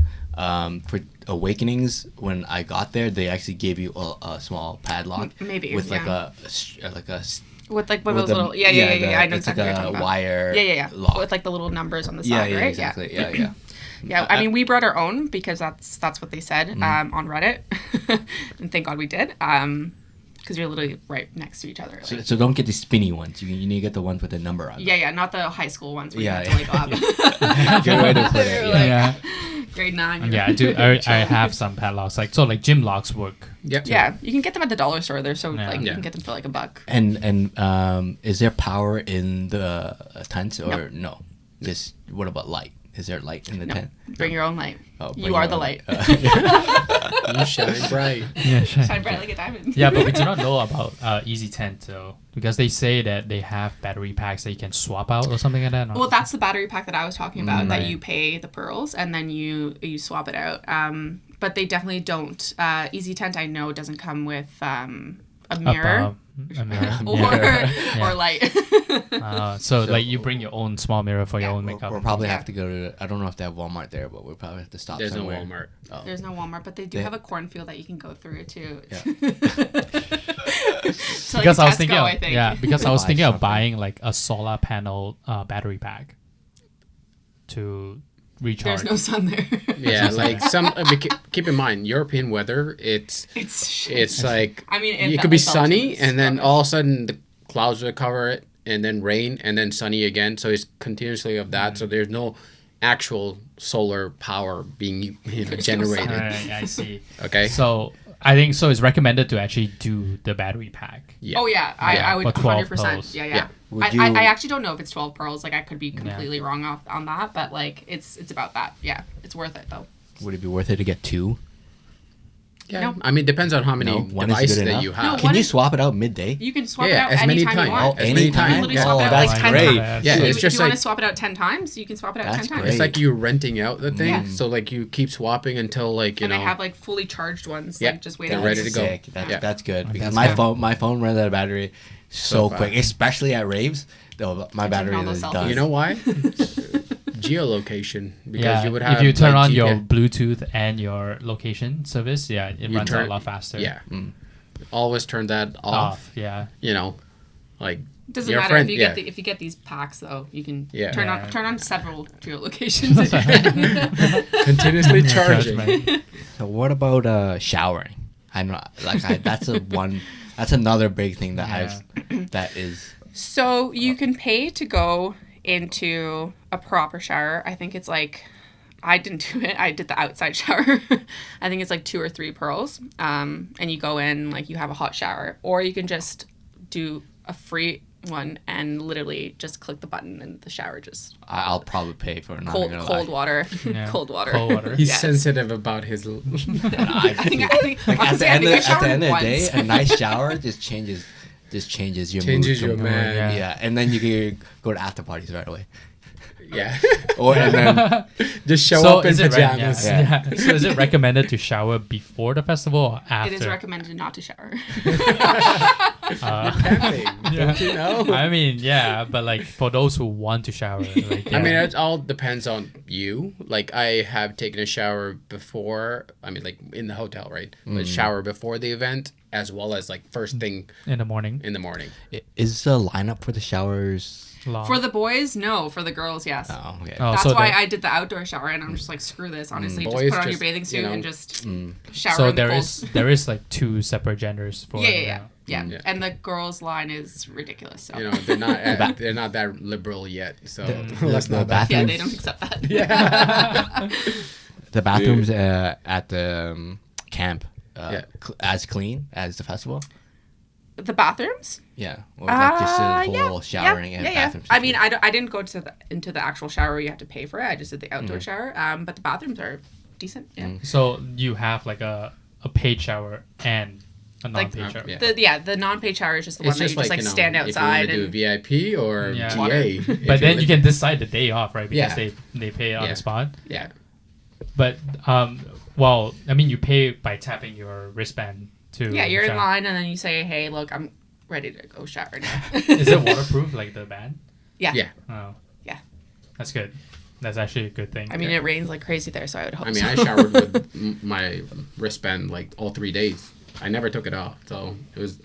Speaker 1: for Awakenings, when I got there, they actually gave you a small padlock
Speaker 2: Maybe,
Speaker 1: with like
Speaker 2: yeah.
Speaker 1: like a
Speaker 2: with like one
Speaker 1: with
Speaker 2: of those
Speaker 1: the-
Speaker 2: little I know
Speaker 1: it's like
Speaker 2: exactly what you're
Speaker 1: a
Speaker 2: talking about.
Speaker 1: wire
Speaker 2: Yeah.
Speaker 1: lock.
Speaker 2: With like the little numbers on the
Speaker 1: yeah,
Speaker 2: side,
Speaker 1: yeah,
Speaker 2: right?
Speaker 1: exactly. Yeah.
Speaker 2: Yeah, I mean, we brought our own because that's what they said on Reddit, and thank God we did, because you're literally right next to each other. Like,
Speaker 1: So don't get the spinny ones. You need to get the ones with the number on them.
Speaker 2: yeah, not the high school ones where
Speaker 1: Yeah,
Speaker 2: you have to like go up.
Speaker 1: Good way to put it.
Speaker 2: You're
Speaker 1: Yeah.
Speaker 2: like, grade 9.
Speaker 4: yeah, I do. I have some padlocks. Like so, like gym locks work.
Speaker 3: Yep.
Speaker 2: Yeah, you can get them at the dollar store. They're so
Speaker 4: Yeah.
Speaker 2: like you
Speaker 3: Yeah.
Speaker 2: can get them for like $1.
Speaker 1: And is there power in the tents or no? Just what about light? Is there light in the
Speaker 2: No.
Speaker 1: tent?
Speaker 2: Bring your own light.
Speaker 1: Oh, bring
Speaker 2: You are
Speaker 1: your
Speaker 2: the
Speaker 1: own
Speaker 2: light.
Speaker 3: You shine bright.
Speaker 4: Yeah, sure.
Speaker 2: Shine bright like a diamond.
Speaker 4: Yeah, but we do not know about Easy Tent though, because they say that they have battery packs that you can swap out or something like that. No?
Speaker 2: Well, that's the battery pack that I was talking about. That
Speaker 4: Right.
Speaker 2: you pay the pearls and then you swap it out. But they definitely don't. Easy Tent, I know, doesn't come with a mirror
Speaker 4: A mirror.
Speaker 2: or
Speaker 4: Yeah.
Speaker 2: or light.
Speaker 4: So like you bring your own small mirror for your own makeup.
Speaker 1: We'll probably
Speaker 2: Yeah.
Speaker 1: have to go to. I don't know if they have Walmart there, but we'll probably have to stop
Speaker 3: There's no
Speaker 1: somewhere.
Speaker 3: Walmart.
Speaker 1: Oh.
Speaker 2: There's no Walmart, but they do
Speaker 1: They-
Speaker 2: have a cornfield that you can go through too.
Speaker 1: Yeah.
Speaker 2: So, like
Speaker 4: Because I was
Speaker 2: Tesco,
Speaker 4: thinking,
Speaker 2: I think.
Speaker 4: because I was
Speaker 1: Buy
Speaker 4: thinking of
Speaker 1: something.
Speaker 4: buying like a solar panel battery pack to recharge.
Speaker 2: There's no sun there.
Speaker 3: Yeah, like keep in mind, European weather, it's like
Speaker 2: I mean,
Speaker 3: it could be
Speaker 2: Belgium
Speaker 3: sunny
Speaker 2: is
Speaker 3: and then
Speaker 2: rubbish.
Speaker 3: all of a sudden the clouds will cover it and then rain and then sunny again. So it's continuously of that. So there's no actual solar power being generated.
Speaker 4: Alright, I see.
Speaker 3: Okay.
Speaker 4: So I think so. It's recommended to actually do the battery pack.
Speaker 3: Yeah.
Speaker 2: Oh yeah, I would
Speaker 4: For 12
Speaker 2: 100%.
Speaker 4: pearls.
Speaker 2: Yeah.
Speaker 3: Yeah.
Speaker 1: Would
Speaker 2: I
Speaker 1: you-
Speaker 2: actually don't know if it's 12 pearls. Like I could be completely wrong on that, but like it's about that. Yeah, it's worth it though.
Speaker 1: Would it be worth it to get two?
Speaker 3: Yeah.
Speaker 2: No.
Speaker 3: I mean, it depends on how many
Speaker 1: No, one is
Speaker 3: devices
Speaker 1: good
Speaker 3: that
Speaker 1: enough.
Speaker 3: you
Speaker 2: No,
Speaker 3: have.
Speaker 2: one
Speaker 1: Can you
Speaker 2: is-
Speaker 1: swap it out midday?
Speaker 2: You can swap
Speaker 3: Yeah,
Speaker 2: it out
Speaker 3: as many
Speaker 2: anytime you
Speaker 3: times.
Speaker 2: want.
Speaker 3: As
Speaker 1: any
Speaker 3: many
Speaker 1: time?
Speaker 3: times.
Speaker 2: Literally
Speaker 3: Yeah.
Speaker 2: swap it out
Speaker 1: that's
Speaker 2: like 10
Speaker 1: great.
Speaker 2: times.
Speaker 3: Yeah,
Speaker 2: If
Speaker 3: it's
Speaker 2: you
Speaker 3: just
Speaker 2: want
Speaker 3: like
Speaker 2: to swap it out 10 times, you can swap it out
Speaker 1: That's
Speaker 2: 10 times.
Speaker 1: great.
Speaker 3: it's like you renting out the thing.
Speaker 2: Yeah.
Speaker 3: So like you keep swapping until like you
Speaker 2: And
Speaker 3: know.
Speaker 2: they have like fully charged ones,
Speaker 3: Yeah,
Speaker 2: like just waiting.
Speaker 3: they're ready to go.
Speaker 1: Sick.
Speaker 3: Yeah.
Speaker 1: That's good because
Speaker 4: that's
Speaker 1: my phone runs out of battery so
Speaker 3: fast.
Speaker 1: quick, especially at raves. Though my battery
Speaker 2: all those
Speaker 1: is
Speaker 2: selfies.
Speaker 1: done.
Speaker 3: You know why? Geolocation. Because
Speaker 4: Yeah,
Speaker 3: you would have
Speaker 4: if you turn
Speaker 3: like,
Speaker 4: on your
Speaker 3: GPS
Speaker 4: Bluetooth and your location service, it
Speaker 3: You
Speaker 4: runs
Speaker 3: turn-
Speaker 4: a lot faster.
Speaker 3: Yeah. Always turn that off.
Speaker 4: Yeah.
Speaker 3: You know, like
Speaker 2: Doesn't
Speaker 3: your
Speaker 2: matter
Speaker 3: friend,
Speaker 2: if you
Speaker 3: yeah.
Speaker 2: get if you get these packs though, you can
Speaker 3: Yeah.
Speaker 2: turn on several geolocations. If you
Speaker 3: continuously charging.
Speaker 4: Judgment.
Speaker 1: So what about showering? I'm not like that's that's another big thing that that is
Speaker 2: So you can pay to go into a proper shower. I think it's like, I didn't do it. I did the outside shower. I think it's like 2 or 3 pearls. And you go in, like you have a hot shower. Or you can just do a free one and literally just click the button and the shower just
Speaker 1: I'll probably pay for it. Not
Speaker 2: cold
Speaker 1: gonna
Speaker 2: cold
Speaker 1: lie.
Speaker 2: water.
Speaker 4: Yeah.
Speaker 2: Cold water.
Speaker 4: Cold water.
Speaker 3: He's
Speaker 2: Yes.
Speaker 3: sensitive about his.
Speaker 2: I think
Speaker 1: Like
Speaker 2: honestly,
Speaker 1: at the
Speaker 2: I
Speaker 1: end
Speaker 2: showered
Speaker 1: of the
Speaker 2: once.
Speaker 1: day, a nice shower just changes your
Speaker 3: Changes
Speaker 1: mood.
Speaker 3: your man.
Speaker 4: Yeah.
Speaker 1: Yeah, and then you can go to after parties right away.
Speaker 3: Yeah.
Speaker 1: Or and then
Speaker 3: Just show
Speaker 4: So
Speaker 3: up in
Speaker 4: is it
Speaker 3: pajamas.
Speaker 1: Yeah.
Speaker 4: So is it recommended to shower before the festival or after?
Speaker 2: It is recommended not to shower.
Speaker 3: Camping, don't you know?
Speaker 4: I mean, yeah, but like for those who want to shower, like
Speaker 3: I mean, it all depends on you. Like, I have taken a shower before. I mean, like in the hotel, right? But shower before the event, as well as like first thing
Speaker 4: in the morning.
Speaker 3: in the morning.
Speaker 1: is the lineup for the showers?
Speaker 4: Long.
Speaker 2: For the boys, no. For the girls, yes.
Speaker 1: Oh, okay.
Speaker 4: Oh,
Speaker 2: That's
Speaker 4: so
Speaker 2: why
Speaker 4: there-
Speaker 2: I did the outdoor shower, and I'm just like, screw this. Honestly, just
Speaker 3: Boys
Speaker 2: put on your
Speaker 3: just,
Speaker 2: bathing suit
Speaker 3: you know,
Speaker 2: and just shower
Speaker 4: So
Speaker 2: in the
Speaker 4: there
Speaker 2: cold.
Speaker 4: is like 2 separate genders for
Speaker 2: Yeah.
Speaker 3: Yeah.
Speaker 2: And the girls' line is ridiculous. So.
Speaker 3: You know, they're not that liberal yet. So let's
Speaker 1: the
Speaker 3: not.
Speaker 1: bathroom-
Speaker 2: yeah, they don't accept that.
Speaker 1: The bathrooms at the camp
Speaker 3: Yeah.
Speaker 1: as clean as the festival.
Speaker 2: The bathrooms?
Speaker 1: Yeah, or like just the whole
Speaker 2: Yeah,
Speaker 1: showering and bathroom.
Speaker 2: I mean, I didn't go to into the actual shower where you have to pay for it. I just did the outdoor shower. But the bathrooms are decent. Yeah.
Speaker 4: So you have like a paid shower and a
Speaker 2: Like,
Speaker 4: non-paid shower.
Speaker 3: yeah.
Speaker 2: The non-paid shower is just the
Speaker 3: It's
Speaker 2: one that you just like
Speaker 3: you know,
Speaker 2: stand outside
Speaker 3: if you want to do
Speaker 2: and
Speaker 3: VIP or
Speaker 4: Yeah.
Speaker 3: GA.
Speaker 4: But then you can decide the day off, right? Because
Speaker 3: Yeah.
Speaker 4: they pay on
Speaker 3: Yeah.
Speaker 4: the spot.
Speaker 3: Yeah.
Speaker 4: But well, I mean, you pay by tapping your wristband to.
Speaker 2: yeah, you're in
Speaker 4: shower.
Speaker 2: line and then you say, "Hey, look, I'm ready to go shower now."
Speaker 4: Is it waterproof like the band?
Speaker 2: Yeah.
Speaker 3: Yeah.
Speaker 4: Oh.
Speaker 2: Yeah.
Speaker 4: That's good. That's actually a good thing.
Speaker 2: I mean, it rains like crazy there, so I would hope.
Speaker 3: I mean,
Speaker 2: so.
Speaker 3: I showered with my wristband like all 3 days. I never took it off, so it was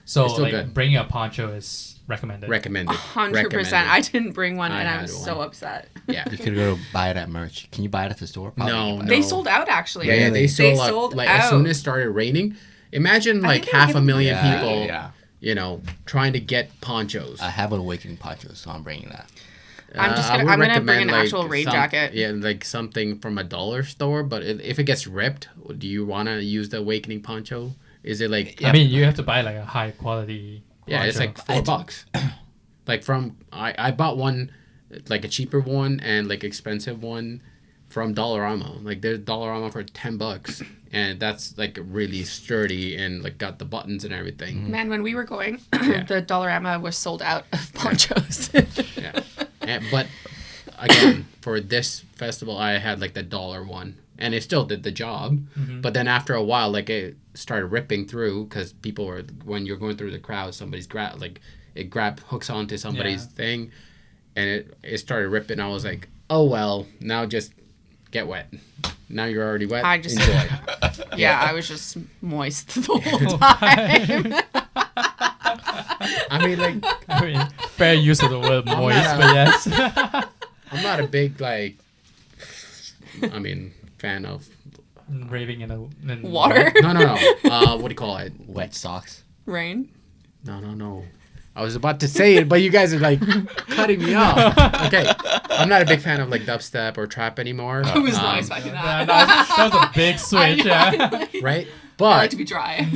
Speaker 4: so
Speaker 3: it's still
Speaker 4: like
Speaker 3: good.
Speaker 4: bringing a poncho is recommended.
Speaker 3: recommended.
Speaker 2: 100%. I didn't bring one,
Speaker 3: I
Speaker 2: and I
Speaker 3: had
Speaker 2: was
Speaker 3: one.
Speaker 2: so upset.
Speaker 3: Yeah.
Speaker 1: You could go buy it at merch. Can you buy it at the store? Probably
Speaker 3: No,
Speaker 1: you can buy it.
Speaker 2: They
Speaker 3: No.
Speaker 2: sold out actually.
Speaker 3: Yeah, they
Speaker 2: They
Speaker 3: sold,
Speaker 2: sold
Speaker 3: like
Speaker 2: out.
Speaker 3: as soon as it started raining. Imagine
Speaker 2: I
Speaker 3: like
Speaker 2: think they were
Speaker 3: half a
Speaker 2: giving
Speaker 3: million
Speaker 2: away-
Speaker 3: people,
Speaker 1: Yeah.
Speaker 3: you know, trying to get ponchos.
Speaker 1: I have an awakening poncho, so I'm bringing that.
Speaker 2: I'm just
Speaker 3: I
Speaker 2: gonna
Speaker 3: would
Speaker 2: I'm gonna bring
Speaker 3: recommend,
Speaker 2: an actual rain jacket.
Speaker 3: Yeah, like something from a dollar store. But if it gets ripped, do you want to use the awakening poncho? Is it like
Speaker 4: I mean, you have to buy like a high quality.
Speaker 3: yeah, it's
Speaker 4: poncho.
Speaker 3: like $4. Like from I bought one like a cheaper one and like expensive one from Dollarama. Like there's Dollarama for $10, and that's like really sturdy and like got the buttons and everything.
Speaker 2: Man, when we were going,
Speaker 3: Yeah.
Speaker 2: the Dollarama was sold out of ponchos.
Speaker 3: Yeah, but again, for this festival, I had like the $1 one, and it still did the job. But then after a while, like it started ripping through because people were, when you're going through the crowd, somebody's hooks onto somebody's thing, and it started ripping. I was like, oh well, now just get wet. Now you're already wet.
Speaker 2: I just
Speaker 3: enjoy.
Speaker 2: I was just moist the whole time.
Speaker 3: I mean, like,
Speaker 4: I mean, fair use of the word moist, but yes.
Speaker 3: I'm not a big fan of
Speaker 4: Raving in
Speaker 2: Water,
Speaker 3: no. What do you call it?
Speaker 1: Wet socks.
Speaker 2: rain.
Speaker 3: No. I was about to say it, but you guys are like cutting me off. Okay, I'm not a big fan of like dubstep or trap anymore.
Speaker 2: It was not expecting
Speaker 4: Yeah,
Speaker 2: that.
Speaker 4: that was a big switch. Yeah.
Speaker 3: Right?
Speaker 2: I like
Speaker 3: But
Speaker 2: to be dry.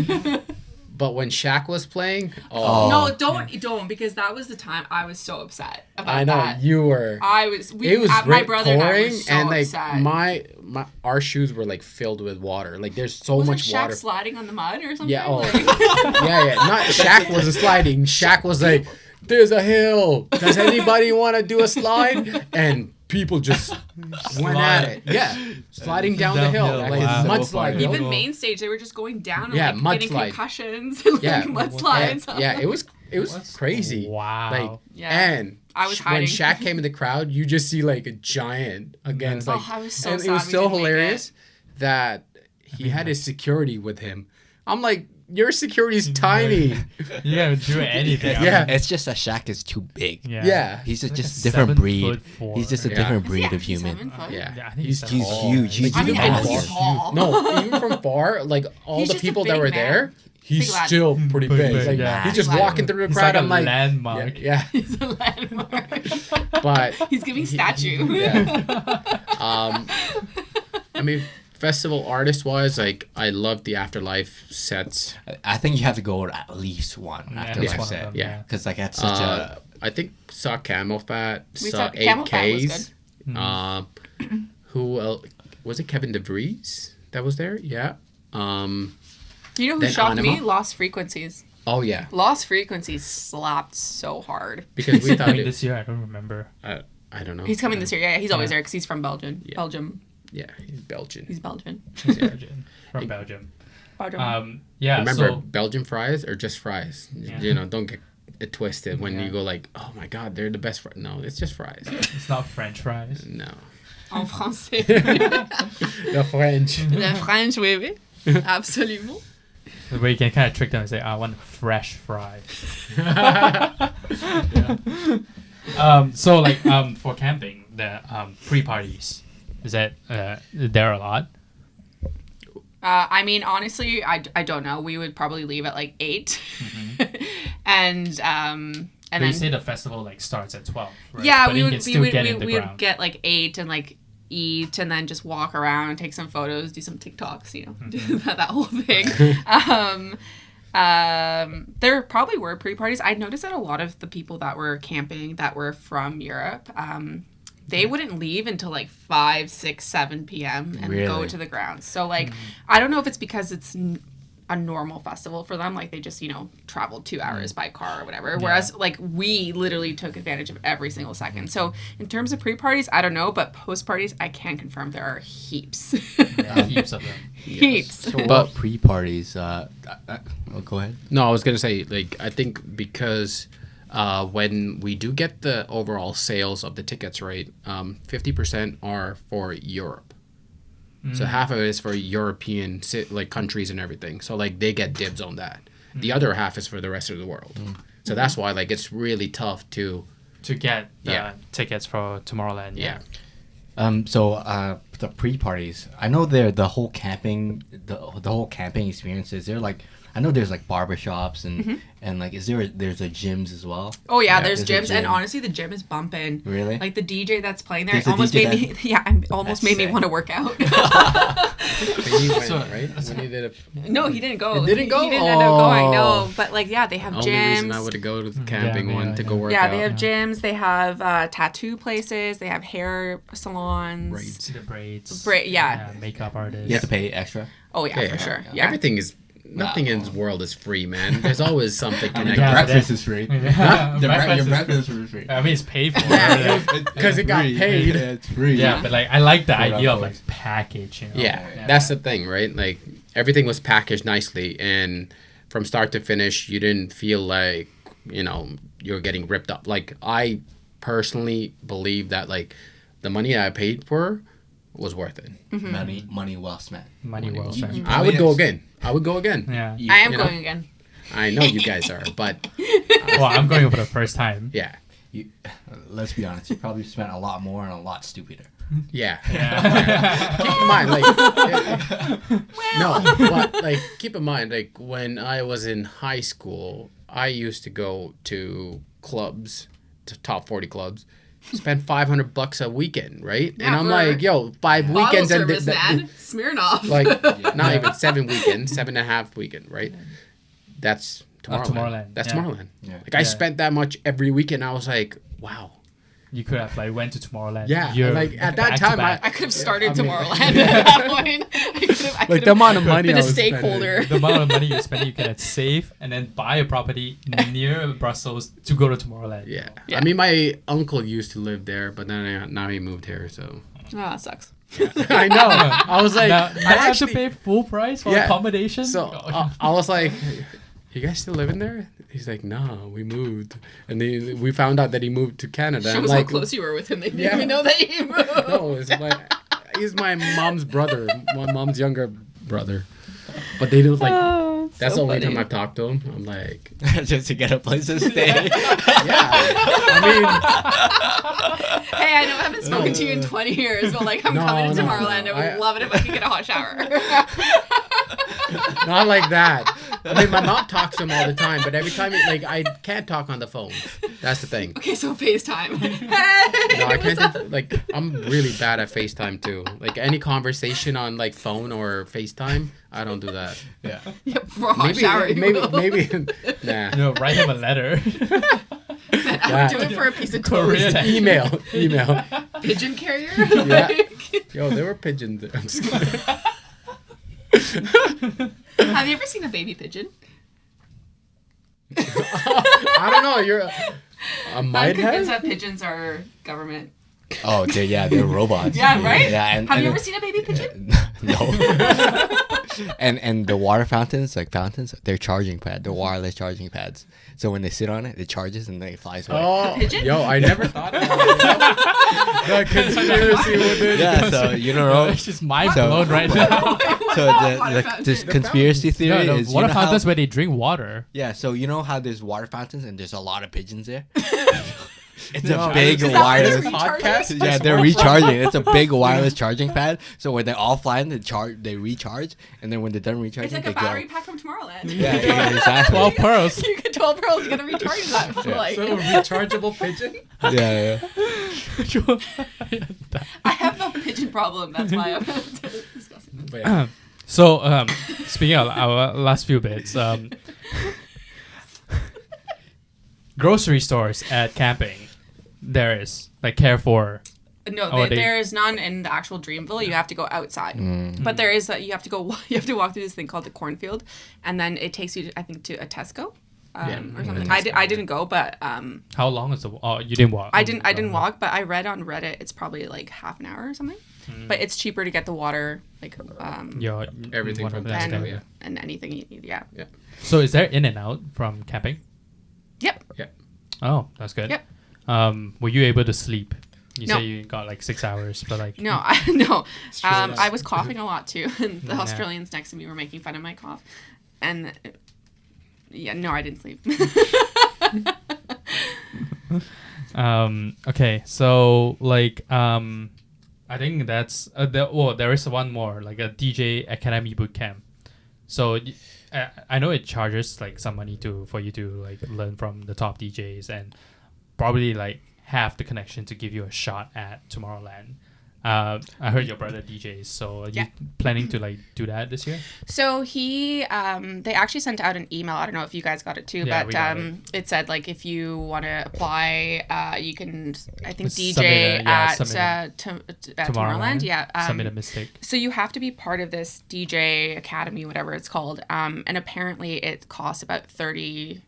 Speaker 3: but when Shaq was playing,
Speaker 2: No, don't, because that was the time I was so upset about
Speaker 3: I know
Speaker 2: that.
Speaker 3: you were. It was
Speaker 2: my brother and I were
Speaker 3: pouring,
Speaker 2: so
Speaker 3: and like
Speaker 2: upset.
Speaker 3: our shoes were like filled with water. Like there's so
Speaker 2: Wasn't
Speaker 3: much
Speaker 2: Shaq
Speaker 3: water.
Speaker 2: sliding on the mud or something?
Speaker 3: Yeah,
Speaker 2: Like-
Speaker 3: yeah. Not Shaq wasn't sliding. Shaq was like, "There's a hill. Does anybody want to do a slide?" And people just went at it. Yeah, sliding down the hill,
Speaker 4: Downhill,
Speaker 3: like
Speaker 4: wow.
Speaker 3: mudslide.
Speaker 2: Even
Speaker 4: Oh.
Speaker 2: main stage, they were just going down and
Speaker 3: Yeah,
Speaker 2: like getting
Speaker 3: mudslide.
Speaker 2: concussions and
Speaker 3: Yeah,
Speaker 2: like mudslides.
Speaker 3: Yeah, it was crazy.
Speaker 4: Wow.
Speaker 3: Like,
Speaker 2: Yeah.
Speaker 3: and
Speaker 2: I was
Speaker 3: when
Speaker 2: hiding.
Speaker 3: Shaq came in the crowd, you just see like a giant against like.
Speaker 2: Oh, I was so
Speaker 3: and
Speaker 2: sad
Speaker 3: it was
Speaker 2: we
Speaker 3: so
Speaker 2: didn't make
Speaker 3: hilarious that he had his security with him. I'm like, your security's tiny.
Speaker 4: You haven't do anything.
Speaker 3: Yeah.
Speaker 1: It's just that Shaq is too big.
Speaker 3: Yeah.
Speaker 1: He's
Speaker 4: Like
Speaker 1: just
Speaker 4: a
Speaker 1: a different breed.
Speaker 4: 7'4".
Speaker 1: He's just a
Speaker 3: Yeah.
Speaker 1: different
Speaker 2: Is he
Speaker 1: breed of
Speaker 2: actually
Speaker 1: human.
Speaker 2: 7 foot?
Speaker 3: Yeah.
Speaker 4: Yeah, I think
Speaker 3: He's
Speaker 4: he's
Speaker 1: He's
Speaker 4: tall.
Speaker 1: huge. He's
Speaker 2: I mean,
Speaker 3: even
Speaker 2: I know
Speaker 3: from
Speaker 2: he's
Speaker 3: far.
Speaker 2: tall.
Speaker 3: No, even from far, like all
Speaker 2: He's
Speaker 3: the
Speaker 2: just a
Speaker 3: people that
Speaker 2: big
Speaker 3: were
Speaker 2: man.
Speaker 3: there, he's
Speaker 2: Big lad.
Speaker 3: still pretty
Speaker 4: Pretty
Speaker 3: big.
Speaker 4: big,
Speaker 3: Like,
Speaker 4: yeah.
Speaker 3: he's just
Speaker 2: Big lad.
Speaker 3: walking through the
Speaker 4: He's
Speaker 3: crowd.
Speaker 4: like a
Speaker 3: I'm like,
Speaker 4: landmark.
Speaker 3: yeah.
Speaker 2: He's a landmark.
Speaker 3: But
Speaker 2: He's giving statue.
Speaker 3: yeah. I mean, festival artist wise, like I love the Afterlife sets.
Speaker 1: I think you have to go to at least one
Speaker 4: Yeah,
Speaker 1: after
Speaker 4: at least
Speaker 1: like
Speaker 4: one of
Speaker 1: set.
Speaker 4: them,
Speaker 3: yeah.
Speaker 1: Because like that's such a
Speaker 3: I think saw Camel Fat,
Speaker 2: We
Speaker 3: saw
Speaker 2: saw Camel Fat was
Speaker 3: 8Ks. Who else? Was it Kevin DeVries that was there? Yeah.
Speaker 2: You know who
Speaker 3: Then
Speaker 2: shocked me?
Speaker 3: Anima?
Speaker 2: Lost Frequencies.
Speaker 3: Oh yeah,
Speaker 2: Lost Frequencies slapped so hard.
Speaker 3: because we
Speaker 4: Is he
Speaker 3: thought
Speaker 4: coming
Speaker 3: it,
Speaker 4: this year? I don't remember.
Speaker 3: I don't know.
Speaker 2: He's coming this year. Yeah, he's always
Speaker 4: Yeah.
Speaker 2: there because he's from Belgium.
Speaker 3: Yeah.
Speaker 2: Belgium.
Speaker 3: Yeah, he's Belgian.
Speaker 2: He's Belgian.
Speaker 4: He's Belgian. From Belgium.
Speaker 2: Belgium.
Speaker 4: Yeah.
Speaker 3: Remember
Speaker 4: So
Speaker 3: Belgian fries or just fries?
Speaker 4: Yeah.
Speaker 3: You know, don't get it twisted when
Speaker 4: Yeah.
Speaker 3: you go like, oh my god, they're the best. No, it's just fries.
Speaker 4: it's not French fries.
Speaker 3: No,
Speaker 2: En français.
Speaker 3: the French.
Speaker 2: Le French, oui, oui. Absolument.
Speaker 4: Where you can kind of trick them and say, "I want fresh fries." So like for camping, the pre-parties, is that there a lot?
Speaker 2: I mean, honestly, I don't know. We would probably leave at like 8. and
Speaker 4: But you
Speaker 2: then
Speaker 4: say the festival like starts at 12, right?
Speaker 2: yeah,
Speaker 4: But
Speaker 2: we
Speaker 4: you
Speaker 2: would
Speaker 4: can
Speaker 2: we
Speaker 4: still
Speaker 2: would
Speaker 4: get
Speaker 2: we,
Speaker 4: in the
Speaker 2: we would
Speaker 4: ground.
Speaker 2: get like 8 and like eat and then just walk around, take some photos, do some TikToks, you know, do that whole thing. There probably were pre-parties. I noticed that a lot of the people that were camping that were from Europe, they wouldn't leave until like 5, 6, 7 p.m. and go
Speaker 1: Really?
Speaker 2: to the grounds. So like, I don't know if it's because it's a normal festival for them. Like they just, you know, traveled 2 hours by car or whatever. Whereas like we literally took advantage of every single second. So in terms of pre-parties, I don't know, but post-parties, I can confirm there are heaps.
Speaker 4: Yeah, heaps of them.
Speaker 2: Heaps.
Speaker 1: So what pre-parties? Go ahead.
Speaker 3: No, I was gonna say like I think because when we do get the overall sales of the tickets, right, 50% are for Europe. So half of it is for European like countries and everything. So like they get dibs on that. The other half is for the rest of the world. So that's why like it's really tough to
Speaker 4: To get the
Speaker 3: Yeah.
Speaker 4: tickets for Tomorrowland.
Speaker 3: yeah.
Speaker 1: the pre-parties. I know the whole camping experiences. They're like, I know there's like barbershops and like there's a gyms as well.
Speaker 2: Oh yeah,
Speaker 3: Yeah,
Speaker 2: there's
Speaker 1: there's a
Speaker 2: gyms, and
Speaker 1: gym.
Speaker 2: honestly, the gym is bumping.
Speaker 1: Really?
Speaker 2: Like the DJ that's playing there,
Speaker 1: There's
Speaker 2: it
Speaker 1: a
Speaker 2: almost
Speaker 1: DJ
Speaker 2: made me. Yeah, it almost
Speaker 1: That's
Speaker 2: made me
Speaker 1: sick.
Speaker 2: want to work out.
Speaker 3: When you went,
Speaker 4: So-
Speaker 3: right? When you did a
Speaker 2: No, he didn't go.
Speaker 3: It didn't go?
Speaker 2: He didn't end up going. No,
Speaker 3: Oh.
Speaker 2: but like yeah, they have
Speaker 3: only reason I
Speaker 2: gyms.
Speaker 3: would go to the camping one to go work
Speaker 2: Yeah,
Speaker 3: out.
Speaker 2: they have gyms. They have tattoo places. They have hair salons.
Speaker 3: Braids.
Speaker 4: The braids.
Speaker 2: Yeah.
Speaker 4: Makeup artists.
Speaker 1: You have to pay extra.
Speaker 2: Oh yeah, for sure. Yeah.
Speaker 3: Everything is nothing in this world is free, man. There's always something
Speaker 1: I mean,
Speaker 3: connected.
Speaker 4: Yeah, but
Speaker 1: breakfast is free.
Speaker 4: Yeah.
Speaker 1: Your
Speaker 4: Breakfast
Speaker 1: breakfast
Speaker 4: is-
Speaker 1: is free.
Speaker 4: I mean, it's paid for.
Speaker 2: Yeah.
Speaker 3: Because it got paid.
Speaker 1: Yeah, it's free.
Speaker 4: Yeah, but like I like the
Speaker 1: Quote,
Speaker 4: idea of
Speaker 1: unquote.
Speaker 4: like package. You know?
Speaker 3: Yeah, that's the thing, right? Like everything was packaged nicely, and from start to finish, you didn't feel like you're getting ripped up. Like I personally believe that like the money I paid for was worth it.
Speaker 1: Money well spent.
Speaker 4: Money well
Speaker 1: You-
Speaker 4: spent.
Speaker 1: you
Speaker 3: I would
Speaker 1: probably
Speaker 3: go
Speaker 1: have-
Speaker 3: again. I would go again.
Speaker 4: Yeah.
Speaker 2: I am
Speaker 3: you know?
Speaker 2: going again.
Speaker 3: I know you guys are, but
Speaker 4: Well, I'm going for the first time.
Speaker 3: yeah,
Speaker 1: Let's be honest. You probably spent a lot more and a lot stupider.
Speaker 3: yeah.
Speaker 4: Yeah.
Speaker 3: Keep in mind, like, no, but like, keep in mind, like, when I was in high school, I used to go to clubs, to top 40 clubs, spend $500 a weekend, right?
Speaker 2: Yeah,
Speaker 3: and I'm
Speaker 2: for
Speaker 3: like, yo, 5
Speaker 2: Bottle
Speaker 3: weekends
Speaker 2: service, man. Smirnoff.
Speaker 3: like, not even 7 weekends, 7.5 weekend, right? That's Tomorrowland.
Speaker 4: Tomorrowland,
Speaker 3: That's
Speaker 4: yeah.
Speaker 3: Tomorrowland.
Speaker 1: Yeah.
Speaker 3: Like, I spent that much every weekend. I was like, wow.
Speaker 4: You could have like went to Tomorrowland.
Speaker 3: Yeah,
Speaker 4: You're
Speaker 3: like, at that
Speaker 4: back to
Speaker 3: time,
Speaker 4: back.
Speaker 2: I could have started
Speaker 3: I mean-
Speaker 2: Tomorrowland at that point. I could have
Speaker 3: Like, the amount of money
Speaker 2: been
Speaker 3: I
Speaker 2: a
Speaker 3: was spending.
Speaker 2: stakeholder.
Speaker 4: the amount of money you spend, you can save and then buy a property near Brussels to go to Tomorrowland.
Speaker 3: Yeah.
Speaker 2: Yeah.
Speaker 3: I mean, my uncle used to live there, but then now he moved here, so.
Speaker 2: Oh, that sucks.
Speaker 3: I know. I was like,
Speaker 4: Now,
Speaker 3: I
Speaker 4: I have
Speaker 3: actually,
Speaker 4: to pay full price for
Speaker 3: Yeah.
Speaker 4: accommodation.
Speaker 3: So I was like, you guys still living there? He's like, no, we moved. And then we found out that he moved to Canada. I'm
Speaker 2: Shows
Speaker 3: like,
Speaker 2: how close you were with him. They didn't
Speaker 3: Yeah.
Speaker 2: even know that you moved.
Speaker 3: no, he's my mom's brother, my mom's younger brother. But they don't like, that's
Speaker 2: so
Speaker 3: the only
Speaker 2: funny.
Speaker 3: time I've talked to him. I'm like,
Speaker 1: Just to get a place to stay.
Speaker 3: yeah. I
Speaker 2: Hey, I know I haven't spoken to you in 20 years, but like I'm
Speaker 3: No,
Speaker 2: coming to
Speaker 3: no,
Speaker 2: Tomorrowland.
Speaker 3: no.
Speaker 2: I would
Speaker 3: I-
Speaker 2: love it if I could get a hot shower.
Speaker 3: mean, not like that. I mean, my mom talks to him all the time, but every time, like, I can't talk on the phone. That's the thing.
Speaker 2: Okay, so FaceTime.
Speaker 3: No, I can't. Like, I'm really bad at FaceTime too. Like any conversation on like phone or FaceTime, I don't do that.
Speaker 1: Yeah.
Speaker 2: Yep, for a hot shower. you will.
Speaker 3: maybe. Nah.
Speaker 4: You know, write him a letter.
Speaker 2: I would do it for a piece of
Speaker 4: Korean.
Speaker 2: toast.
Speaker 3: Email.
Speaker 2: Pigeon carrier.
Speaker 3: Yeah.
Speaker 2: Like,
Speaker 3: Yo, there were pigeons. I'm just kidding.
Speaker 2: have you ever seen a baby pigeon?
Speaker 3: I don't know. You're a
Speaker 2: I'm
Speaker 3: might
Speaker 2: convinced
Speaker 3: have.
Speaker 2: that pigeons are government.
Speaker 1: Oh, they're robots.
Speaker 2: Yeah, right?
Speaker 1: Yeah,
Speaker 2: Have you ever seen a baby pigeon?
Speaker 1: No. and the water fountains, they're charging pad. They're wireless charging pads. So when they sit on it, it charges and then it flies away.
Speaker 3: Oh,
Speaker 2: pigeon?
Speaker 3: yo, I never thought about it. The conspiracy with it.
Speaker 1: Yeah, so you don't know.
Speaker 4: It's just mind
Speaker 1: So-
Speaker 4: blown right now.
Speaker 1: So this conspiracy theory
Speaker 4: No,
Speaker 1: is
Speaker 4: the
Speaker 1: you
Speaker 4: water
Speaker 1: know how-
Speaker 4: fountains where they drink water.
Speaker 1: Yeah, so you know how there's water fountains and there's a lot of pigeons there? It's
Speaker 3: No,
Speaker 1: a big
Speaker 3: is
Speaker 2: that what
Speaker 1: wireless
Speaker 2: it's recharging?
Speaker 1: Yeah, they're recharging. It's a big wireless charging pad. So when they're offline, they recharge, and then when they're done recharging,
Speaker 2: It's like
Speaker 1: they
Speaker 2: a battery
Speaker 1: go.
Speaker 2: pack from Tomorrowland.
Speaker 1: Yeah, exactly.
Speaker 4: 12 pearls.
Speaker 2: You get 12 pearls, you gotta recharge that for
Speaker 1: Yeah.
Speaker 2: like.
Speaker 3: So a rechargeable pigeon.
Speaker 1: Yeah.
Speaker 2: I have a pigeon problem. That's why I'm discussing this.
Speaker 3: But yeah.
Speaker 4: So, speaking of our last few bits, grocery stores at camping, there is like Carrefour.
Speaker 2: No,
Speaker 4: Oh,
Speaker 2: there is none in the actual Dreamville. You have to go outside. But there is you have to go. You have to walk through this thing called the cornfield, and then it takes you, I think, to a Tesco, or something. I didn't go, but
Speaker 4: How long is the? Oh, you didn't walk.
Speaker 2: I didn't walk, but I read on Reddit it's probably like half an hour or something. But it's cheaper to get the water, like
Speaker 4: Yeah,
Speaker 3: Everything
Speaker 4: one
Speaker 3: from
Speaker 4: of the-
Speaker 3: Tesco,
Speaker 2: and,
Speaker 3: yeah.
Speaker 2: and anything you need. Yeah.
Speaker 4: So, is there in and out from camping?
Speaker 2: Yep.
Speaker 4: Oh, that's good.
Speaker 2: Yep.
Speaker 4: Were you able to sleep? You
Speaker 2: No.
Speaker 4: say you got like 6 hours, but like
Speaker 2: No, no.
Speaker 3: true.
Speaker 2: I was coughing a lot too, and the
Speaker 4: Yeah.
Speaker 2: Australians next to me were making fun of my cough, and yeah, no, I didn't sleep.
Speaker 4: Okay, so like I think that's there is one more, like a DJ Academy Bootcamp. So I know it charges like some money for you to like learn from the top DJs and probably like have the connection to give you a shot at Tomorrowland. I heard your brother DJs, so are you planning to like do that this year?
Speaker 2: So they actually sent out an email. I don't know if you guys got it too, but it said like if you want to apply, you can I think DJ at Tomorrowland. Yeah,
Speaker 4: submit a mistake.
Speaker 2: So you have to be part of this DJ Academy, whatever it's called, and apparently it costs about $30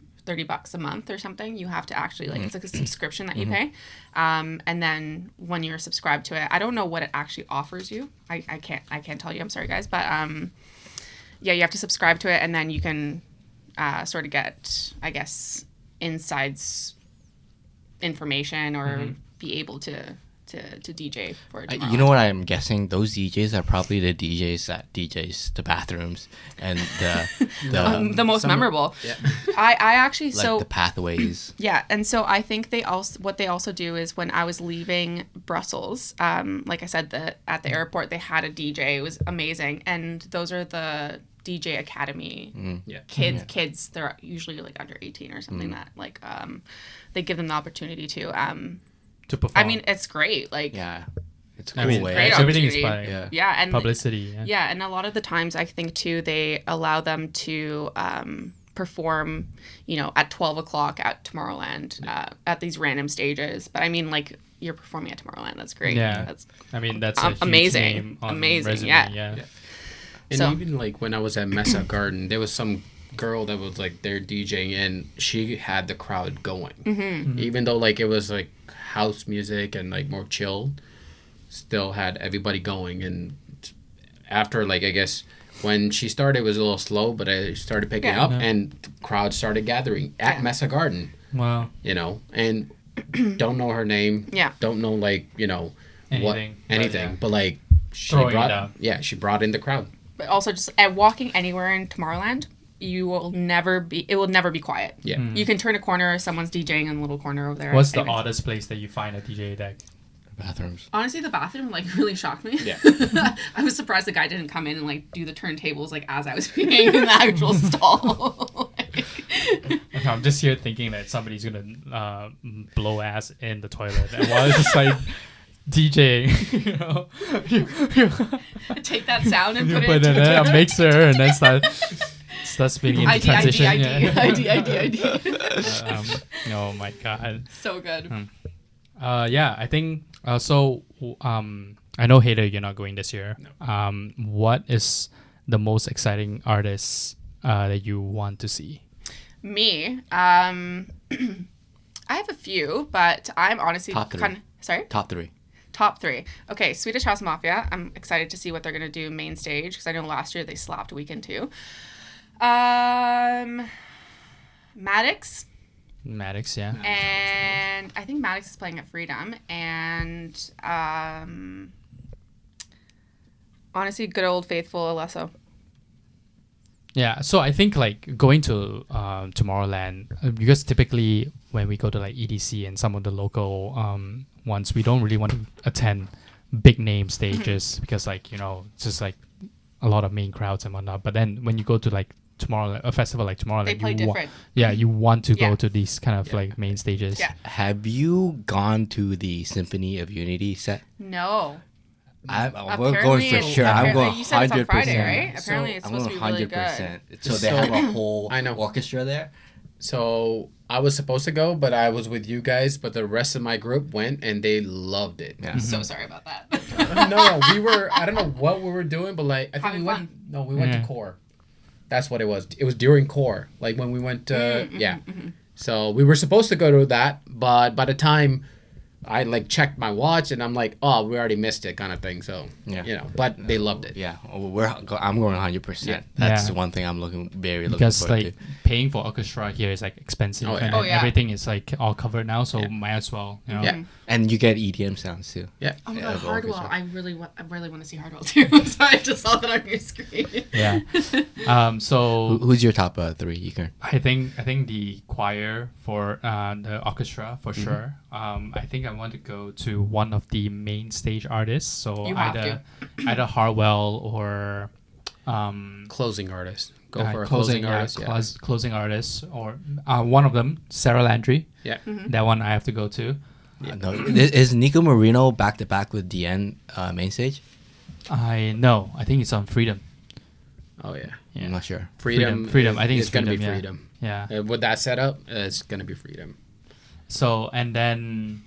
Speaker 2: a month or something. You have to actually like it's like a subscription that you pay, and then when you're subscribed to it, I don't know what it actually offers you. I can't tell you. I'm sorry guys, but you have to subscribe to it, and then you can sort of get, I guess, insides information or be able to DJ for it.
Speaker 1: You know what I'm guessing? Those DJs are probably the DJs that DJs the bathrooms and
Speaker 2: the most memorable.
Speaker 1: Yeah.
Speaker 2: I actually
Speaker 1: like the pathways.
Speaker 2: Yeah, and so I think what they also do is when I was leaving Brussels, like I said, at the airport they had a DJ. It was amazing, and those are the DJ Academy kids. They're usually like under 18 or something that like they give them the opportunity to
Speaker 4: perform.
Speaker 2: I mean, it's great. Like,
Speaker 1: it's a cool way.
Speaker 2: Great
Speaker 4: everything is
Speaker 2: fun. And
Speaker 4: publicity.
Speaker 2: Yeah, and a lot of the times I think too they allow them to perform, at 12 o'clock at Tomorrowland at these random stages. But I mean, like you're performing at Tomorrowland. That's great.
Speaker 4: Yeah, that's a huge
Speaker 2: amazing.
Speaker 4: Name on
Speaker 2: Amazing.
Speaker 4: Resume.
Speaker 2: Yeah.
Speaker 3: And even like when I was at Mesa Garden, there was some girl that was like there DJing, and she had the crowd going. Even though like it was like house music and like more chill, still had everybody going. And after like I guess when she started it was a little slow, but I started picking up and the crowd started gathering at Mesa Garden.
Speaker 4: Wow.
Speaker 3: And don't know her name.
Speaker 2: Yeah.
Speaker 3: Don't know like anything. But like she brought in the crowd.
Speaker 2: But also just at walking anywhere in Tomorrowland, it will never be quiet.
Speaker 3: Yeah.
Speaker 2: You can turn a corner, someone's DJing in the little corner over there.
Speaker 4: What's the oddest place that you find a DJ deck?
Speaker 1: Bathrooms.
Speaker 2: Honestly, the bathroom like really shocked me.
Speaker 3: Yeah.
Speaker 2: I was surprised the guy didn't come in and like do the turntables like as I was being in the actual stall.
Speaker 4: I'm just here thinking that somebody's gonna blow ass in the toilet, and while it's just like DJ,
Speaker 2: take that sound and
Speaker 4: you
Speaker 2: put
Speaker 4: put
Speaker 2: it
Speaker 4: in
Speaker 2: into
Speaker 4: a mixer and then start spinning into transition.
Speaker 2: ID.
Speaker 4: Oh my god.
Speaker 2: So good.
Speaker 4: I think so. I know Hader, you're not going this year. No. What is the most exciting artist that you want to see?
Speaker 2: Me, I have a few, but I'm honestly sorry. Top three. Okay, Swedish House Mafia. I'm excited to see what they're gonna do main stage because I know last year they slapped Weekend 2. Maddox, yeah. And I think Maddox is playing at Freedom, and honestly, good old faithful Alesso.
Speaker 4: Yeah, so I think like going to Tomorrowland, because typically when we go to like EDC and some of the local ones, we don't really want to attend big name stages because like it's just like a lot of main crowds and whatnot. But then when you go to like Tomorrowland, a festival like Tomorrowland,
Speaker 2: they play different.
Speaker 4: You want to go to these kind of like main stages.
Speaker 2: Yeah.
Speaker 1: Have you gone to the Symphony of Unity set?
Speaker 2: No.
Speaker 1: We're going for sure. I'm going 100%.
Speaker 2: You said it's on Friday, right? Apparently it's supposed to be really good.
Speaker 1: So they have a whole orchestra there.
Speaker 3: So I was supposed to go, but I was with you guys. But the rest of my group went, and they loved it.
Speaker 2: Yeah. So sorry about that.
Speaker 3: No, we were. I don't know what we were doing, but like I think we went. No, we went to Core. That's what it was. It was during Core, like when we went to So we were supposed to go to that, but by the time I like checked my watch and I'm like, oh, we already missed it, kind of thing. So but they loved it.
Speaker 1: Yeah, I'm going 100%. Yeah. That's the one thing I'm looking forward
Speaker 4: because
Speaker 1: to.
Speaker 4: Like paying for orchestra here is like expensive, and everything is like all covered now. So might as well,
Speaker 3: Yeah,
Speaker 1: and you get EDM sounds too.
Speaker 3: Yeah.
Speaker 2: Oh my god, Hardwell! I really want to see Hardwell too. So I just saw that on your screen.
Speaker 4: Yeah. So
Speaker 1: who's your top three, Ikern?
Speaker 4: I think the choir for the orchestra for sure. I think I want to go to one of the main stage artists. So
Speaker 2: You have
Speaker 4: either Harwell or
Speaker 3: Closing artist. Go for a closing artist. Yeah.
Speaker 4: Closing artist, or one of them, Sarah Landry.
Speaker 3: Yeah.
Speaker 4: That one I have to go to.
Speaker 1: No, is Nico Marino back to back with DN main stage?
Speaker 4: I think it's on Freedom.
Speaker 3: Oh yeah.
Speaker 1: I'm not sure.
Speaker 3: Freedom.
Speaker 4: I think it's
Speaker 3: gonna be
Speaker 4: Freedom,
Speaker 3: Freedom.
Speaker 4: Yeah.
Speaker 3: With that setup, it's gonna be Freedom.
Speaker 4: So and then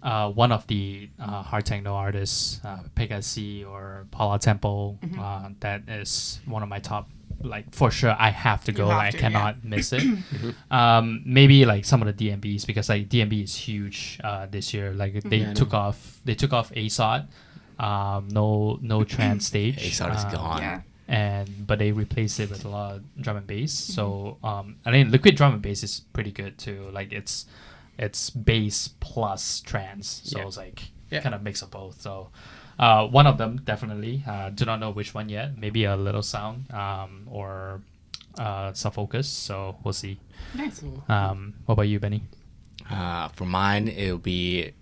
Speaker 4: one of the hard techno artists, Pegasi or Paula Temple, that is one of my top. Like for sure, I have to go. I cannot miss it. Maybe like some of the DnBs, because like DnB is huge this year. Like they took off ASOT. No trans stage.
Speaker 1: ASOT is gone.
Speaker 4: But they replaced it with a lot of drum and bass. So I mean, liquid drum and bass is pretty good too. Like it's bass plus trance, so it's like kind of mix of both. So one of them definitely. Do not know which one yet. Maybe a Little Sound or Subfocus. So we'll see.
Speaker 2: Nice.
Speaker 4: What about you, Benny?
Speaker 1: For mine, it'll be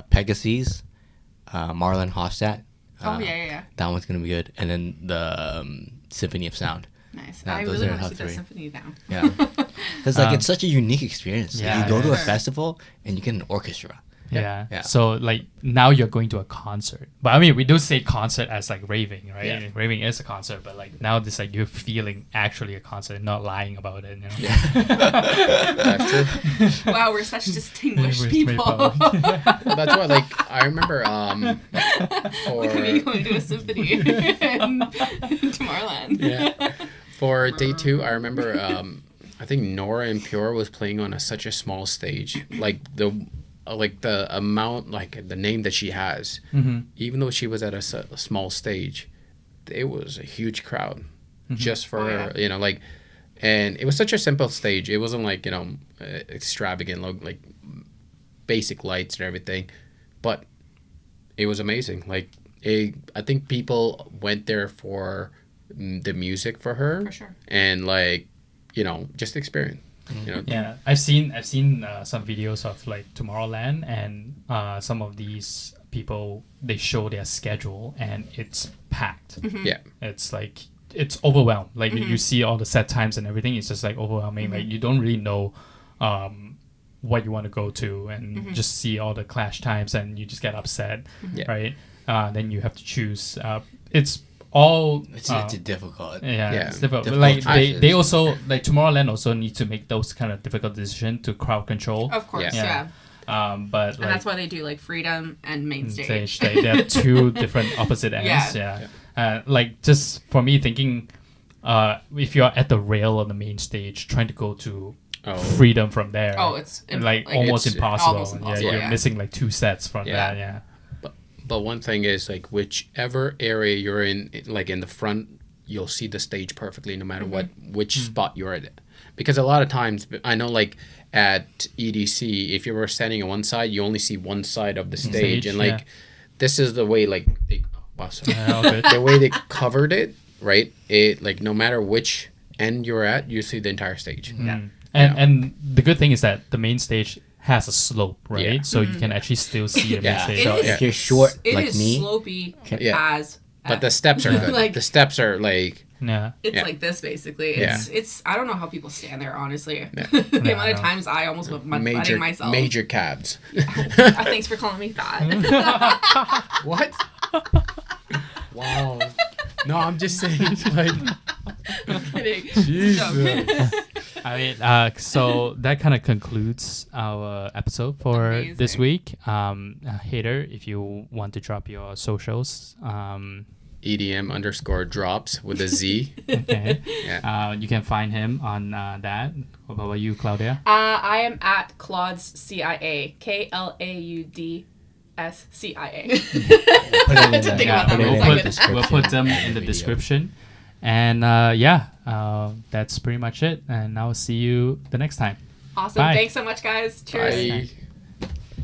Speaker 1: Pegasus, Marlon Hofstadt.
Speaker 2: Yeah.
Speaker 1: That one's gonna be good, and then the Symphony of Sound.
Speaker 2: Nice.
Speaker 1: Yeah,
Speaker 2: I
Speaker 1: those
Speaker 2: really
Speaker 1: are
Speaker 2: want to
Speaker 1: top
Speaker 2: see the
Speaker 1: three.
Speaker 2: symphony now.
Speaker 1: Yeah, because like it's such a unique experience.
Speaker 4: Yeah,
Speaker 1: Like, you go to a
Speaker 2: Sure.
Speaker 1: festival and you get an orchestra.
Speaker 4: Yeah. So like now you're going to a concert, but I mean we do say concert as like raving, right?
Speaker 1: Yeah.
Speaker 4: Raving is a concert, but like now this like you're feeling actually a concert, not lying about it. You know?
Speaker 3: That's true.
Speaker 2: Wow, we're such distinguished
Speaker 4: We're
Speaker 2: people.
Speaker 3: That's why, like, I remember
Speaker 2: Look at me going to a symphony in Tomorrowland.
Speaker 3: Yeah. For day 2, I remember I think Nora and Pure was playing on such a small stage. Like the amount, like the name that she has, even though she was at a small stage, it was a huge crowd just for her, you know, like, and it was such a simple stage. It wasn't like, you know, extravagant, like basic lights and everything, but it was amazing. Like, I think people went there for the music for her.
Speaker 2: For sure.
Speaker 3: And like, you know, just experience. You know?
Speaker 4: Yeah, I've seen some videos of like Tomorrowland, and some of these people, they show their schedule and it's packed.
Speaker 3: Yeah.
Speaker 4: It's like it's overwhelmed. Like you see all the set times and everything. It's just like overwhelming. Like you don't really know what you want to go to, and just see all the clash times, and you just get upset, right? Then you have to choose. It's all
Speaker 1: It's difficult.
Speaker 4: it's difficult.
Speaker 1: Difficult
Speaker 4: Like
Speaker 1: choices.
Speaker 4: they also, like Tomorrowland also need to make those kind of difficult decisions to crowd control.
Speaker 2: Of course,
Speaker 3: Yeah.
Speaker 2: yeah.
Speaker 4: But
Speaker 2: And
Speaker 4: like,
Speaker 2: that's why they do like Freedom and Main Stage.
Speaker 4: they have two different opposite ends. Like just for me thinking, if you're at the rail on the main stage trying to go to Freedom from there,
Speaker 2: It's
Speaker 4: like almost
Speaker 3: it's
Speaker 4: impossible.
Speaker 2: almost impossible,
Speaker 4: You're
Speaker 2: yeah.
Speaker 4: missing like 2 sets from
Speaker 3: Yeah.
Speaker 4: that.
Speaker 3: But one thing is, like, whichever area you're in, like in the front, you'll see the stage perfectly, no matter which spot you're at. Because a lot of times, I know, like at EDC, if you were standing on one side, you only see one side of the stage, and like this is the way, like the way they covered it, right? It like no matter which end you're at, you see the entire stage.
Speaker 4: And the good thing is that the main stage has a slope, right?
Speaker 3: Yeah.
Speaker 4: So you can actually still see the main
Speaker 3: Yeah.
Speaker 4: stage.
Speaker 1: So
Speaker 2: It is-
Speaker 1: if you're short
Speaker 2: It
Speaker 1: like
Speaker 2: is
Speaker 1: me,
Speaker 2: slopey
Speaker 3: Yeah.
Speaker 2: as
Speaker 3: But the steps are good.
Speaker 2: Like-
Speaker 3: the steps are like
Speaker 4: Yeah.
Speaker 2: it's
Speaker 3: Yeah.
Speaker 2: like this basically.
Speaker 3: Yeah.
Speaker 2: It's I don't know how people stand there honestly. The amount of times I almost went mudsliding myself.
Speaker 3: major cabs.
Speaker 2: Thanks for calling me fat.
Speaker 3: What? Wow. No, I'm just saying, like,
Speaker 2: Kidding.
Speaker 3: Jesus.
Speaker 4: I mean, so that kind of concludes our episode for this
Speaker 2: Amazing.
Speaker 4: week. Hater, if you want to drop your socials,
Speaker 3: EDM_drops with a Z.
Speaker 4: okay.
Speaker 3: Yeah.
Speaker 4: You can find him on that. What about you, Claudia?
Speaker 2: I am at Claude's CIA. KLAUDSCIA.
Speaker 1: put it in
Speaker 2: to
Speaker 1: the-
Speaker 2: think about that
Speaker 1: put it
Speaker 2: for a
Speaker 1: in
Speaker 2: second.
Speaker 1: the
Speaker 4: We'll put them in the
Speaker 1: video.
Speaker 4: description. And that's pretty much it. And I'll see you the next time.
Speaker 2: Awesome.
Speaker 4: Bye.
Speaker 2: Thanks so much, guys. Cheers.
Speaker 3: Bye.